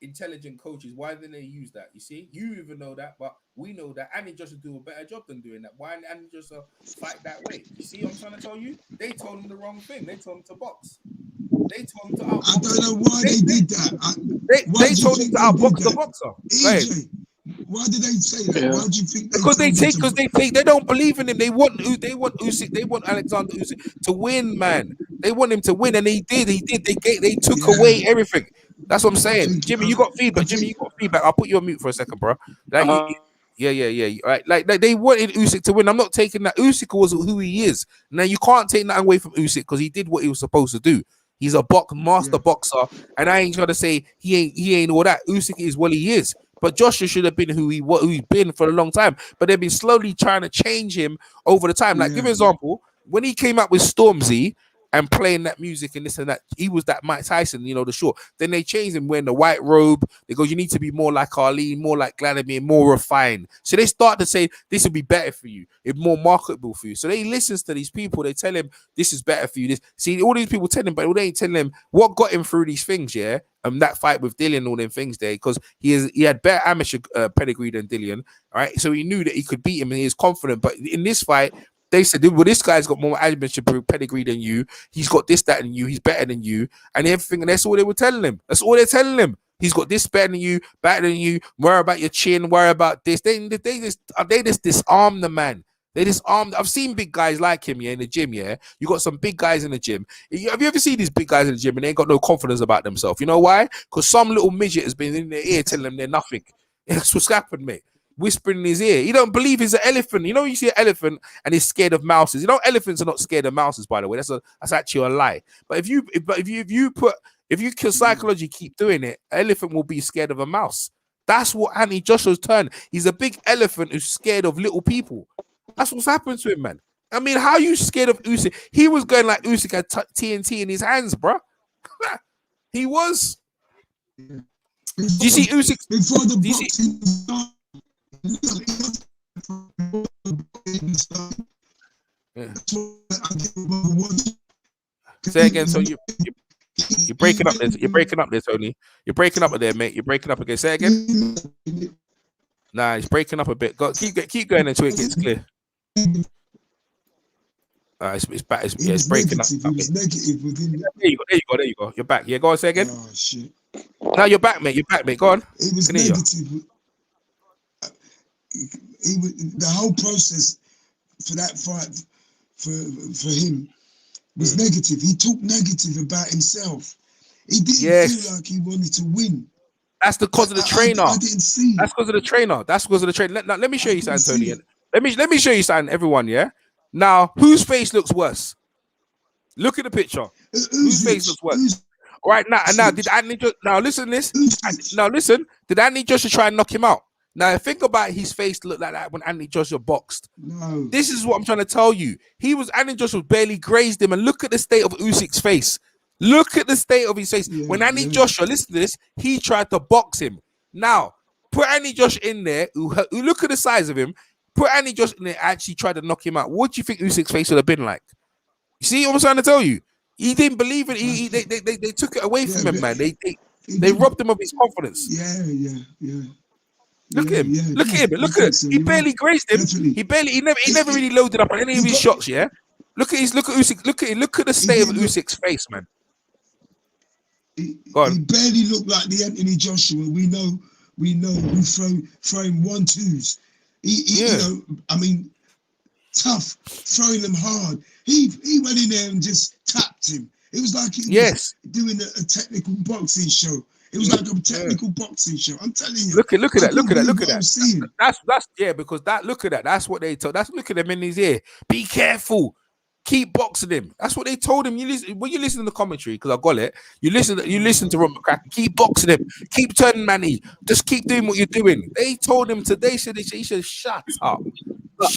intelligent coaches, why didn't they use that? You see, you even know that, but we know that Andy Joshua do a better job than doing that. Why didn't Andy Joshua fight that way? You see what I'm trying to tell you? They told him the wrong thing. They told him to box. They told him to outbox. I don't know why they did that. They told him to outbox the boxer. EJ, why did they say that? Yeah. Why do you think Because they don't believe in him. They want Usyk. They want Alexander Usyk to win, man. They want him to win, and he did. They took away everything. That's what I'm saying. Jimmy, you got feedback. Jimmy, you got feedback. I'll put you on mute for a second, bro. Yeah. Right. Like they wanted Usyk to win. I'm not taking that. Usyk was who he is. Now you can't take that away from Usyk because he did what he was supposed to do. He's a master boxer, and I ain't trying to say he ain't all that. Usyk is what he is. But Joshua should have been who he's been for a long time. But they've been slowly trying to change him over the time. Like, give an example. When he came out with Stormzy and playing that music and this and that, he was that Mike Tyson, the short. Then they changed him wearing the white robe. They go, you need to be more like Ali, more like Vladimir, more refined. So they start to say, this will be better for you. It's more marketable for you. So they listens to these people. They tell him, this is better for you. See, all these people tell him, but they ain't telling him what got him through these things, yeah? That fight with Dillian, all them things there, because he had better amateur pedigree than Dillian, all right? So he knew that he could beat him and he was confident. But in this fight, they said, well, this guy's got more amateur pedigree than you. He's got this, that, and you. He's better than you. And everything. And that's all they were telling him. That's all they're telling him. He's got this better than you, better than you. Worry about your chin. Worry about this. They just disarm the man. They disarm. I've seen big guys like him, in the gym, You got some big guys in the gym. Have you ever seen these big guys in the gym and they ain't got no confidence about themselves? You know why? Because some little midget has been in their ear telling them they're nothing. That's what's happened, mate. Whispering in his ear. He don't believe he's an elephant. You see an elephant and he's scared of mouses. Elephants are not scared of mouses, by the way. That's actually a lie. But if you can psychology keep doing it, an elephant will be scared of a mouse. That's what Anthony Joshua's turn. He's a big elephant who's scared of little people. That's what's happened to him, man. I mean, how are you scared of Usyk? He was going like Usyk had TNT in his hands, bro. He was. Do you see Usyk? Before the Say again. So you're breaking up this. You're breaking up this, Tony. You're breaking up there, mate. You're breaking up again. Say again. Nah, it's breaking up a bit. Keep going until it gets clear. It's back. It's breaking up. There you go. You're back. Yeah, go on. Say again. Oh shit. No, you're back, mate. Go on. It was negative. The whole process for that fight for him was negative. He talked negative about himself. He didn't feel like he wanted to win. That's because of the trainer. I didn't see. That's because of the trainer. That's because of the trainer. Now, let me show you something, Tony. Let me show you something, everyone. Yeah. Now, whose face looks worse? Look at the picture. Whose face looks worse? Right now, did Anthony? Now listen, listen. Did Anthony Joshua try and knock him out? Now think about his face looked like that when Anthony Joshua boxed. No. This is what I'm trying to tell you. Anthony Joshua barely grazed him, and look at the state of Usyk's face. Look at the state of his face. When Anthony Joshua, listen to this, he tried to box him. Now, put Anthony Joshua in there, who look at the size of him, put Anthony Joshua in there, actually tried to knock him out. What do you think Usyk's face would have been like? You see what I'm trying to tell you? He didn't believe it. They took it away from him, man. They robbed him of his confidence. Yeah. Look at him. Look at him. Look at him. He barely grazed him. Definitely. He never really loaded up on any of his shots, yeah? Look at Usyk. Look at the state of Usyk's face, man. He barely looked like the Anthony Joshua. We know who throwing 1-2s. Tough, throwing them hard. He went in there and just tapped him. It was like he was doing a technical boxing show. It was like a technical boxing show. I'm telling you. Look at that. That's because look at that. That's what they told. Look at him in his ear. Be careful. Keep boxing him. That's what they told him. When you listen to the commentary, because I got it. You listen to Ron McCracken. Keep boxing him. Keep turning Manny. Just keep doing what you're doing. They told him today. He said, shut up.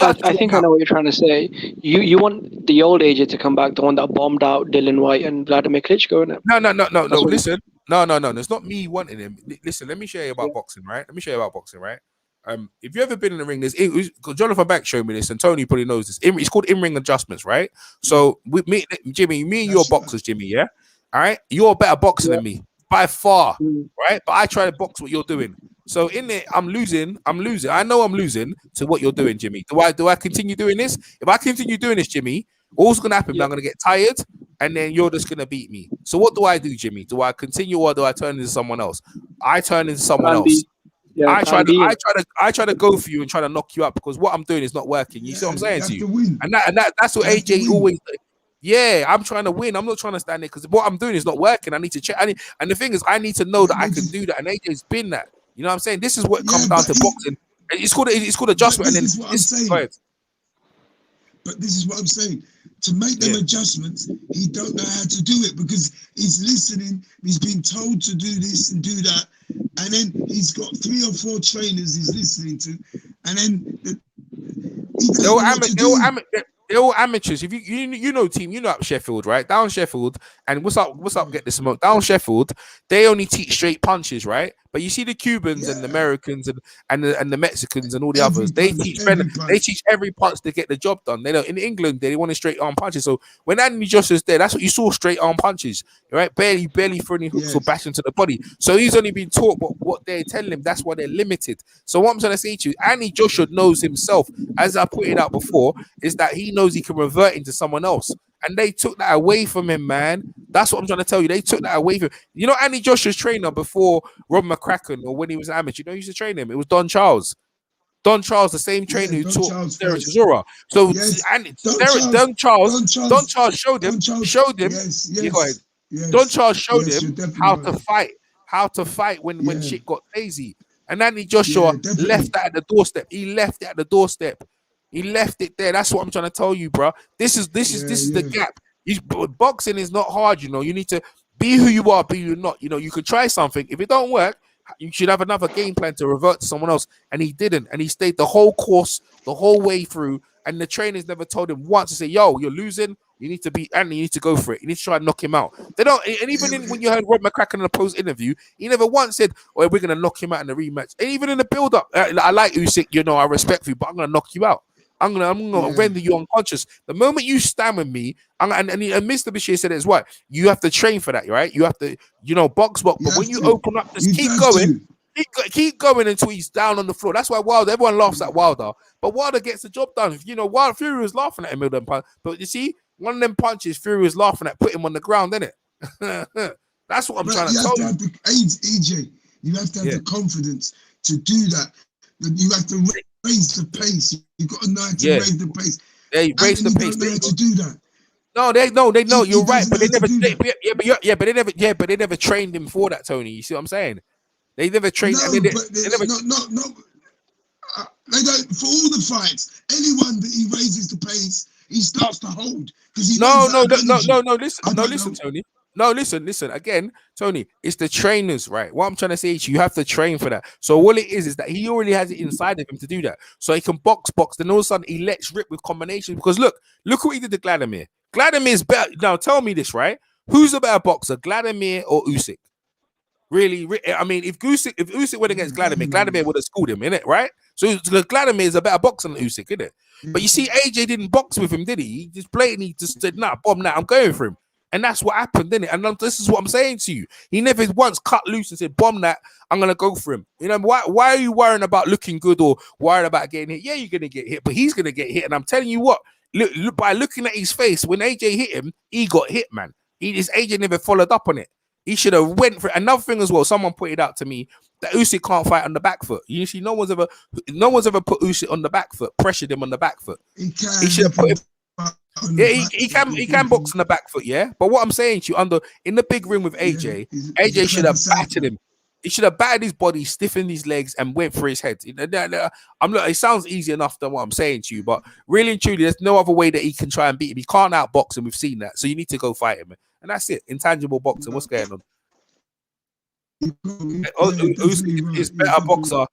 I think I know what you're trying to say. You want the old AJ to come back, the one that bombed out Dylan White and Vladimir Klitschko, innit? No. Listen. No. It's not me wanting him. Listen, let me show you about boxing, right? If you ever been in the ring, Jonathan Banks showed me this, and Tony probably knows this. It's called in-ring adjustments, right? So with me, Jimmy, and you're boxers, Jimmy, yeah? All right? You're a better boxer than me. by far, Mm. right? But I try to box what you're doing. So in it, I'm losing. I know I'm losing to what you're doing, Jimmy. Do I continue doing this? If I continue doing this, Jimmy, all's gonna happen. Yeah. I'm gonna get tired, and then you're just gonna beat me. So what do I do, Jimmy? Do I continue or do I turn into someone else? I turn into someone Plan else. B. Yeah, plan B. I try to go for you and try to knock you out because what I'm doing is not working. You see what I'm You saying have to you? to win. And that's what You have to AJ win. always. Yeah, I'm trying to win. I'm not trying to stand there because what I'm doing is not working. I need to check. And the thing is, I need to know that I can do that. And AJ's been that. You know what I'm saying? This is what comes down to boxing. It's called adjustment. And then this is what I'm saying. go ahead. But this is what I'm saying. To make them adjustments, he don't know how to do it because he's listening. He's been told to do this and do that, and then he's got 3 or 4 trainers he's listening to, and then he doesn't know what to do. They're all amateurs. If you know team, you know up Sheffield, right? Down Sheffield, and what's up? Get the smoke. Down Sheffield, they only teach straight punches, right? But you see the Cubans and the Americans and the Mexicans and all the others, they teach every punch to get the job done. They don't in England they want straight arm punches. So when Anthony Joshua's there, that's what you saw, straight arm punches, right? Barely throwing any hooks or bashing to the body. So he's only been taught what they're telling him. That's why they're limited. So what I'm trying to say to you, Anthony Joshua knows himself, as I put it out before, is that he knows he can revert into someone else. And they took that away from him, man. That's what I'm trying to tell you. They took that away from him. You know, Andy Joshua's trainer before Rob McCracken or when he was amateur, you know, he used to train him. It was Don Charles. Don Charles, the same trainer who taught Derek Chisora. So Don Charles showed him. Don Charles showed him how to fight when shit got crazy. And Andy Joshua left that at the doorstep. He left it at the doorstep. He left it there. That's what I'm trying to tell you, bro. This is the gap. Boxing is not hard, you know. You need to be who you are, be who you're not. You know, you could try something. If it don't work, you should have another game plan to revert to someone else. And he didn't. And he stayed the whole course, the whole way through. And the trainers never told him once to say, yo, you're losing. You need to be, and you need to go for it. You need to try and knock him out. They don't, and even when you heard Rob McCracken in the post interview, he never once said, oh, we're going to knock him out in the rematch. And even in the build up, I like Usyk, you know, I respect you, but I'm going to knock you out. I'm gonna render you unconscious. The moment you stand with me, and Mr. Bashir said it as well. You have to train for that, right? You have to, you know, box. But when you open up, just keep going. Keep going until he's down on the floor. That's why Wilder. Everyone laughs at Wilder, but Wilder gets the job done. You know, Fury was laughing at him with them punch, but you see, one of them punches Fury was laughing at, put him on the ground, didn't it? That's what I'm trying to tell you. EJ, you have to have the confidence to do that. You have to raise the pace. You've got to know how to raise the pace. They raise the pace. They know how to do that. No, they know. You're right, but they never. But they never trained him for that, Tony. You see what I'm saying? They never trained. No, they they don't. For all the fights, anyone that he raises the pace, he starts to hold because he No. Listen, Tony. No, listen. Again, Tony, it's the trainers, right? What I'm trying to say is you have to train for that. So all it is that he already has it inside of him to do that. So he can box. Then all of a sudden he lets rip with combinations. Because look what he did to Vladimir. Vladimir's better. Now tell me this, right? Who's a better boxer, Vladimir or Usyk? Really? I mean, if Usyk went against Vladimir would have schooled him, innit? Right? So Vladimir is a better boxer than Usyk, isn't it? But you see, AJ didn't box with him, did he? He just blatantly just said, nah, bomb that, I'm going for him. And that's what happened, didn't it? And this is what I'm saying to you. He never once cut loose and said, bomb that, I'm going to go for him. You know, why are you worrying about looking good or worried about getting hit? Yeah, you're going to get hit, but he's going to get hit. And I'm telling you what, look, by looking at his face, when AJ hit him, he got hit, man. AJ never followed up on it. He should have went for it. Another thing as well, someone pointed out to me that Usyk can't fight on the back foot. You see, no one's ever put Usyk on the back foot, pressured him on the back foot. He should have put him. Yeah, he can box on the back foot, yeah. But what I'm saying to you, in the big ring with AJ, AJ should have battered him. He should have battered his body, stiffened his legs, and went for his head. It sounds easy enough than what I'm saying to you, but really and truly, there's no other way that he can try and beat him. He can't outbox him. We've seen that, so you need to go fight him, and that's it. Intangible boxing. What's going on? Usyk is better boxer.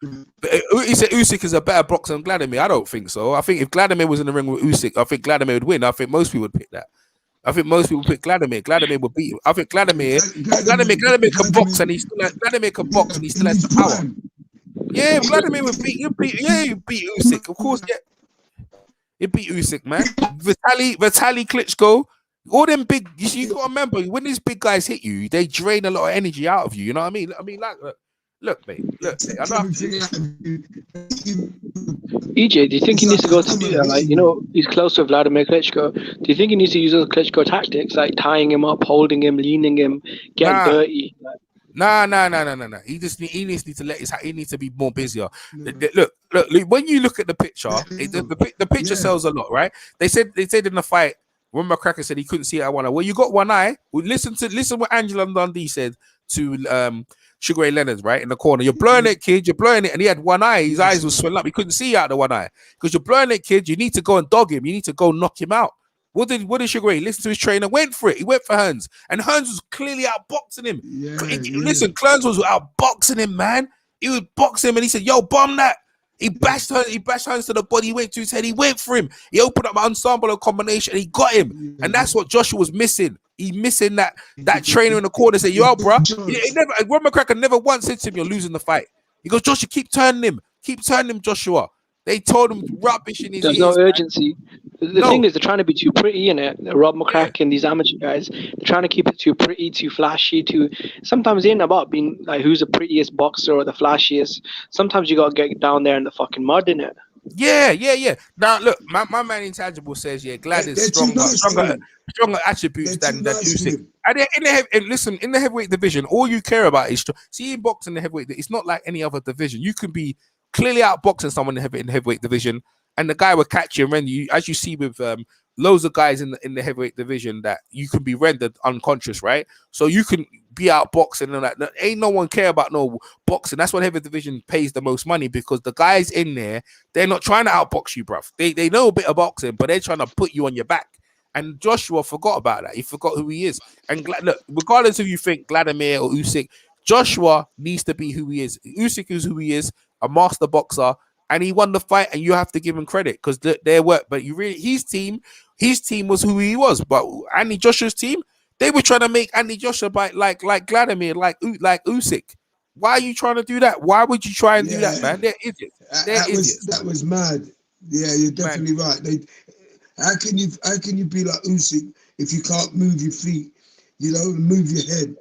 He said Usyk is a better boxer than Vladimir. I don't think so. I think if Vladimir was in the ring with Usyk, I think Vladimir would win. I think most people would pick that. I think most people pick Vladimir. Vladimir would beat him. I think Vladimir can box and he still has the power. Yeah, Vladimir would beat. You beat Usyk, of course. Yeah, he beat Usyk, man. Vitaly Klitschko. All them big, you got to remember when these big guys hit you, they drain a lot of energy out of you. You know what I mean? I mean, like, look, mate. I know. Everything out of you. EJ, do you think It's he needs like to a go to do hammer that? Like, hitting you. he's close to Vladimir Klitschko. Do you think he needs to use those Klitschko tactics, like tying him up, holding him, leaning him, getting Nah. dirty? Nah. He needs to he needs to be more busier. No. Look. When you look at the picture, the picture Yeah. sells a lot, right? They said in the fight, when McCracken said he couldn't see it at one eye. Well, you got one eye. Well, listen what Angela Dundee said to Sugar Ray Leonard, right in the corner. You're blurring it, kid. You're blurring it, and he had one eye. His eyes were swelling up. He couldn't see out the one eye because you're blurring it, kid. You need to go and dog him. You need to go knock him out. What did Sugar Ray listen to his trainer? Went for it. He went for Hearns, and Hearns was clearly outboxing him. Yeah, Listen, Clarence was outboxing him, man. He would box him, and he said, "Yo, bomb that." He bashed Hearns to the body. He went to his head. He went for him. He opened up an ensemble of combination, and he got him. And that's what Joshua was missing. He missing that trainer in the corner. Say, "Yo, bro." Ron McCracken never once said to him, "You're losing the fight." He goes, "Joshua, keep turning him, Joshua." They told him rubbish in his There's ears. no urgency. The thing is, they're trying to be too pretty in it. Rob McCracken, these amateur guys, they're trying to keep it too pretty, too flashy. Sometimes it ain't about being like who's the prettiest boxer or the flashiest. Sometimes you gotta get down there in the fucking mud, innit? Yeah. Now look, my man Intangible says, Glad is stronger attributes than Usyk. And listen, in the heavyweight division, all you care about is see in boxing the heavyweight. It's not like any other division. You can be clearly outboxing someone in the heavyweight division, and the guy will catch you and render you, as you see with loads of guys in the heavyweight division that you can be rendered unconscious, right? So you can be outboxing and that. Ain't no one care about no boxing. That's why heavyweight division pays the most money, because the guys in there, they're not trying to outbox you, bruv. They know a bit of boxing, but they're trying to put you on your back. And Joshua forgot about that. He forgot who he is. And look, regardless if you think Vladimir or Usyk, Joshua needs to be who he is. Usyk is who he is, a master boxer, and he won the fight, and you have to give him credit because their work. But his team was who he was. But Andy Joshua's team, they were trying to make Andy Joshua like Vladimir, like Usyk. Why are you trying to do that? Why would you try and do that, man? They're idiots. That was mad. Yeah, you're definitely right. How can you be like Usyk if you can't move your feet, move your head?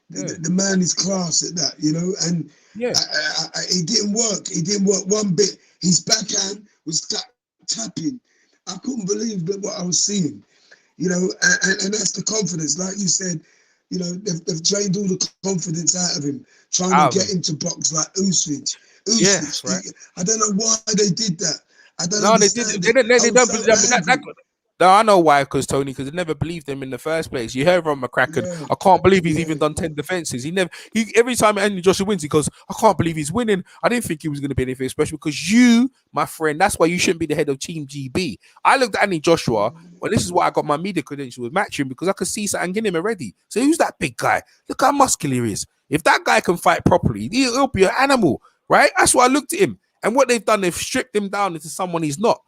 The man is class at that, and it didn't work. It didn't work one bit. His backhand was tapping. I couldn't believe what I was seeing, and that's the confidence. Like you said, they've drained all the confidence out of him, trying to get him to box like Usyk. Yes, right. I don't know why they did that. I don't No, they understand didn't. They don't. No, I know why, because they never believed him in the first place. You heard from McCracken. Yeah. I can't believe he's even done 10 defenses. Every time Andy Joshua wins, he goes, I can't believe he's winning. I didn't think he was going to be anything special because you, my friend, that's why you shouldn't be the head of Team GB. I looked at Andy Joshua. Well, this is why I got my media credentials with Matchroom, because I could see something in him already. So who's that big guy? Look how muscular he is. If that guy can fight properly, he'll be an animal, right? That's why I looked at him. And what they've done, they've stripped him down into someone he's not.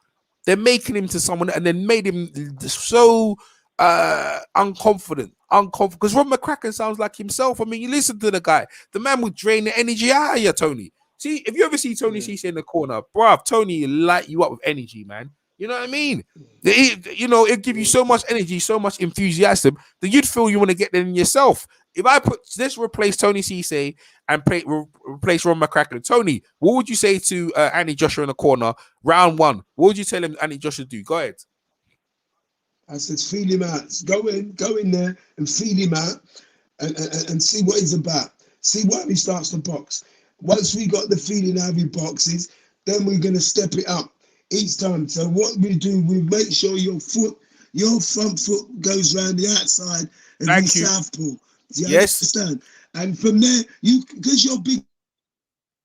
They're making him to someone and then made him so unconfident. Because Rob McCracken sounds like himself. I mean, you listen to the guy. The man would drain the energy out of you, Tony. See, if you ever see Tony Cisse in the corner, bruv, Tony will light you up with energy, man. You know what I mean? It'll give you so much energy, so much enthusiasm that you'd feel you want to get there in yourself. If I replace Tony Cisse and replace Ron McCracken, Tony, what would you say to Andy Joshua in the corner, round one? What would you tell him Andy Joshua to do? Go ahead. I said, feel him out. Go in there and feel him out and see what he's about. See why he starts to box. Once we got the feeling how he boxes, then we're going to step it up each time. So what we do, we make sure your front foot goes round the outside of your southpaw. Do you understand? And from there, because you're bigger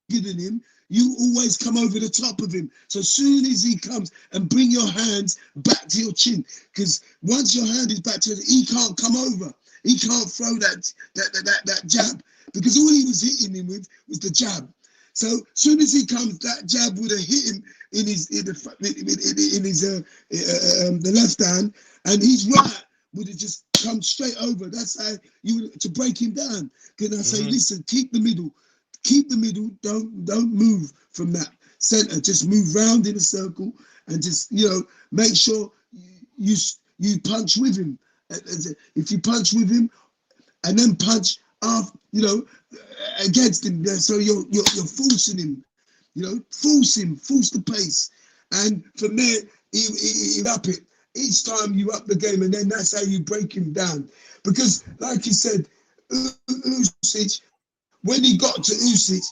than him, you always come over the top of him. So as soon as he comes, and bring your hands back to your chin, because once your hand is back to it, he can't come over. He can't throw that jab, because all he was hitting him with was the jab. So as soon as he comes, that jab would have hit him in the left hand, and his right would have just come straight over. That's how to break him down. Because I say, listen, keep the middle, don't move from that center. Just move round in a circle and just make sure you punch with him. If you punch with him and then punch off, against him, so you're forcing him, force the pace, and from there he up it. Each time you up the game, and then that's how you break him down. Because, like you said, Usyk, when he got to Usyk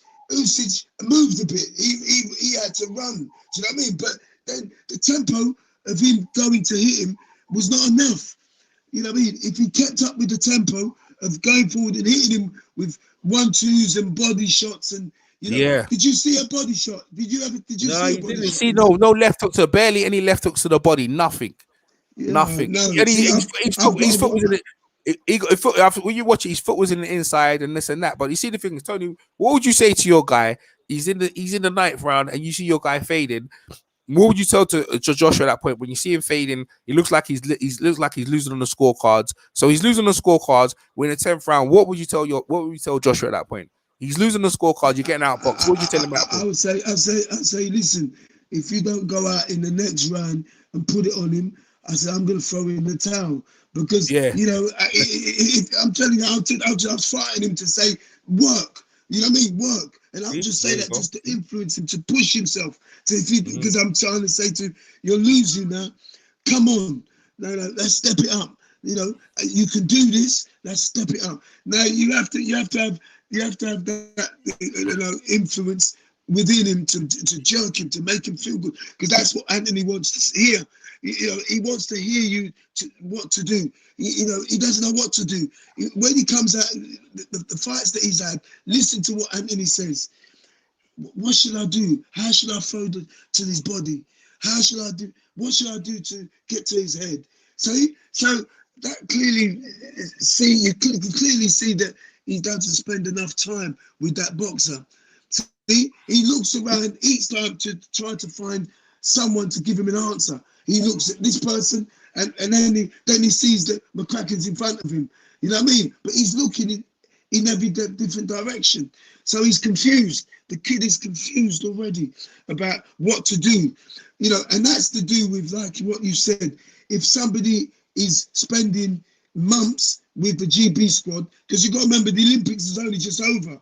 moved a bit. He had to run. Do you know what I mean? But then the tempo of him going to hit him was not enough. You know what I mean? If he kept up with the tempo of going forward and hitting him with 1-2s and body shots and Yeah. did you see a body shot? Did you No, see a you body didn't shot? see no left hooks, barely any left hooks to the body, nothing. Yeah, Nothing. no. And See, his foot was in it. His foot, after, when you watch it, his foot was in the inside and this and that. But you see the thing is, Tony, what would you say to your guy? He's in the ninth round, and you see your guy fading. What would you tell to Joshua at that point when you see him fading? He looks like he's losing on the scorecards. So he's losing the scorecards. We're in the 10th round. What would you tell Joshua at that point? He's losing the scorecard. You're getting outboxed. What would you tell him at that point? I'd say, listen, if you don't go out in the next round and put it on him, I said, I'm going to throw in the towel. Because, I'm telling you, I was fighting him to say, work. You know what I mean? Work. And I'll just say that just to influence him, to push himself. Because I'm trying to say to him, you're losing now. Come on. No, let's step it up. You can do this. Let's step it up. Now you have to have that influence within him to jerk him, to make him feel good, because that's what Anthony wants to hear. He wants to hear you what to do. He doesn't know what to do. When he comes out, the fights that he's had, listen to what Anthony says. What should I do? How should I throw to his body? How should I do? What should I do to get to his head? So that clearly, you can clearly see that he doesn't spend enough time with that boxer. So he looks around each time to try to find someone to give him an answer. He looks at this person, and then he sees that McCracken's in front of him. You know what I mean? But he's looking in every different direction. So he's confused. The kid is confused already about what to do. And that's to do with, like what you said. If somebody is spending months with the GB squad, because you've got to remember the Olympics is only just over.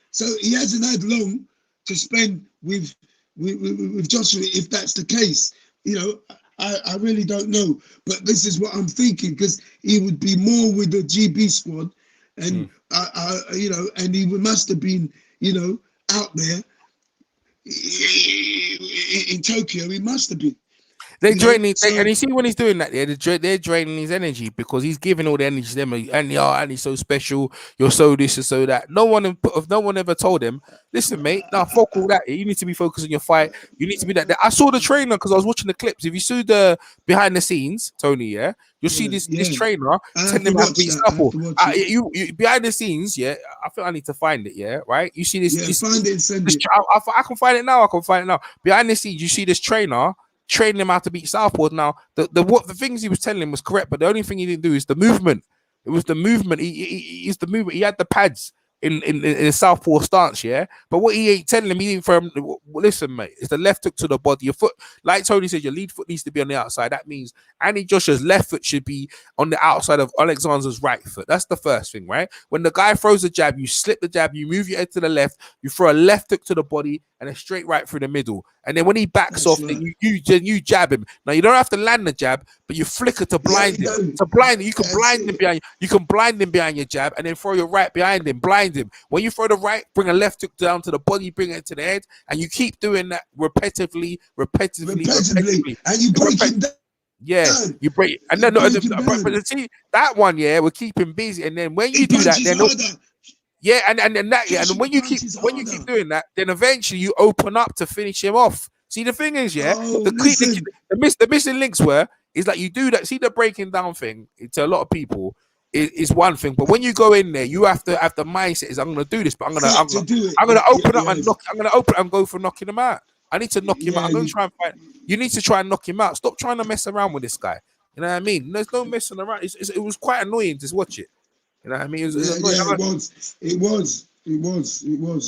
So he hasn't had long to spend with Joshua, if that's the case. I really don't know. But this is what I'm thinking, because he would be more with the GB squad, and and he must have been, out there in Tokyo. He must have been. They're draining, and you see when he's doing that, they're draining his energy, because he's giving all the energy to them. And he's so special. You're so this and so that. No one ever told him, listen, mate. Now, fuck all that. You need to be focused on your fight. You need to be that. I saw the trainer because I was watching the clips. If you see the behind the scenes, Tony, you'll see this trainer telling him how to beat Southpaw. You behind the scenes, I feel I need to find it, right? You see this. Find it and send it. I can find it now. Behind the scenes, you see this trainer training him how to beat Southpaw. Now, the things he was telling him was correct, but the only thing he didn't do is the movement. It was the movement. He the movement. He had the pads in a Southpaw stance, But what he ain't telling him, he didn't for him. Listen, mate, it's the left hook to the body. Your foot, like Tony said, your lead foot needs to be on the outside. That means Andy Joshua's left foot should be on the outside of Alexander's right foot. That's the first thing, right? When the guy throws a jab, you slip the jab, you move your head to the left, you throw a left hook to the body and a straight right through the middle. And then when he backs off, then you jab him. Now you don't have to land the jab, but you flicker to blind him. To blind him, you can blind him behind. You can blind him behind your jab, and then throw your right behind him, blind him. When you throw the right, bring a left hook down to the body, bring it to the head, and you keep doing that repetitively. And you break him down. Yeah, you break, and then but see that one, we'll keep him busy, and then when you do that, then and when you keep doing that, then eventually you open up to finish him off. See, the thing is, the missing links is like you do that. See, the breaking down thing to a lot of people is one thing, but when you go in there, you have to have the mindset is I'm going to do this, but I'm going to open up and knock. I'm going to open and go for knocking him out. I need to knock him out. I'm going to try and fight. You need to try and knock him out. Stop trying to mess around with this guy. You know what I mean? There's no messing around. It was quite annoying to watch it. You know what I mean? It was.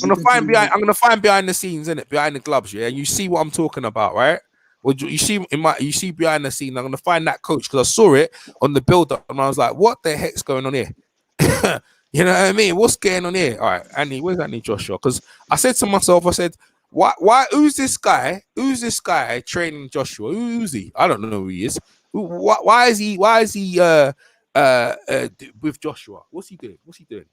I'm gonna find behind the scenes, innit? Behind the gloves, and you see what I'm talking about, right? Well, you see behind the scene. I'm gonna find that coach because I saw it on the build up, and I was like, "What the heck's going on here?" You know what I mean? What's going on here? All right, Andy, where's Andy Joshua? Because I said to myself, I said, "Why? Who's this guy? Who's this guy training Joshua? Who's he? I don't know who he is. Why is he? Why is he? With Joshua? What's he doing? What's he doing?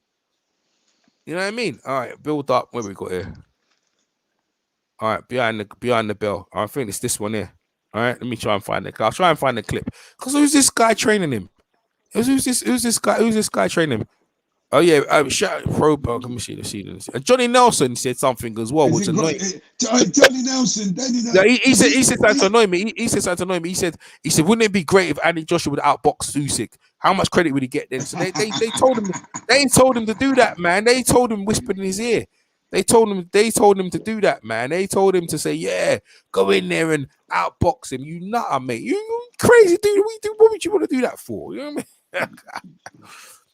You know what I mean? All right, build up. Where we got here? All right, behind the bell. I think it's this one here. All right, let me try and find it. I'll try and find the clip. Because who's this guy training him? Who's this guy? Who's this guy training him? Oh yeah, shout pro. Let me see this. And Johnny Nelson said something as well, which annoyed. Johnny Nelson. Yeah, he said that to annoy me. He said that to annoy me. He said, wouldn't it be great if Andy Joshua would outbox Usyk? How much credit would he get then? So they told him to do that, man. They told him, whispered in his ear. They told him to do that, man. They told him to say, yeah, go in there and outbox him. You nutter, mate. You crazy dude. What would you want to do that for? You know what I mean?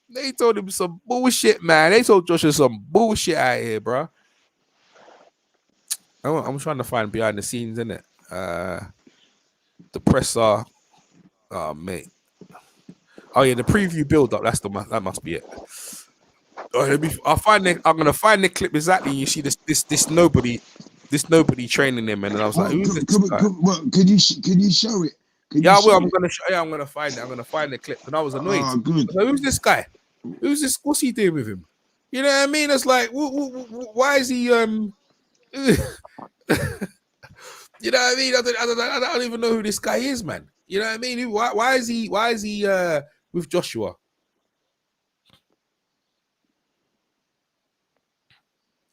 They told him some bullshit, man. They told Joshua some bullshit out here, bro. I'm trying to find behind the scenes, innit? The presser. Oh, mate. Oh yeah, the preview build up. That must be it. I'm gonna find the clip exactly. You see this nobody training him, and I was like, who's this guy? Could you show it? Yeah, well, I'm gonna find it. I'm gonna find the clip, and I was annoyed. Oh, good. So, who's this guy? Who's this? What's he doing with him? You know what I mean? It's like, why is he? You know what I mean? I don't even know who this guy is, man. You know what I mean? Why is he with Joshua?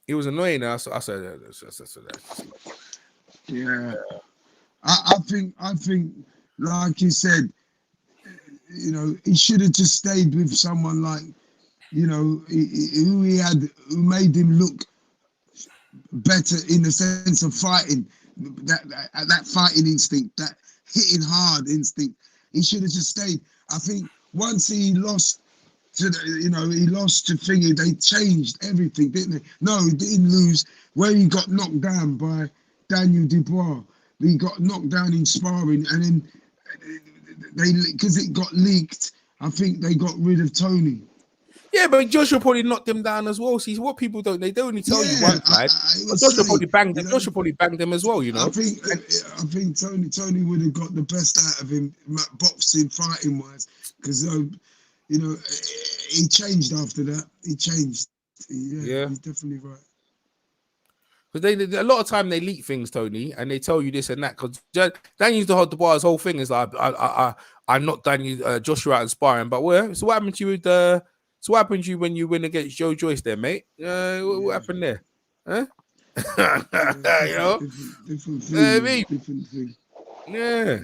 It was annoying. I said, yeah. I think, like you said, you know, he should have just stayed with someone like, you know, who made him look better in the sense of fighting, that fighting instinct, that hitting hard instinct. He should have just stayed. I think once he lost to Thingy, they changed everything, didn't they? No, he didn't lose. Where he got knocked down by Daniel Dubois, he got knocked down in sparring, and then because it got leaked, I think they got rid of Tony. Yeah, but Joshua probably knocked them down as well. See, what people don't, they only tell you one side. Joshua probably banged them. Joshua probably banged them as well. You know. I think Tony would have got the best out of him, boxing, fighting wise, because you know, he changed after that. He changed. Yeah, he's definitely right. Because a lot of time they leak things, Tony, and they tell you this and that. Because Daniel Dubois' whole thing is like, I'm not Daniel Joshua out in sparring, but so what happened to you with So what happened to you when you win against Joe Joyce there, mate? What happened there? Huh? You know? Different thing. Different thing. Yeah.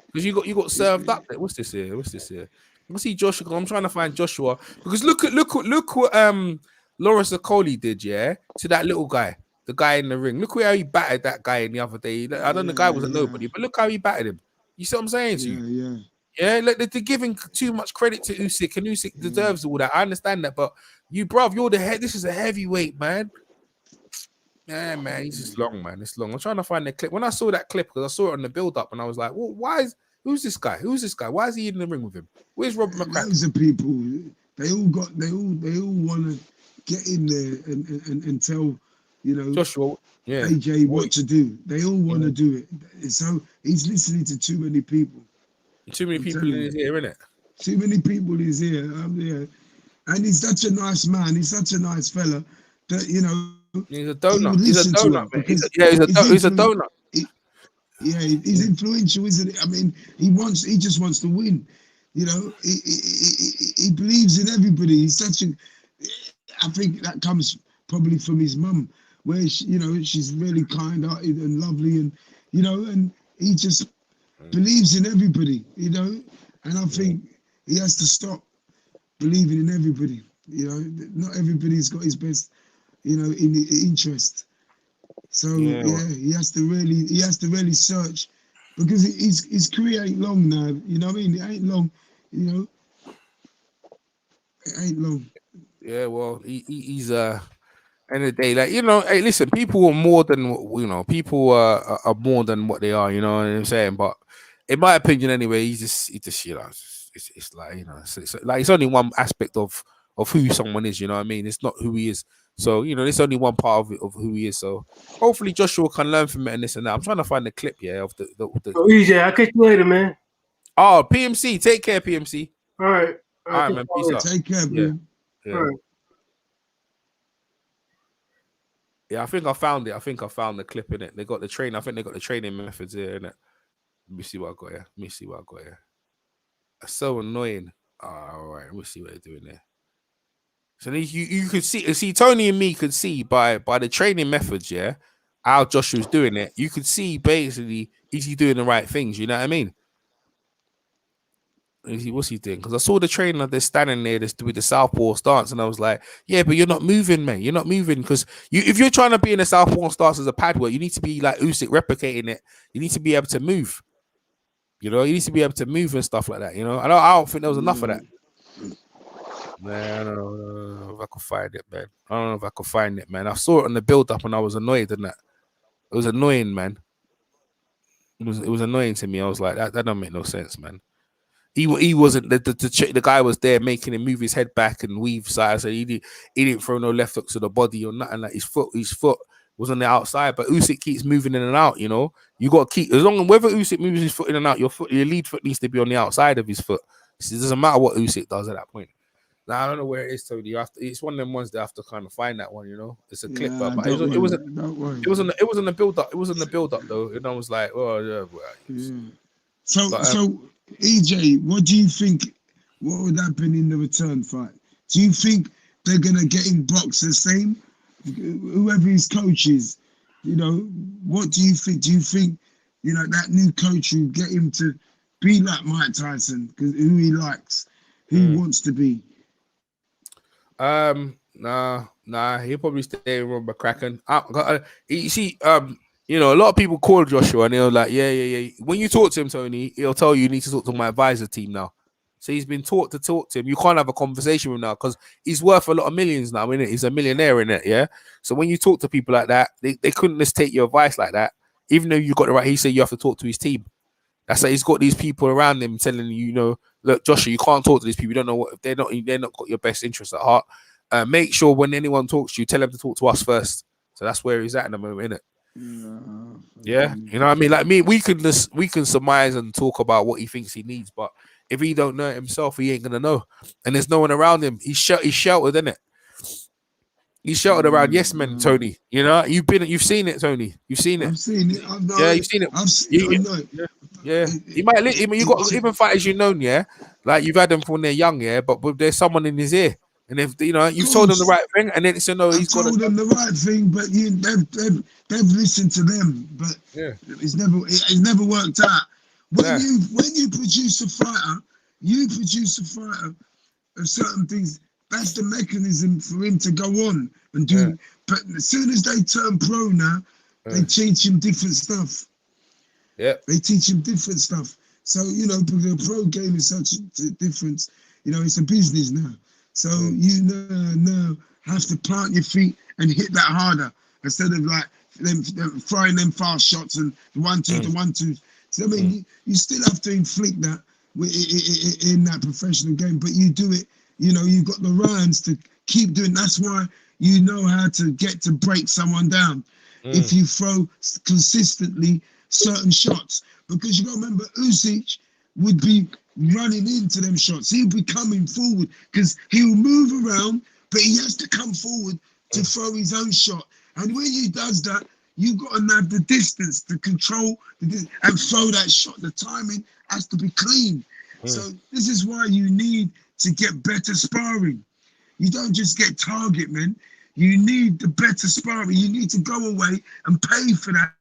Because you got served up there. What's this here? I see Joshua. I'm trying to find Joshua. Because look what Laura Sokoli did, yeah, to that little guy, the guy in the ring. Look how he battered that guy the other day. I don't know, the guy was a nobody, but look how he battered him. You see what I'm saying to you? Yeah, like they're giving too much credit to Usyk, and Usyk deserves all that. I understand that, but you, bruv, you're the head. This is a heavyweight, man. Yeah, man, he's just long, man. It's long. I'm trying to find the clip. When I saw that clip, because I saw it on the build-up, and I was like, well, who's this guy? Why is he in the ring with him? Where's Rob McCracken? Loads of people. They all want to get in there and tell, you know, Joshua, AJ what to do. They all want to do it. So he's listening to too many people. Too many people in his ear, innit? Too many people in his ear. And he's such a nice man. He's such a nice fella that, you know. He's a donut. He's a donut, man. He's a donut. He's influential, isn't it? I mean, he just wants to win. You know, he believes in everybody. He's I think that comes probably from his mum, where she's really kind-hearted and lovely, and and he just believes in everybody, and I think he has to stop believing in everybody. Not everybody's got his best, in the interest. So he has to really search, because his career ain't long now. You know what I mean? It ain't long. It ain't long. Yeah, well, he's End of the day, like hey, listen, people are more than people are more than what they are. You know what I'm saying? But in my opinion, anyway, he just it's like it's like it's only one aspect of who someone is. You know what I mean? It's not who he is. So it's only one part of who he is. So hopefully Joshua can learn from it and this and that. I'm trying to find the clip, of the Oh, EJ, I'll catch you later, man. Oh, PMC, take care, PMC. All right. All right, man. Peace out. Take care, Yeah. bro. Yeah. All right. Yeah, I think I found it. I think I found the clip in it. They got the train. I think they got the training methods here in it. Let me see what I got here. That's so annoying. All right, let me see what they're doing there. So you could see Tony and me could see by the training methods, yeah, how Joshua's doing it. You could see basically is he doing the right things? You know what I mean? What's he doing? Because I saw the trainer they're standing there with the southpaw stance, and I was like, yeah, but you're not moving, man. You're not moving because if you're trying to be in a southpaw stance as a pad work, you need to be like Usyk replicating it. You need to be able to move. You need to be able to move and stuff like that. I don't think there was enough of that. Man, I don't know if I could find it, man. I don't know if I could find it, man. I saw it on the build up and I was annoyed, and that it was annoying, man. It was annoying to me. I was like, that don't make no sense, man. He wasn't the guy was there making him move his head back and weave sides. So he didn't throw no left hooks to the body or nothing. Like his foot was on the outside, but Usyk keeps moving in and out. You got to keep as long as whether Usyk moves his foot in and out, your lead foot needs to be on the outside of his foot. So it doesn't matter what Usyk does at that point. Now I don't know where it is, Tony. It's one of them ones that I have to kind of find that one. It's a clip, but it was on the build up. It was on the build up though, and I was like, oh yeah. So EJ, what do you think? What would happen in the return fight? Do you think they're gonna get in box the same? Whoever his coach is, what do you think? Do you think that new coach will get him to be like Mike Tyson because who he likes, who he wants to be? Nah, he'll probably stay with Robert Kraken. You see, a lot of people call Joshua and they're like, yeah. When you talk to him, Tony, he'll tell you need to talk to my advisor team now. So he's been taught to talk to him. You can't have a conversation with him now because he's worth a lot of millions now, innit? He's a millionaire in it, yeah? So when you talk to people like that, they couldn't just take your advice like that. Even though you got the right, he said you have to talk to his team. That's like he's got these people around him telling you, look, Joshua, you can't talk to these people. You don't know what they're not got your best interests at heart. Make sure when anyone talks to you, tell them to talk to us first. So that's where he's at in the moment, innit? Yeah, you know what I mean. Like me, we can surmise and talk about what he thinks he needs, but if he don't know it himself, he ain't gonna know. And there's no one around him. He's sheltered, innit? He's sheltered around yes men, Tony. You've seen it, Tony. You've seen it. I've seen it. You've seen it. Yeah. You might. You got even fighters yeah. Like you've had them from when they're young, yeah. But there's someone in his ear, and if you've told them the right thing, and then he's told them the right thing, but they've listened to them, but it's never worked out. When you produce a fighter, of certain things. That's the mechanism for him to go on and do. Yeah. But as soon as they turn pro now, they teach him different stuff. Yeah, they teach him different stuff. So the pro game is such a difference. It's a business now. So you now have to plant your feet and hit that harder instead of like them throwing them fast shots and the 1-2, the 1-2. So I mean, you still have to inflict that in that professional game, but you do it. You've got the rounds to keep doing. That's why you know how to get to break someone down if you throw consistently certain shots. Because you got to remember, Usyk would be running into them shots. He'll be coming forward because he'll move around, but he has to come forward to throw his own shot. And when he does that, you've got to have the distance to control and throw that shot. The timing has to be clean. So this is why you need to get better sparring. You don't just get target, man. You need the better sparring. You need to go away and pay for that,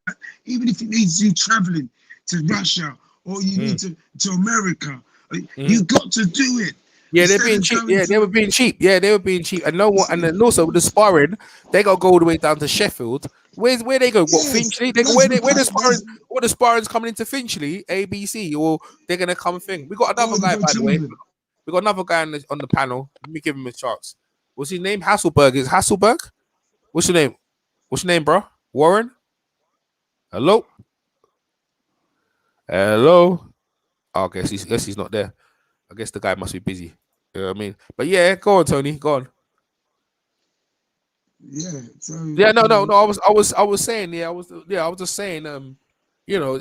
even if it needs you traveling to Russia or you need to America. You got to do it. Yeah, they're being cheap. Yeah, they were being cheap. Yeah, they were being cheap. And and then also with the sparring, they got to go all the way down to Sheffield. Where they go? What, Finchley? They go where the sparring's coming into Finchley, ABC, or they're gonna come thing. We got another guy, by the way. We got another guy on the panel. Let me give him a chance. What's his name? Hasselberg. Is Hasselberg? What's your name? What's your name, bro? Warren? Hello? Hello? Oh, I guess he's not there. I guess the guy must be busy. You know what I mean? But yeah, go on, Tony. Go on. Yeah. So Yeah, no. I was saying, I was just saying, you know,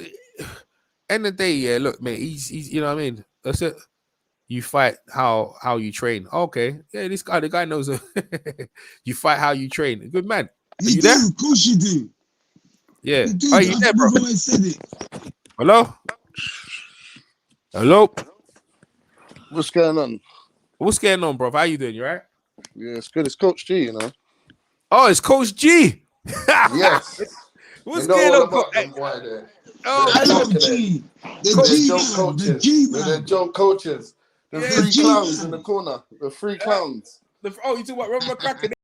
end of the day, yeah, look, man, he's you know what I mean? That's it. You fight how you train. Okay. Yeah, the guy knows you fight how you train. Good man. Are you there? Of course you do. Yeah. You do. Are you there, bro? I've always said it. Hello? Hello? What's going on? What's going on, bro? How you doing? You right? Yeah, it's good. It's Coach G, you know. Oh, it's Coach G. Yes. What's You know going all on, about them, boy, there. Oh, I know Talking G. The They're G joke man. coaches. The G They're man. joke coaches. The Yeah, three G clowns man. in the corner. The three clowns. you talk about Robert McCracken?